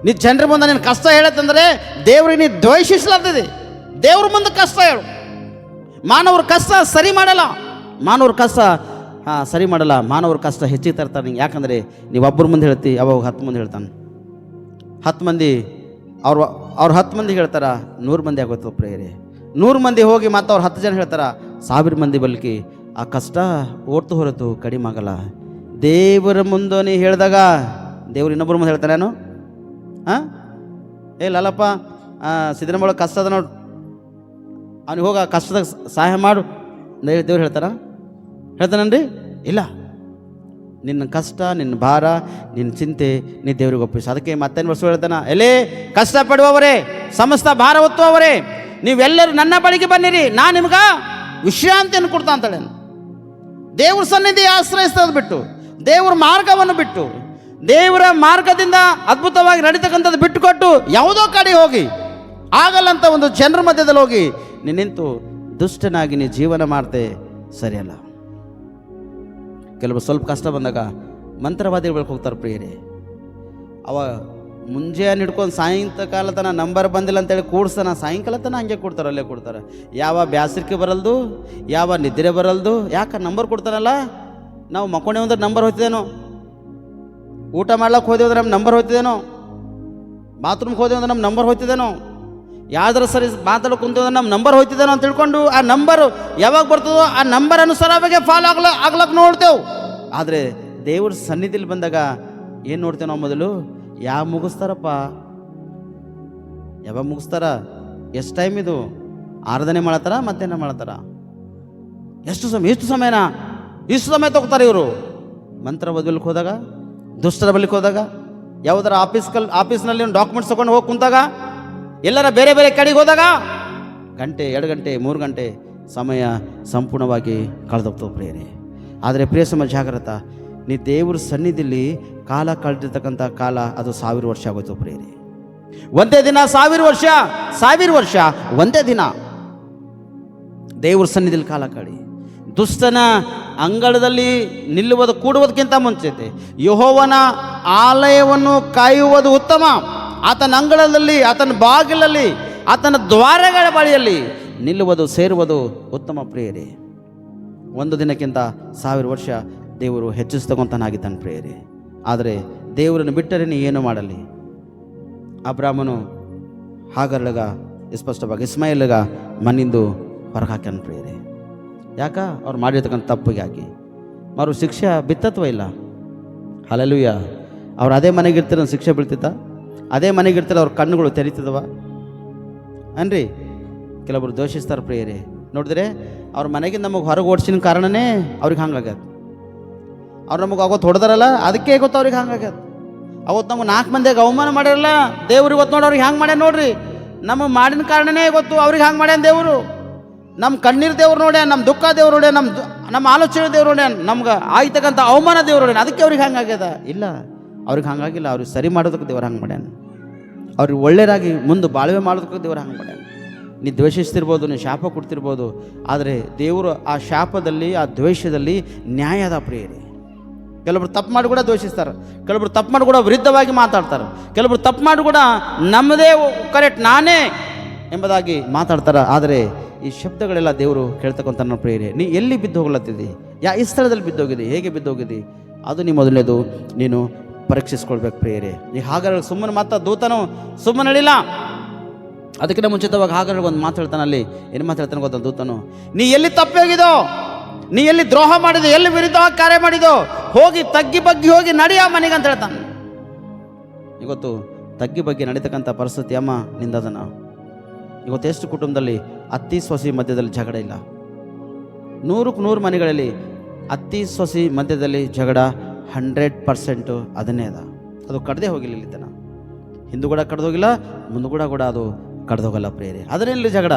ನೀ ಜನರ ಮುಂದೆ ನಿನ್ನ ಕಷ್ಟ ಹೇಳತ್ತಂದ್ರೆ ದೇವ್ರಿಗೆ ನೀ ದ್ವೇಷಿಸ್ಲತ್ತಿದೆ. ದೇವ್ರ ಮುಂದೆ ಕಷ್ಟ ಹೇಳು. ಮಾನವ್ರ ಕಷ್ಟ ಸರಿ ಮಾಡಲ್ಲ, ಮಾನವ್ರ ಕಷ್ಟ ಸರಿ ಮಾಡಲ್ಲ, ಮಾನವ್ರ ಕಷ್ಟ ಹೆಚ್ಚಿಗೆ ತರ್ತಾರೆ ನಿಂಗೆ. ಯಾಕಂದರೆ ನೀವು ಒಬ್ಬರ ಮುಂದೆ ಹೇಳ್ತಿ, ಅವಾಗ 10 ಮಂದಿ ಹೇಳ್ತಾನೆ. 10 ಮಂದಿ ಅವ್ರು 10 ಮಂದಿ ಹೇಳ್ತಾರ, 100 ಮಂದಿ ಆಗೋಯ್ತು ಪ್ರೇಯರೆ. 100 ಮಂದಿ ಹೋಗಿ ಮತ್ತು ಅವ್ರು 10 ಜನ ಹೇಳ್ತಾರ, 1000 ಮಂದಿ ಬಲ್ಕಿ ಆ ಕಷ್ಟ ಓಡ್ತು ಹೊರತು ಕಡಿಮೆ ಆಗಲ್ಲ. ದೇವರ ಮುಂದೆ ನೀ ಹೇಳಿದಾಗ ದೇವ್ರು ಇನ್ನೊಬ್ಬರ ಮುಂದೆ ಹೇಳ್ತಾನೇನು? ಲಲ್ಲಪ್ಪ ಸಿದ್ದರಾಮಯ್ಯ ಕಷ್ಟ ಅದ ನೋಡು, ಅವ್ನಿಗೆ ಹೋಗ ಕಷ್ಟದಾಗ ಸಹಾಯ ಮಾಡು ದೇವ್ರು ಹೇಳ್ತಾನನ್ರಿ? ಇಲ್ಲ, ನಿನ್ನ ಕಷ್ಟ, ನಿನ್ನ ಭಾರ, ನಿನ್ನ ಚಿಂತೆ ನೀ ದೇವ್ರಿಗೆ ಒಪ್ಪಿಸು. ಅದಕ್ಕೆ ಮತ್ತೇನು ವರ್ಷ ಹೇಳ್ತಾನ, ಎಲ್ಲೇ ಕಷ್ಟಪಡುವವರೇ, ಸಮಸ್ತ ಭಾರ ಹೊತ್ತುವವರೇ, ನೀವೆಲ್ಲರೂ ನನ್ನ ಬಳಿಗೆ ಬನ್ನಿರಿ, ನಾನು ನಿಮ್ಗೆ ವಿಶ್ರಾಂತಿಯನ್ನು ಕೊಡ್ತಾ ಅಂತೇಳಿ. ದೇವ್ರ ಸನ್ನಿಧಿ ಆಶ್ರಯಿಸ್ತದ ಬಿಟ್ಟು, ದೇವ್ರ ಮಾರ್ಗವನ್ನು ಬಿಟ್ಟು, ದೇವರ ಮಾರ್ಗದಿಂದ ಅದ್ಭುತವಾಗಿ ನಡೀತಕ್ಕಂಥದ್ದು ಬಿಟ್ಟುಕೊಟ್ಟು ಯಾವುದೋ ಕಡೆ ಹೋಗಿ ಆಗಲ್ಲಂತ ಒಂದು ಜನರ ಮಧ್ಯದಲ್ಲಿ ಹೋಗಿ ನೀನು ನಿಂತು ದುಷ್ಟನಾಗಿ ನೀ ಜೀವನ ಮಾಡ್ತೆ, ಸರಿಯಲ್ಲ. ಕೆಲವು ಸ್ವಲ್ಪ ಕಷ್ಟ ಬಂದಾಗ ಮಂತ್ರವಾದಿಗಳಿಗೆ ಹೋಗ್ತಾರೆ ಪ್ರಿಯರೇ. ಅವ ಮುಂಜಾನೆ ಹಿಡ್ಕೊಂಡು ಸಾಯಂಕಾಲ ತನ ನಂಬರ್ ಬಂದಿಲ್ಲ ಅಂತೇಳಿ ಕೂಡ್ಸ್ತಾನ, ಸಾಯಂಕಾಲ ತನ ಹಂಗೆ ಕೊಡ್ತಾರೆ, ಅಲ್ಲೇ ಕೊಡ್ತಾರೆ. ಯಾವ ಬ್ಯಾಸರಿಕೆ ಬರಲ್ದು, ಯಾವ ನಿದ್ರೆ ಬರಲ್ದು. ಯಾಕೆ ನಂಬರ್ ಕೊಡ್ತಾರಲ್ಲ? ನಾವು ಮಕ್ಕೊಂಡೆ ಅಂದ್ರೆ ನಂಬರ್ ಹೋಗ್ತಿದ್ದೇನೋ, ಊಟ ಮಾಡ್ಲಿಕ್ಕೆ ಹೋದೇವು ಅಂದ್ರೆ ನಮ್ಮ ನಂಬರ್ ಹೋಗ್ತಿದ್ದೇನೋ, ಬಾತ್ರೂಮ್ಗೆ ಹೋದೇವು ಅಂದ್ರೆ ನಮ್ಮ ನಂಬರ್ ಹೋಗ್ತಿದ್ದೇನೋ, ಯಾವ್ದಾರ ಸರಿ ಮಾತಾಡೋಕೆ ಕುಂತೇವೆ ನಮ್ಮ ನಂಬರ್ ಹೋಗ್ತಿದ್ದೇನೋ ಅಂತ ತಿಳ್ಕೊಂಡು ಆ ನಂಬರು ಯಾವಾಗ ಬರ್ತದೋ ಆ ನಂಬರ್ ಅನುಸಾರವಾಗಿ ಫಾಲೋ ಆಗ್ಲಕ್ಕೆ ನೋಡ್ತೇವೆ. ಆದರೆ ದೇವ್ರ ಸನ್ನಿಧಿಲಿ ಬಂದಾಗ ಏನು ನೋಡ್ತೇವೆ ನಾವು? ಮೊದಲು ಯಾವ ಮುಗಿಸ್ತಾರಪ್ಪ, ಯಾವಾಗ ಮುಗಿಸ್ತಾರ, ಎಷ್ಟು ಟೈಮ್ ಇದು, ಆರಾಧನೆ ಮಾಡತ್ತಾರ, ಮತ್ತೇನ ಮಾಡತ್ತಾರ, ಎಷ್ಟು ಸಮಯನಾ, ಇಷ್ಟು ಸಮಯ ತಗೋತಾರೆ ಇವರು. ಮಂತ್ರ ಬದಲಿಕ್ಕೆ ಹೋದಾಗ, ದುಷ್ಟರ ಬಳಿಗೆ ಹೋದಾಗ, ಯಾವುದರ ಆಫೀಸ್ನಲ್ಲಿ ಡಾಕ್ಯುಮೆಂಟ್ಸ್ ತಗೊಂಡು ಹೋಗಿ ಕುಂತಾಗ, ಎಲ್ಲರ ಬೇರೆ ಬೇರೆ ಕಡೆಗೆ ಹೋದಾಗ ಗಂಟೆ 2 ಗಂಟೆ 3 ಗಂಟೆ ಸಮಯ ಸಂಪೂರ್ಣವಾಗಿ ಕಳೆದೋಗ್ತವೆ ಪ್ರಿಯರೇ. ಆದರೆ ಪ್ರಿಯ ಸಮಾಜ ಜಾಗ್ರತ, ನೀ ದೇವ್ರ ಸನ್ನಿಧಿಲಿ ಕಾಲ ಕಳೆದಿರ್ತಕ್ಕಂಥ ಕಾಲ ಅದು 1000 ವರ್ಷ ಆಗೋಯ್ತು ಪ್ರಿಯರೇ. ಒಂದೇ ದಿನ 1000 ವರ್ಷ ಒಂದೇ ದಿನ ದೇವ್ರ ಸನ್ನಿಧಿಲಿ ಕಾಲ ಕಳಿ. ದುಷ್ಟನ ಅಂಗಳದಲ್ಲಿ ನಿಲ್ಲುವುದು ಕೂಡುವುದಕ್ಕಿಂತ ಮುಂಚೆತೆ ಯೆಹೋವನ ಆಲಯವನ್ನು ಕಾಯುವುದು ಉತ್ತಮ. ಆತನ ಅಂಗಳದಲ್ಲಿ, ಆತನ ಬಾಗಿಲಲ್ಲಿ, ಆತನ ದ್ವಾರಗಳ ಬಳಿಯಲ್ಲಿ ನಿಲ್ಲುವುದು, ಸೇರುವುದು ಉತ್ತಮ ಪ್ರಿಯರೇ. ಒಂದು ದಿನಕ್ಕಿಂತ 1000 ವರ್ಷ ದೇವರು ಹೆಚ್ಚಿಸ್ತಕ್ಕಂತನಾಗಿದ್ದಾನೆ ಪ್ರಿಯರೇ. ಆದರೆ ದೇವರನ್ನು ಬಿಟ್ಟರೆ ನೀ ಏನು ಮಾಡಲಿ? ಅಬ್ರಾಹ್ಮನು ಹಾಗರ್ಳಗ ಸ್ಪಷ್ಟವಾಗಿ ಇಸ್ಮಾಯಿಲ್ಗ ಮನೆಯಿಂದ ಹೊರಗೆ ಹಾಕ್ಯಾನ ಪ್ರಿಯರೇ. ಯಾಕ? ಅವ್ರು ಮಾಡಿರ್ತಕ್ಕಂಥ ತಪ್ಪಿಗೆ ಹಾಕಿ ಅವರು ಶಿಕ್ಷೆ ಬಿತ್ತತ್ವ ಇಲ್ಲ. ಹಲ್ಲೆಲೂಯಾ. ಅವ್ರು ಅದೇ ಮನೆಗಿರ್ತಿರೋ ಶಿಕ್ಷೆ ಬೀಳ್ತಿತ್ತ? ಅದೇ ಮನೆಗಿರ್ತಿರೋ ಅವ್ರ ಕಣ್ಣುಗಳು ತೆರೀತಿದವ ಅನ್ರಿ? ಕೆಲವರು ದೋಷಿಸ್ತಾರೆ ಪ್ರಿಯರೇ. ನೋಡಿದ್ರೆ ಅವ್ರ ಮನೆಗೆ ನಮಗೆ ಹೊರಗೆ ಓಡಿಸಿನ ಕಾರಣನೇ ಅವ್ರಿಗೆ ಹಂಗಾಗ್ಯದ. ಅವ್ರು ನಮಗೆ ಆಗೋದು ಹೊಡೆದಾರಲ್ಲ, ಅದಕ್ಕೆ ಗೊತ್ತು ಅವ್ರಿಗೆ ಹಂಗಾಗ್ಯದ. ಅವತ್ತು ನಮ್ಗೆ 4 ಮಂದಿಗೆ ಅವಮಾನ ಮಾಡಿರಲ್ಲ ದೇವ್ರು. ಇವತ್ತು ನೋಡಿ ಅವ್ರಿಗೆ ಹ್ಯಾಂಗೆ ಮಾಡ್ಯಾನ ನೋಡ್ರಿ. ನಮಗೆ ಮಾಡಿನ ಕಾರಣನೇ ಗೊತ್ತು ಅವ್ರಿಗೆ ಹ್ಯಾಂಗೆ ಮಾಡ್ಯಾನ ದೇವರು. ನಮ್ಮ ಕಣ್ಣೀರು ದೇವ್ರು ನೋಡ್ಯಾನ, ನಮ್ಮ ದುಃಖ ದೇವ್ರು ನೋಡ್ಯಾನ, ನಮ್ಮ ಆಲೋಚನೆ ದೇವ್ರು ನೋಡ್ಯಾನ, ನಮ್ಗೆ ಆಯ್ತಕ್ಕಂಥ ಅವಮಾನ ದೇವ್ರು ನೋಡ್ಯಾನ. ಅದಕ್ಕೆ ಅವ್ರಿಗೆ ಹಂಗಾಗ್ಯದ. ಇಲ್ಲ, ಅವ್ರಿಗೆ ಹಂಗಾಗಿಲ್ಲ. ಅವ್ರಿಗೆ ಸರಿ ಮಾಡೋದಕ್ಕೆ ದೇವ್ರು ಹಂಗೆ ಮಾಡ್ಯಾನ. ಅವ್ರಿಗೆ ಒಳ್ಳೆಯದಾಗಿ ಮುಂದೆ ಬಾಳ್ವೆ ಮಾಡೋದಕ್ಕೆ ದೇವ್ರು ಹಂಗೆ ಮಾಡ್ಯಾನ. ನೀ ದ್ವೇಷಿಸ್ತಿರ್ಬೋದು, ನೀ ಶಾಪ ಕೊಡ್ತಿರ್ಬೋದು, ಆದರೆ ದೇವರು ಆ ಶಾಪದಲ್ಲಿ, ಆ ದ್ವೇಷದಲ್ಲಿ ನ್ಯಾಯದ ಪ್ರಿಯರೇ. ಕೆಲವರು ತಪ್ಪು ಮಾಡಿ ಕೂಡ ದ್ವೇಷಿಸ್ತಾರೆ, ಕೆಲವರು ತಪ್ಪು ಮಾಡಿ ಕೂಡ ವಿರುದ್ಧವಾಗಿ ಮಾತಾಡ್ತಾರೆ, ಕೆಲವರು ತಪ್ಪು ಮಾಡಿ ಕೂಡ ನಮ್ಮದೇ ಕರೆಕ್ಟ್ ನಾನೇ ಎಂಬುದಾಗಿ ಮಾತಾಡ್ತಾರೆ. ಆದರೆ ಈ ಶಬ್ದಗಳೆಲ್ಲ ದೇವರು ಕೇಳ್ತಕ್ಕಂಥ ನನ್ನ ಪ್ರಿಯರೇ, ನೀ ಎಲ್ಲಿ ಬಿದ್ದು ಹೋಗ್ಲತ್ತಿದ್ದಿ, ಈ ಸ್ಥಳದಲ್ಲಿ ಬಿದ್ದೋಗಿದ್ದಿ, ಹೇಗೆ ಬಿದ್ದೋಗಿದ್ದಿ, ಅದು ನೀ ಮೊದಲನೇದು ನೀನು ಪರೀಕ್ಷಿಸ್ಕೊಳ್ಬೇಕು ಪ್ರಿಯರೇ. ಈ ಹಾಗಾದ್ರೆ ಸುಮ್ಮನೆ ಮಾತ್ರ ದೂತನು ಸುಮ್ಮನೆ ಹೇಳಿಲ್ಲ. ಅದಕ್ಕಿಂತ ಮುಂಚಿತವಾಗಿ ಹಾಗಾದ್ರೆ ಒಂದು ಮಾತು ಹೇಳ್ತಾನೆ. ಅಲ್ಲಿ ಏನು ಮಾತಾಡ್ತಾನೆ ಗೊತ್ತ ದೂತನು, ನೀ ಎಲ್ಲಿ ತಪ್ಪೋಗಿದೋ, ನೀ ಎಲ್ಲಿ ದ್ರೋಹ ಮಾಡಿದೋ, ಎಲ್ಲಿ ವಿರುದ್ಧವಾಗಿ ಕಾರ್ಯ ಮಾಡಿದೋ, ಹೋಗಿ ತಗ್ಗಿ ಬಗ್ಗಿ ಹೋಗಿ ನಡಿಯ ಮನೆಗೆ ಅಂತ ಹೇಳ್ತಾನೆ. ಇವತ್ತು ತಗ್ಗಿ ಬಗ್ಗೆ ನಡೀತಕ್ಕಂಥ ಪರಿಸ್ಥಿತಿ ಅಮ್ಮ ನಿಂದದನ. ಇವತ್ತು ಎಷ್ಟು ಕುಟುಂಬದಲ್ಲಿ ಅತ್ತಿ ಸೊಸಿ ಮಧ್ಯದಲ್ಲಿ ಜಗಳ ಇಲ್ಲ. 100ಕ್ಕೆ 100 ಮನೆಗಳಲ್ಲಿ ಅತ್ತಿ ಸೊಸಿ ಮಧ್ಯದಲ್ಲಿ ಜಗಳ 100% ಅದನ್ನೇ ಅದ. ಅದು ಕಡ್ದೇ ಹೋಗಿಲ್ಲ ಇಲ್ಲಿ ತನ. ಹಿಂದೂ ಕೂಡ ಕಡ್ದೋಗಿಲ್ಲ, ಮುಂದೆ ಕೂಡ ಅದು ಕಡ್ದೋಗಲ್ಲ ಪ್ರೇರೆ. ಅದನ್ನೆಲ್ಲಿ ಜಗಳ,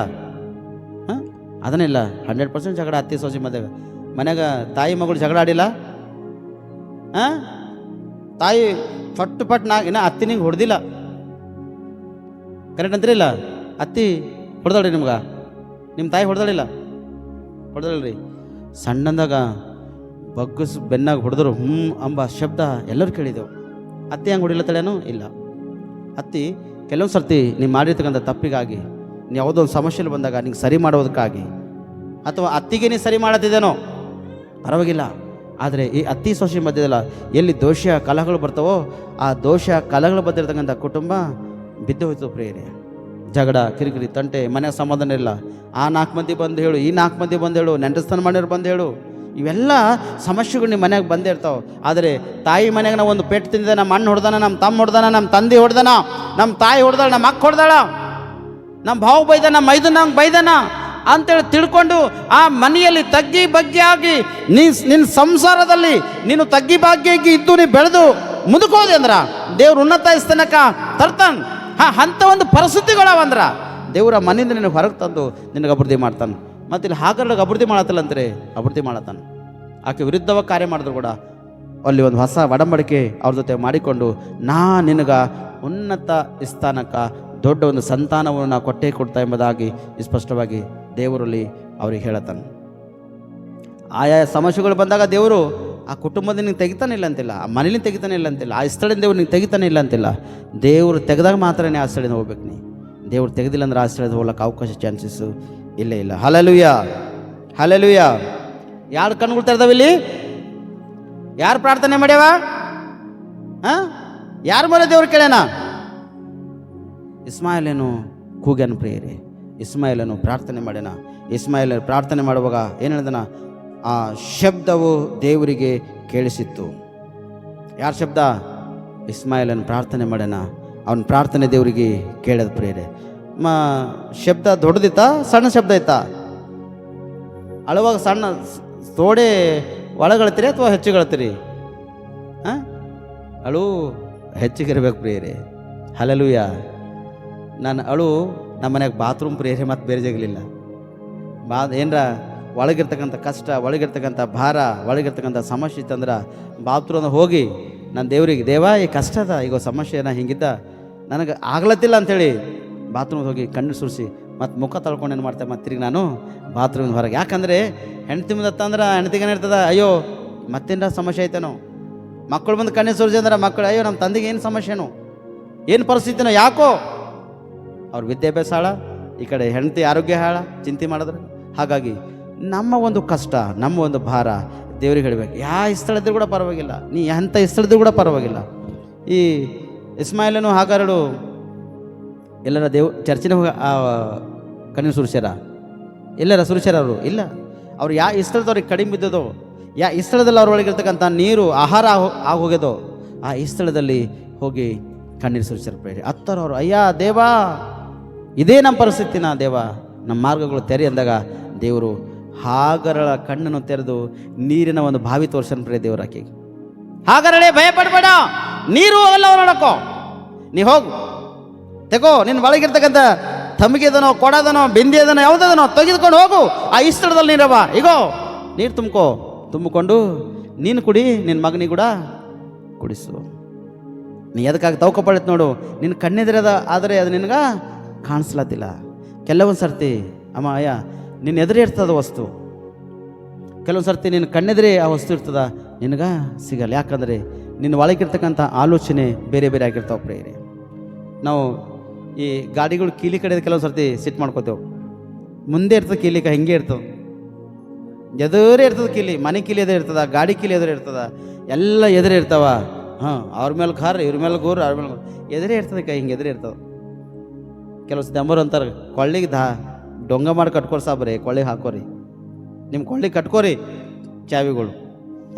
ಅದನ್ನೆಲ್ಲ 100% ಜಗಳ ಅತ್ತಿ ಸೊಸಿ ಮಧ್ಯ. ಮನ್ಯಾಗ ತಾಯಿ ಮಗಳು ಜಗಳ ಆಡಿಲ್ಲ. ತಾಯಿ ಪಟ್ಟು ಇನ್ನ ಅತ್ತಿ ನಿಂಗೆ ಹೊಡೆದಿಲ್ಲ, ಕರೆಕ್ಟ್ ಅಂತೀರಿಲ್ಲ. ಅತ್ತಿ ಹೊಡೆದಾಳ್ರಿ ನಿಮ್ಗೆ, ನಿಮ್ಮ ತಾಯಿ ಹೊಡೆದಾಳಿಲ್ಲ ರೀ. ಸಣ್ಣಂದಾಗ ಬಗ್ಗಸ್ ಬೆನ್ನಾಗ ಹೊಡೆದ್ರು ಅಂಬ ಶಬ್ದ ಎಲ್ಲರೂ ಕೇಳಿದೆವು. ಅತ್ತಿ ಹಂಗೆ ಹೊಡಿಲ್ಲ ತಳೇನೋ ಇಲ್ಲ. ಅತ್ತಿ ಕೆಲವೊಂದು ಸರ್ತಿ ನೀವು ಮಾಡಿರ್ತಕ್ಕಂಥ ತಪ್ಪಿಗಾಗಿ, ನೀವು ಯಾವುದೋ ಒಂದು ಸಮಸ್ಯೆಯಲ್ಲಿ ಬಂದಾಗ ನಿಂಗೆ ಸರಿ ಮಾಡೋದಕ್ಕಾಗಿ, ಅಥವಾ ಅತ್ತಿಗೆ ನೀ ಸರಿ ಮಾಡತ್ತಿದ್ದೇನೋ ಪರವಾಗಿಲ್ಲ. ಆದರೆ ಈ ಅತ್ತಿ ಸೊಸೆ ಮಧ್ಯದಲ್ಲ ಎಲ್ಲಿ ದೋಷ ಕಲಹಗಳು ಬರ್ತಾವೋ, ಆ ದೋಷ ಕಲಹಗಳು ಬಂದಿರತಕ್ಕಂಥ ಕುಟುಂಬ ಬಿದ್ದು ಹೋಯ್ತು ಪ್ರೇರೆ. ಜಗಳ, ಕಿರಿಕಿರಿ, ತಂಟೆ, ಮನೆ ಸಮಾಧಾನ ಇಲ್ಲ. ಆ 4 ಮಂದಿ ಬಂದು ಹೇಳು, ಈ 4 ಮಂದಿ ಬಂದು ಹೇಳು, ನೆಂಟಸ್ಥಾನ ಮಾಡಿದ್ರು ಬಂದು ಹೇಳು, ಇವೆಲ್ಲ ಸಮಸ್ಯೆಗಳು ನಿಮ್ಮ ಮನೆಯಾಗ ಬಂದೇ ಇರ್ತಾವೆ. ಆದರೆ ತಾಯಿ ಮನೆಯಾಗ ನಾವು ಒಂದು ಪೆಟ್ಟು ತಿಂದಿದೆ, ನಮ್ಮ ಅಣ್ಣ ಹೊಡೆದಾನ, ನಮ್ಮ ತಮ್ಮ ಹೊಡೆದಾನ, ನಮ್ಮ ತಂದೆ ಹೊಡೆದಾನ, ನಮ್ಮ ತಾಯಿ ಹೊಡೆದಾಳ, ನಮ್ಮ ಅಕ್ಕ ಹೊಡೆದಾಳ, ನಮ್ಮ ಭಾವ ಬೈದಾನ, ನಮ್ಮ ಮೈದನಂಗೆ ಬೈದಾನ ಅಂತೇಳಿ ತಿಳ್ಕೊಂಡು ಆ ಮನೆಯಲ್ಲಿ ತಗ್ಗಿ ಬಗ್ಗಿ ಆಗಿ ನಿನ್ನ ಸಂಸಾರದಲ್ಲಿ ನೀನು ತಗ್ಗಿ ಭಾಗ್ಯಾಗಿ ಇದ್ದು ನೀ ಬೆಳೆದು ಮುಂದಕ್ಕೋದೆ ಅಂದ್ರ ದೇವ್ರು ಉನ್ನತ ಸ್ಥಾನಕ್ಕ ತರ್ತಾನೆ. ಅಂಥ ಒಂದು ಪರಿಸ್ಥಿತಿಗಳವಂದ್ರ ದೇವ್ರ ಮನೆಯಿಂದ ನಿನಗೆ ಹೊರಗೆ ತಂದು ನಿನಗೆ ಅಭಿವೃದ್ಧಿ ಮಾಡ್ತಾನೆ. ಮತ್ತು ಇಲ್ಲಿ ಹಾಗರ್ಲಿಗೆ ಅಭಿವೃದ್ಧಿ ಮಾಡತ್ತಲ್ಲ ಅಂತಾರೆ, ಅಭಿವೃದ್ಧಿ ಮಾಡತ್ತಾನೆ. ಆಕೆ ವಿರುದ್ಧವಾಗಿ ಕಾರ್ಯ ಮಾಡಿದ್ರು ಕೂಡ ಅಲ್ಲಿ ಒಂದು ಹೊಸ ಒಡಂಬಡಿಕೆ ಅವ್ರ ಜೊತೆ ಮಾಡಿಕೊಂಡು, ನಾ ನಿನಗೆ ಉನ್ನತ ಸ್ಥಾನಕ್ಕೆ ದೊಡ್ಡ ಒಂದು ಸಂತಾನವನ್ನು ನಾ ಕೊಟ್ಟೇ ಕೊಡ್ತಾ ಎಂಬುದಾಗಿ ಸ್ಪಷ್ಟವಾಗಿ ದೇವರಲ್ಲಿ ಅವ್ರಿಗೆ ಹೇಳತ್ತಾನೆ. ಆಯಾ ಸಮಸ್ಯೆಗಳು ಬಂದಾಗ ದೇವರು ಆ ಕುಟುಂಬದಿಂದ ನಿಂಗೆ ತೆಗಿತಾನೆ ಇಲ್ಲ ಅಂತಿಲ್ಲ, ಆ ಮನೇಲಿಂದ ತೆಗಿತಾನೆ ಇಲ್ಲ ಅಂತಿಲ್ಲ, ಆ ಸ್ಥಳದಿಂದ ದೇವ್ರು ನಿಂಗೆ ತೆಗಿತಾನೆ ಇಲ್ಲ ಅಂತಿಲ್ಲ. ದೇವರು ತೆಗೆದಾಗ ಮಾತ್ರ ಆ ಸ್ಥಳದಿಂದ ಹೋಗ್ಬೇಕು. ದೇವ್ರು ತೆಗೆದಿಲ್ಲ ಅಂದ್ರೆ ಆ ಸ್ಥಳದ ಹೋಗ್ಲಿಕ್ಕೆ ಅವಕಾಶ ಚಾನ್ಸಸ್ಸು ಇಲ್ಲೇ ಇಲ್ಲ. Hallelujah, hallelujah. ಯಾರು ಕಣ್ಗಳು ತೆರೆದವಿಲ್ಲಿ? ಯಾರು ಪ್ರಾರ್ಥನೆ ಮಾಡ್ಯಾವ? ಯಾರ ಮೇಲೆ ದೇವ್ರು ಕೇಳ್ಯಾನ? ಇಸ್ಮಾಯಿಲನು ಕೂಗ್ಯಾನ ಪ್ರಿಯರೇ. ಇಸ್ಮಾಯಿಲನು ಪ್ರಾರ್ಥನೆ ಮಾಡ್ಯಾನ. ಇಸ್ಮಾಯಿಲ ಪ್ರಾರ್ಥನೆ ಮಾಡುವಾಗ ಏನು ಹೇಳಿದನ? ಆ ಶಬ್ದವು ದೇವರಿಗೆ ಕೇಳಿಸಿತ್ತು. ಯಾರ ಶಬ್ದ? ಇಸ್ಮಾಯಿಲನು ಪ್ರಾರ್ಥನೆ ಮಾಡ್ಯಾನ. ಅವನ ಪ್ರಾರ್ಥನೆ ದೇವರಿಗೆ ಕೇಳದ ಪ್ರಿಯರೇ. ಶಬ್ದ ದೊಡ್ಡದಿತ್ತ, ಸಣ್ಣ ಶಬ್ದ ಇತ್ತ? ಅಳುವಾಗ ಸಣ್ಣ ತೋಡೆ ಒಳಗಳ್ತೀರಿ ಅಥವಾ ಹೆಚ್ಚುಗಳ್ತೀರಿ? ಅಳು ಹೆಚ್ಚಿಗಿರ್ಬೇಕು ಪ್ರಿಯರೇ. ಹಲ್ಲೆಲೂಯ. ನಾನು ಅಳು ನಮ್ಮ ಮನ್ಯಾಗ ಬಾತ್ರೂಮ್ ಪ್ರಿಯರೇ, ಮತ್ತು ಬೇರೆ ಜಗಲಿಲ್ಲ. ಏನರ ಒಳಗಿರ್ತಕ್ಕಂಥ ಕಷ್ಟ, ಒಳಗಿರ್ತಕ್ಕಂಥ ಭಾರ, ಒಳಗಿರ್ತಕ್ಕಂಥ ಸಮಸ್ಯೆ ಇತ್ತಂದ್ರೆ ಬಾತ್ರೂಮ್ ಹೋಗಿ ನಾನು ದೇವ್ರಿಗೆ, ದೇವ ಈ ಕಷ್ಟದ ಈಗ ಸಮಸ್ಯೆನ ಹಿಂಗಿದ್ದ ನನಗೆ ಆಗ್ಲತ್ತಿಲ್ಲ ಅಂಥೇಳಿ ಬಾತ್ರೂಮ್ಗೆ ಹೋಗಿ ಕಣ್ಣು ಸುರಿಸಿ ಮತ್ತು ಮುಖ ತಳ್ಕೊಂಡು ಏನು ಮಾಡ್ತೇವೆ, ಮತ್ತು ತಿರುಗಿ ನಾನು ಬಾತ್ರೂಮಿಂದ ಹೊರಗೆ. ಯಾಕಂದರೆ ಹೆಂಡ್ತಿ ಮುಂದತ್ತಂದ್ರೆ ಹೆಂಡ್ತಿಗೇನು ಇರ್ತದ, ಅಯ್ಯೋ ಮತ್ತೇನ ಸಮಸ್ಯೆ ಐತೇನೋ. ಮಕ್ಕಳು ಬಂದು ಕಣ್ಣು ಸುರಿಸಿ ಅಂದ್ರೆ ಮಕ್ಕಳು, ಅಯ್ಯೋ ನಮ್ಮ ತಂದೆಗೆ ಏನು ಸಮಸ್ಯೆನೋ, ಏನು ಪರಿಸ್ಥಿತಿನೋ, ಯಾಕೋ ಅವ್ರ ವಿದ್ಯಾಭ್ಯಾಸ ಹಾಳ, ಈ ಕಡೆ ಹೆಂಡತಿ ಆರೋಗ್ಯ ಹಾಳ, ಚಿಂತೆ ಮಾಡಿದ್ರೆ. ಹಾಗಾಗಿ ನಮ್ಮ ಒಂದು ಕಷ್ಟ, ನಮ್ಮ ಒಂದು ಭಾರ ದೇವ್ರಿಗೆ ಹೇಳಬೇಕು. ಯಾವ ಸ್ಥಳದ್ದು ಕೂಡ ಪರವಾಗಿಲ್ಲ, ನೀ ಎಂಥ ಸ್ಥಳದ್ದು ಕೂಡ ಪರವಾಗಿಲ್ಲ. ಈ ಇಸ್ಮಾಯಿಲನು ಹಾಗಾರಳು ಎಲ್ಲರ ಚರ್ಚಿನ ಹೋಗಿ ಕಣ್ಣು ಸುರಿಸ್ಯಾರ? ಎಲ್ಲರ ಸುರಿಸ್ಯಾರ ಅವರು? ಇಲ್ಲ. ಅವ್ರು ಯಾವ ಸ್ಥಳದವ್ರಿಗೆ ಕಡಿಮೆ ಬಿದ್ದದೋ, ಈ ಸ್ಥಳದಲ್ಲಿ ಅವ್ರೊಳಗಿರ್ತಕ್ಕಂಥ ನೀರು ಆಹಾರ ಆಗೋಗ್ಯದೋ, ಆ ಈ ಸ್ಥಳದಲ್ಲಿ ಹೋಗಿ ಕಣ್ಣೀರು ಸುರಿಸ್ಯಾರ ಪ್ರೇರಿ. ಹತ್ತರವ್ರು, ಅಯ್ಯ ದೇವಾ, ಇದೇ ನಮ್ಮ ಪರಿಸ್ಥಿತಿನ ದೇವ, ನಮ್ಮ ಮಾರ್ಗಗಳು ತೆರೆ ಅಂದಾಗ ದೇವರು ಹಾಗರಳ ಕಣ್ಣನ್ನು ತೆರೆದು ನೀರಿನ ಒಂದು ಬಾವಿ ತೋರ್ಸನ್ ಪ್ರೇ ದೇವರಾಕಿ. ಹಾಗರಳೆ ಭಯಪಡಬೇಡ, ನೀರು ಅವೆಲ್ಲ ನೋಡಕ್ಕೋ, ನೀ ಹೋಗು ತೆಗೋ, ನಿನ್ನ ಒಳಗಿರ್ತಕ್ಕಂಥ ತಮಗಿದನೋ ಕೊಡದನೋ ಬಿಂದಿಯದನೋ ಯಾವುದನೋ ತೆಗೆದುಕೊಂಡು ಹೋಗು, ಆ ಇಷ್ಟರದಲ್ಲಿ ನೀರವ, ಈಗೋ ನೀರು ತುಂಬಿಕೊಂಡು ನೀನು ಕುಡಿ, ನಿನ್ನ ಮಗನಿಗೆ ಕೂಡ ಕುಡಿಸು. ನೀ ಎದಕ್ಕಾಗಿ ತೌಕಪಡಿತು ನೋಡು, ನಿನ್ನ ಕಣ್ಣೆದಿರದ ಆದರೆ ಅದು ನಿನಗೆ ಕಾಣಿಸ್ಲತ್ತಿಲ್ಲ. ಕೆಲವೊಂದು ಸರ್ತಿ ಅಮ್ಮ ಅಯ್ಯ ನಿನ್ನ ಎದುರೇ ಇರ್ತದ ವಸ್ತು, ಕೆಲವೊಂದು ಸರ್ತಿ ನಿನ್ನ ಕಣ್ಣೆದುರೇ ಆ ವಸ್ತು ಇರ್ತದ, ನಿನಗೆ ಸಿಗಲ್ಲ. ಯಾಕಂದರೆ ನಿನ್ನ ಒಳಗಿರ್ತಕ್ಕಂಥ ಆಲೋಚನೆ ಬೇರೆ ಬೇರೆ ಆಗಿರ್ತಾವೆ ಪ್ರೇರೆ. ನಾವು ಈ ಗಾಡಿಗಳು ಕೀಲಿ ಕಡೆ ಕೆಲವೊಂದು ಸರ್ತಿ ಸಿಟ್ಟು ಮಾಡ್ಕೋತೇವೆ. ಮುಂದೆ ಇರ್ತದೆ ಕೀಲಿಕ ಹೆಂಗೆ ಇರ್ತದೆ, ಎದುರೇ ಇರ್ತದೆ ಕೀಲಿ, ಮನೆ ಕೀಲಿ ಎದುರು ಇರ್ತದ, ಗಾಡಿ ಕೀಲಿ ಎದುರು ಇರ್ತದ, ಎಲ್ಲ ಎದುರೇ ಇರ್ತಾವ. ಅವ್ರ ಮೇಲೆ ಖಾರ, ಇವ್ರ ಮೇಲೆ ಗೋರು, ಅವ್ರ ಮೇಲೆ ಎದುರೇ ಇರ್ತದೆ, ಕೈ ಹಿಂಗೆ ಎದುರೇ ಇರ್ತವೆ. ಕೆಲವು ಸತಿ ಅಂಬರು ಅಂತಾರೆ, ಕೊಳ್ಳಿಗೆ ಡೊಂಗ ಮಾಡಿ ಕಟ್ಕೊರಿ ಸಾಬ್ರಿ, ಕೊಳ್ಳಿಗೆ ಹಾಕೋರಿ, ನಿಮ್ಮ ಕೊಳ್ಳಿಗೆ ಕಟ್ಕೋರಿ ಚಾವಿಗಳು.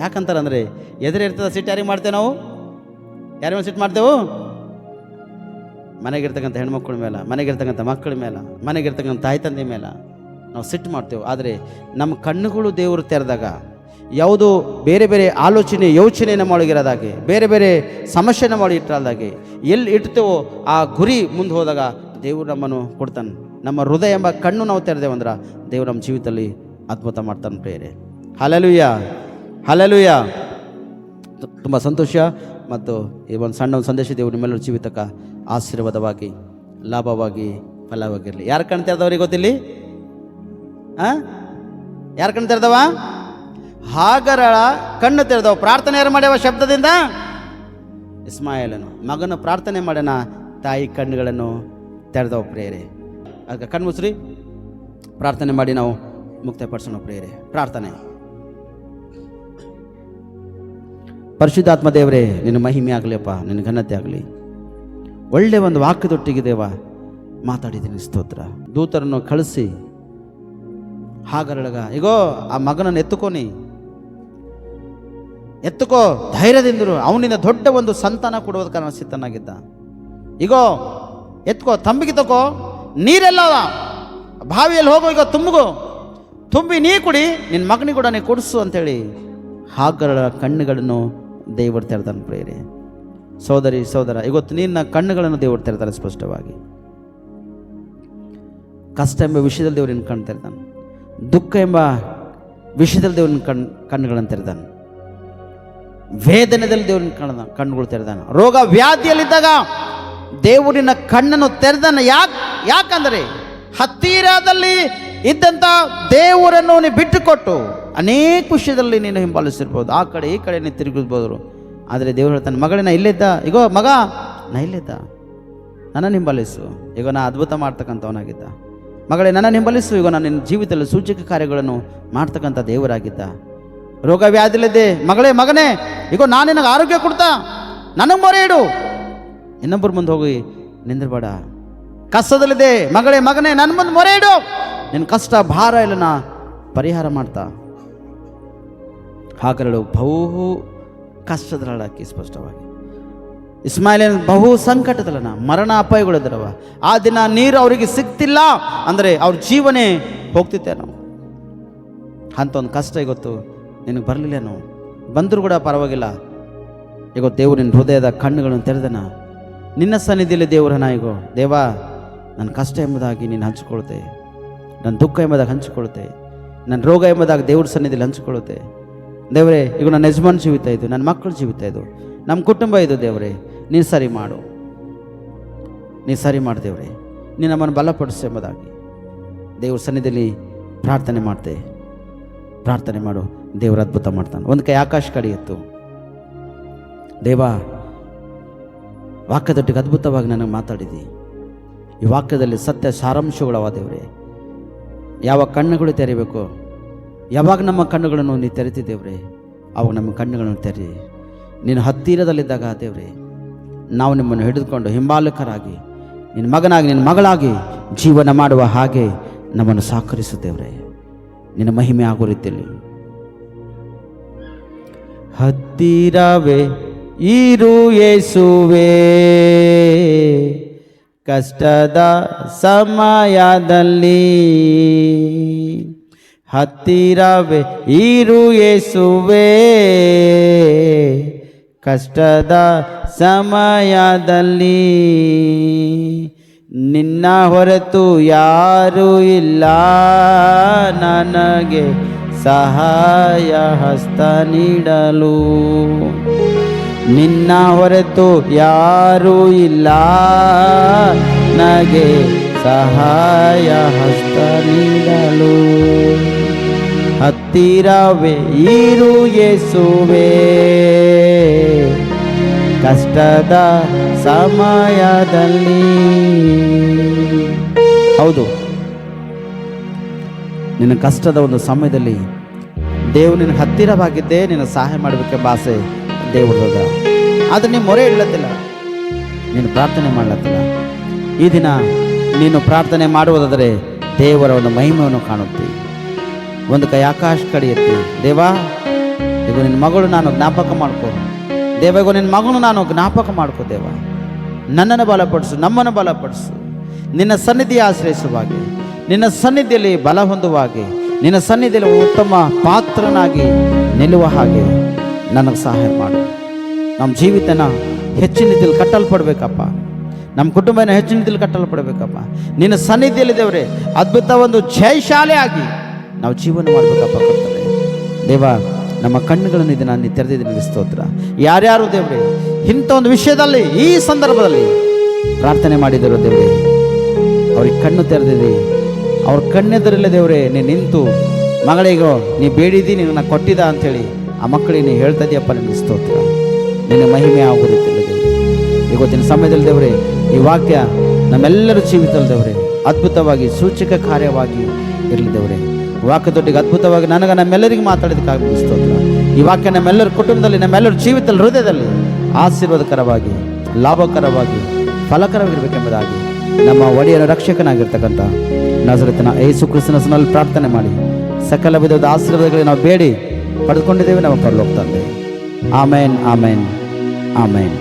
ಯಾಕಂತಾರೆ ಅಂದರೆ ಎದುರೇ ಇರ್ತದೆ. ಸಿಟ್ಟು ಯಾರಿಗೆ ಮಾಡ್ತೇವೆ ನಾವು? ಯಾರ ಮೇಲೆ ಸಿಟ್ಟು ಮಾಡ್ತೇವೆ? ಮನೆಗಿರ್ತಕ್ಕಂಥ ಹೆಣ್ಮಕ್ಳ ಮೇಲೆ, ಮನೆಗಿರ್ತಕ್ಕಂಥ ಮಕ್ಕಳ ಮೇಲೆ, ಮನೆಗಿರ್ತಕ್ಕಂಥ ತಾಯಿ ತಂದೆ ಮೇಲೆ ನಾವು ಸಿಟ್ಟು ಮಾಡ್ತೇವೆ. ಆದರೆ ನಮ್ಮ ಕಣ್ಣುಗಳು ದೇವರು ತೆರೆದಾಗ ಯಾವುದು ಬೇರೆ ಬೇರೆ ಆಲೋಚನೆ ಯೋಚನೆ ನಮ್ಮೊಳಗಿರೋದಾಗೆ, ಬೇರೆ ಬೇರೆ ಸಮಸ್ಯೆ ನಮ್ಮೊಳಗೆ ಇಟ್ಟರದಾಗೆ ಎಲ್ಲಿ ಇಡ್ತೇವೋ ಆ ಗುರಿ ಮುಂದೆ ಹೋದಾಗ ದೇವರು ನಮ್ಮನ್ನು ಕೊಡ್ತಾನೆ. ನಮ್ಮ ಹೃದಯ ಎಂಬ ಕಣ್ಣು ನಾವು ತೆರೆದೇವಂದ್ರೆ ದೇವರು ನಮ್ಮ ಜೀವಿತದಲ್ಲಿ ಅದ್ಭುತ ಮಾಡ್ತಾನೆ ಪ್ರೇರೆ. Hallelujah, hallelujah. ತುಂಬ ಸಂತೋಷ. ಮತ್ತು ಈ ಒಂದು ಸಣ್ಣ ಒಂದು ಸಂದೇಶ ದೇವರು ನಿಮ್ಮೆಲ್ಲರ ಜೀವಿತಕ್ಕೆ ಆಶೀರ್ವಾದವಾಗಿ ಲಾಭವಾಗಿ ಫಲವಾಗಿರಲಿ. ಯಾರು ಕಣ್ಣು ತೆರೆದವ್ರಿಗೆ ಗೊತ್ತಿಲ್ಲಿ? ಯಾರು ಕಣ್ಣು ತೆರೆದವ? ಹಾಗರಳ ಕಣ್ಣು ತೆರೆದವ. ಪ್ರಾರ್ಥನೆ ಯಾರು ಮಾಡ್ಯವ? ಶಬ್ದದಿಂದ ಇಸ್ಮಾಯೇಲನು ಮಗನು ಪ್ರಾರ್ಥನೆ ಮಾಡ್ಯಾನ, ತಾಯಿ ಕಣ್ಣುಗಳನ್ನು ತೆರೆದವ ಪ್ರೇರೆ. ಅದಕ್ಕೆ ಕಣ್ಣು ಮುಸ್ರಿ ಪ್ರಾರ್ಥನೆ ಮಾಡಿ ನಾವು ಮುಕ್ತಪಡಿಸೋಣ ಪ್ರೇರೆ. ಪ್ರಾರ್ಥನೆ. ಪರಿಶುದ್ಧಾತ್ಮ ದೇವರೇ, ನಿನ್ನ ಮಹಿಮೆ ಆಗಲಿಯಪ್ಪ, ನಿನ್ನ ಘನತೆ ಆಗಲಿ. ಒಳ್ಳೆ ಒಂದು ವಾಕ್ಯದೊಟ್ಟಿಗೆ ದೇವ ಮಾತಾಡಿದ್ದೀನಿ, ಸ್ತೋತ್ರ. ದೂತರನ್ನು ಕಳಿಸಿ ಹಾಗರಳಗ ಈಗೋ ಆ ಮಗನನ್ನು ಎತ್ತುಕೋ ಧೈರ್ಯದಿಂದರು, ಅವನಿಂದ ದೊಡ್ಡ ಒಂದು ಸಂತಾನ ಕೊಡುವುದಕ್ಕೆ ನಾನು ಸಿದ್ಧನಾಗಿದ್ದ. ಈಗೋ ಎತ್ಕೋ, ತಂಬಿಗೆ ತಗೋ, ನೀರೆಲ್ಲ ಬಾವಿಯಲ್ಲಿ ಹೋಗೋ, ಈಗ ತುಂಬಿ ನೀ ಕುಡಿ, ನಿನ್ನ ಮಗನಿಗೆ ಕೂಡ ನೀ ಕೊಡಿಸು ಅಂತೇಳಿ ಹಾಗರಳ ಕಣ್ಣುಗಳನ್ನು ದೇವರು ತೆರೆದಾನೆ ಪ್ರೇರೆ. ಸೋದರ, ಇವತ್ತು ನಿನ್ನ ಕಣ್ಣುಗಳನ್ನು ದೇವರು ತೆರೆದಾನೆ ಸ್ಪಷ್ಟವಾಗಿ. ಕಷ್ಟ ಎಂಬ ವಿಷಯದಲ್ಲಿ ದೇವರು ನಿನ್ನ ಕಣ್ಣು ತೆರೆದಾನೆ, ದುಃಖ ಎಂಬ ವಿಷಯದಲ್ಲಿ ದೇವ್ರ ಕಣ್ಣುಗಳನ್ನು ತೆರೆದಾನೆ, ವೇದನೆಯಲ್ಲಿ ದೇವ್ರ ಕಣ್ಣುಗಳು ತೆರೆದಾನ, ರೋಗ ವ್ಯಾಧಿಯಲ್ಲಿದ್ದಾಗ ದೇವರಿನ ಕಣ್ಣನ್ನು ತೆರೆದಾನ. ಯಾಕಂದರೆ ಹತ್ತಿರದಲ್ಲಿ ಇದ್ದಂಥ ದೇವರನ್ನು ನೀನು ಬಿಟ್ಟುಕೊಟ್ಟು ಅನೇಕ ವಿಷಯದಲ್ಲಿ ನೀನು ಹಿಂಬಾಲಿಸಿರ್ಬೋದು, ಆ ಕಡೆ ಈ ಕಡೆ ನೀನು ತಿರುಗಿರ್ಬೋದು. ಆದರೆ ದೇವರು ಹೇಳ್ತಾನೆ, ಮಗಳೇ ನಾ ಇಲ್ಲಿದ್ದ, ಈಗೋ ಮಗ ನಾ ಇಲ್ಲಿದ್ದ, ನನ್ನನ್ನು ಹಿಂಬಾಲಿಸು, ಈಗ ನಾ ಅದ್ಭುತ ಮಾಡ್ತಕ್ಕಂಥವನಾಗಿದ್ದ. ಮಗಳೇ ನನ್ನನ್ನು ಹಿಂಬಾಲಿಸು, ಈಗ ನಾನು ನಿನ್ನ ಜೀವಿತದಲ್ಲಿ ಸೂಚಕ ಕಾರ್ಯಗಳನ್ನು ಮಾಡ್ತಕ್ಕಂಥ ದೇವರಾಗಿದ್ದ. ರೋಗ ವ್ಯಾಧಿಲಿದ್ದೆ, ಮಗನೇ ಈಗ ನಾನು ನಿನಗೆ ಆರೋಗ್ಯ ಕೊಡ್ತಾ, ನನಗೆ ಮೊರೆ ಇಡು, ಇನ್ನೊಬ್ಬರ ಮುಂದೆ ಹೋಗಿ ನಿಂದಿರಬೇಡ. ಕಷ್ಟದಲ್ಲಿದೆ ಮಗನೇ ನನ್ನ ಮುಂದೆ ಮೊರೆ ಇಡು, ನಿನ್ನ ಕಷ್ಟ ಭಾರ ಇಲ್ಲ ನಾ ಪರಿಹಾರ ಮಾಡ್ತಾ. ಹಾಗರಳು ಬಹು ಕಷ್ಟದಲ್ಲಾಕಿ ಸ್ಪಷ್ಟವಾಗಿ. ಇಸ್ಮಾಯಿಲನ ಬಹು ಸಂಕಟದಲ್ಲನ, ಮರಣ ಅಪಾಯಗಳಿದ್ದರವ. ಆ ದಿನ ನೀರು ಅವರಿಗೆ ಸಿಗ್ತಿಲ್ಲ ಅಂದರೆ ಅವ್ರ ಜೀವನೇ ಹೋಗ್ತಿತ್ತೇನೋ. ಅಂತ ಒಂದು ಕಷ್ಟ ಇವತ್ತು ನಿನಗೆ ಬರಲಿಲ್ಲೇನೋ, ಬಂದರೂ ಕೂಡ ಪರವಾಗಿಲ್ಲ. ಈಗ ದೇವರು ನಿನ್ನ ಹೃದಯದ ಕಣ್ಣುಗಳನ್ನು ತೆರೆದನ, ನಿನ್ನ ಸನ್ನಿಧಿಯಲ್ಲಿ ದೇವರನ್ನ ಈಗೋ ದೇವ ನನ್ನ ಕಷ್ಟ ಎಂಬುದಾಗಿ ನೀನು ಹಂಚಿಕೊಳ್ಳುತ್ತೆ, ನನ್ನ ದುಃಖ ಎಂಬುದಾಗಿ ಹಂಚಿಕೊಳ್ಳುತ್ತೆ, ನನ್ನ ರೋಗ ಎಂಬುದಾಗಿ ದೇವ್ರ ಸನ್ನಿಧಿಯಲ್ಲಿ ಹಂಚಿಕೊಳ್ಳುತ್ತೆ. ದೇವರೇ ಈಗ ನನ್ನ ಯಜಮಾನ್ ಜೀವಿತ ಇದು, ನನ್ನ ಮಕ್ಕಳು ಜೀವಿತ ಇದು, ನಮ್ಮ ಕುಟುಂಬ ಇದು. ದೇವರೇ ನೀನು ಸರಿ ಮಾಡು ದೇವರೇ, ನೀನು ನಮ್ಮನ್ನು ಬಲಪಡಿಸು ಎಂಬುದಾಗಿ ದೇವ್ರ ಸನ್ನಿಧಿಯಲ್ಲಿ ಪ್ರಾರ್ಥನೆ ಮಾಡು. ದೇವರು ಅದ್ಭುತ ಮಾಡ್ತಾನೆ. ಒಂದು ಕೈ ಆಕಾಶ ಕಡೆ ಎತ್ತು. ದೇವ, ವಾಕ್ಯದೊಟ್ಟಿಗೆ ಅದ್ಭುತವಾಗಿ ನನಗೆ ಮಾತಾಡಿದಿ. ಈ ವಾಕ್ಯದಲ್ಲಿ ಸತ್ಯ ಸಾರಾಂಶಗಳವ ದೇವರೇ. ಯಾವ ಕಣ್ಣುಗಳು ತೆರಿಬೇಕು, ಯಾವಾಗ ನಮ್ಮ ಕಣ್ಣುಗಳನ್ನು ನೀನು ತೆರೆತಿದ್ದೇವ್ರೆ, ಅವಾಗ ನಮ್ಮ ಕಣ್ಣುಗಳನ್ನು ತೆರಿ. ನೀನು ಹತ್ತಿರದಲ್ಲಿದ್ದಾಗ ದೇವರೇ, ನಾವು ನಿಮ್ಮನ್ನು ಹಿಡಿದುಕೊಂಡು ಹಿಂಬಾಲಕರಾಗಿ ನಿನ್ನ ಮಗನಾಗಿ ನಿನ್ನ ಮಗಳಾಗಿ ಜೀವನ ಮಾಡುವ ಹಾಗೆ ನಮ್ಮನ್ನು ಸಹಕರಿಸುತ್ತೇವ್ರೆ. ನಿನ್ನ ಮಹಿಮೆ ಆಗೋ ರೀತಿಯಲ್ಲಿ ಹತ್ತಿರವೇ ಇರು ಯೇಸುವೇ, ಕಷ್ಟದ ಸಮಯದಲ್ಲಿ ಹತ್ತಿರವೇ ಇರು ಯೇಸುವೇ, ಕಷ್ಟದ ಸಮಯದಲ್ಲಿ ನಿನ್ನ ಹೊರತು ಯಾರೂ ಇಲ್ಲ, ನನಗೆ ಸಹಾಯ ಹಸ್ತ ನೀಡಲು. ನಿನ್ನ ಹೊರತು ಯಾರೂ ಇಲ್ಲ, ನನಗೆ ಸಹಾಯ ಹಸ್ತ ನೀಡಲು. ಹತ್ತಿರವೇ ಇರು ಯೇಸುವೇ, ಕಷ್ಟದ ಸಮಯದಲ್ಲಿ. ಹೌದು, ನಿನ್ನ ಕಷ್ಟದ ಒಂದು ಸಮಯದಲ್ಲಿ ದೇವರು ನಿನ್ನ ಹತ್ತಿರವಾಗಿದ್ದೇ ನಿನ್ನ ಸಹಾಯ ಮಾಡಬೇಕೆಂಬ ಆಸೆ ದೇವರದ. ಆದರೆ ನೀನು ಮೊರೆ ಇಡ್ಲತ್ತಿಲ್ಲ, ನೀನು ಪ್ರಾರ್ಥನೆ ಮಾಡ್ಲತ್ತಿಲ್ಲ. ಈ ದಿನ ನೀನು ಪ್ರಾರ್ಥನೆ ಮಾಡುವುದಾದರೆ ದೇವರ ಒಂದು ಮಹಿಮೆಯನ್ನು ಕಾಣುತ್ತಿ. ಒಂದು ಕೈ ಆಕಾಶ ಕಡೆ ಎತ್ತಿ, ದೇವಾ ಈಗ ನಿನ್ನ ಮಗಳು ನಾನು ಜ್ಞಾಪಕ ಮಾಡ್ಕೊ. ದೇವ ಈಗ ನಿನ್ನ ಮಗನು ನಾನು ಜ್ಞಾಪಕ ಮಾಡ್ಕೊ. ದೇವ ನನ್ನನ್ನು ಬಲಪಡಿಸು, ನಮ್ಮನ್ನು ಬಲಪಡಿಸು. ನಿನ್ನ ಸನ್ನಿಧಿಯ ಆಶ್ರಯಿಸುವಾಗೆ, ನಿನ್ನ ಸನ್ನಿಧಿಯಲ್ಲಿ ಬಲ ಹೊಂದುವಾಗೆ, ನಿನ್ನ ಸನ್ನಿಧಿಯಲ್ಲಿ ಉತ್ತಮ ಪಾತ್ರನಾಗಿ ನಿಲ್ಲುವ ಹಾಗೆ ನನಗೆ ಸಹಾಯ ಮಾಡು. ನಮ್ಮ ಜೀವಿತನ ಹೆಚ್ಚಿನ ರೀತಿಯಲ್ಲಿ ಕಟ್ಟಲ್ಪಡಬೇಕಪ್ಪ. ನಮ್ಮ ಕುಟುಂಬನ ಹೆಚ್ಚಿನ ರೀತಿಯಲ್ಲಿ ಕಟ್ಟಲ್ಪಡಬೇಕಪ್ಪ. ನಿನ್ನ ಸನ್ನಿಧಿಯಲ್ಲಿ ದೇವರೇ ಅದ್ಭುತ ಒಂದು ಜಯಶಾಲಿ ಆಗಿ ನಾವು ಜೀವನ ಮಾಡಬೇಕಪ್ಪ ಕರ್ತವ್ಯ. ದೇವ ನಮ್ಮ ಕಣ್ಣುಗಳನ್ನು ಇದನ್ನು ನೀನು ತೆರೆದಿದ್ದೀನಿ, ಸ್ತೋತ್ರ. ಯಾರ್ಯಾರು ದೇವರೇ ಇಂಥ ಒಂದು ವಿಷಯದಲ್ಲಿ ಈ ಸಂದರ್ಭದಲ್ಲಿ ಪ್ರಾರ್ಥನೆ ಮಾಡಿದರು ದೇವರೇ, ಅವ್ರಿಗೆ ಕಣ್ಣು ತೆರೆದಿದೆ. ಅವ್ರ ಕಣ್ಣೆದರಲ್ಲೇ ದೇವರೇ ನೀನು ನಿಂತು, ಮಗಳಿಗೋ ನೀ ಬೇಡಿದಿ ನಿನ್ನ ಕೊಟ್ಟಿದ ಅಂಥೇಳಿ ಆ ಮಕ್ಕಳಿಗೆ ನೀನು ಹೇಳ್ತಾ ಇದೆಯಪ್ಪ. ನಿನ್ನ ಸ್ತೋತ್ರ, ನಿನ್ನ ಮಹಿಮೆ ಆಗುತ್ತಿಲ್ಲ ದೇವರೇ. ಇವತ್ತಿನ ಸಮಯದಲ್ಲಿ ದೇವರೇ ಈ ವಾಕ್ಯ ನಮ್ಮೆಲ್ಲರ ಜೀವಿತದಲ್ಲಿ ದೇವರೇ ಅದ್ಭುತವಾಗಿ ಸೂಚಕ ಕಾರ್ಯವಾಗಿ ಇರಲಿ ದೇವರೇ. ವಾಕ್ಯದೊಟ್ಟಿಗೆ ಅದ್ಭುತವಾಗಿ ನನಗೆ ನಮ್ಮೆಲ್ಲರಿಗೆ ಮಾತಾಡೋದಕ್ಕಾಗಿ ಸ್ತೋತ್ರ. ಈ ವಾಕ್ಯ ನಮ್ಮೆಲ್ಲರ ಕುಟುಂಬದಲ್ಲಿ, ನಮ್ಮೆಲ್ಲರ ಜೀವಿತದಲ್ಲಿ, ಹೃದಯದಲ್ಲಿ ಆಶೀರ್ವಾದಕರವಾಗಿ, ಲಾಭಕರವಾಗಿ, ಫಲಕರವಾಗಿರಬೇಕೆಂಬುದಾಗಿ ನಮ್ಮ ಒಡೆಯನ ರಕ್ಷಕನಾಗಿರ್ತಕ್ಕಂಥ ನಜರೇತಿನ ಯೇಸು ಕ್ರಿಸ್ತನ ಹೆಸರಿನಲ್ಲಿ ಪ್ರಾರ್ಥನೆ ಮಾಡಿ ಸಕಲ ವಿಧದ ಆಶೀರ್ವಾದಗಳಿಗೆ ನಾವು ಬೇಡಿ ಪಡೆದುಕೊಂಡಿದ್ದೇವೆ ನಮ್ಮ ಪರಲೋಕ ತಂದೆ. ಆಮೇನ್, ಆಮೇನ್, ಆಮೇನ್.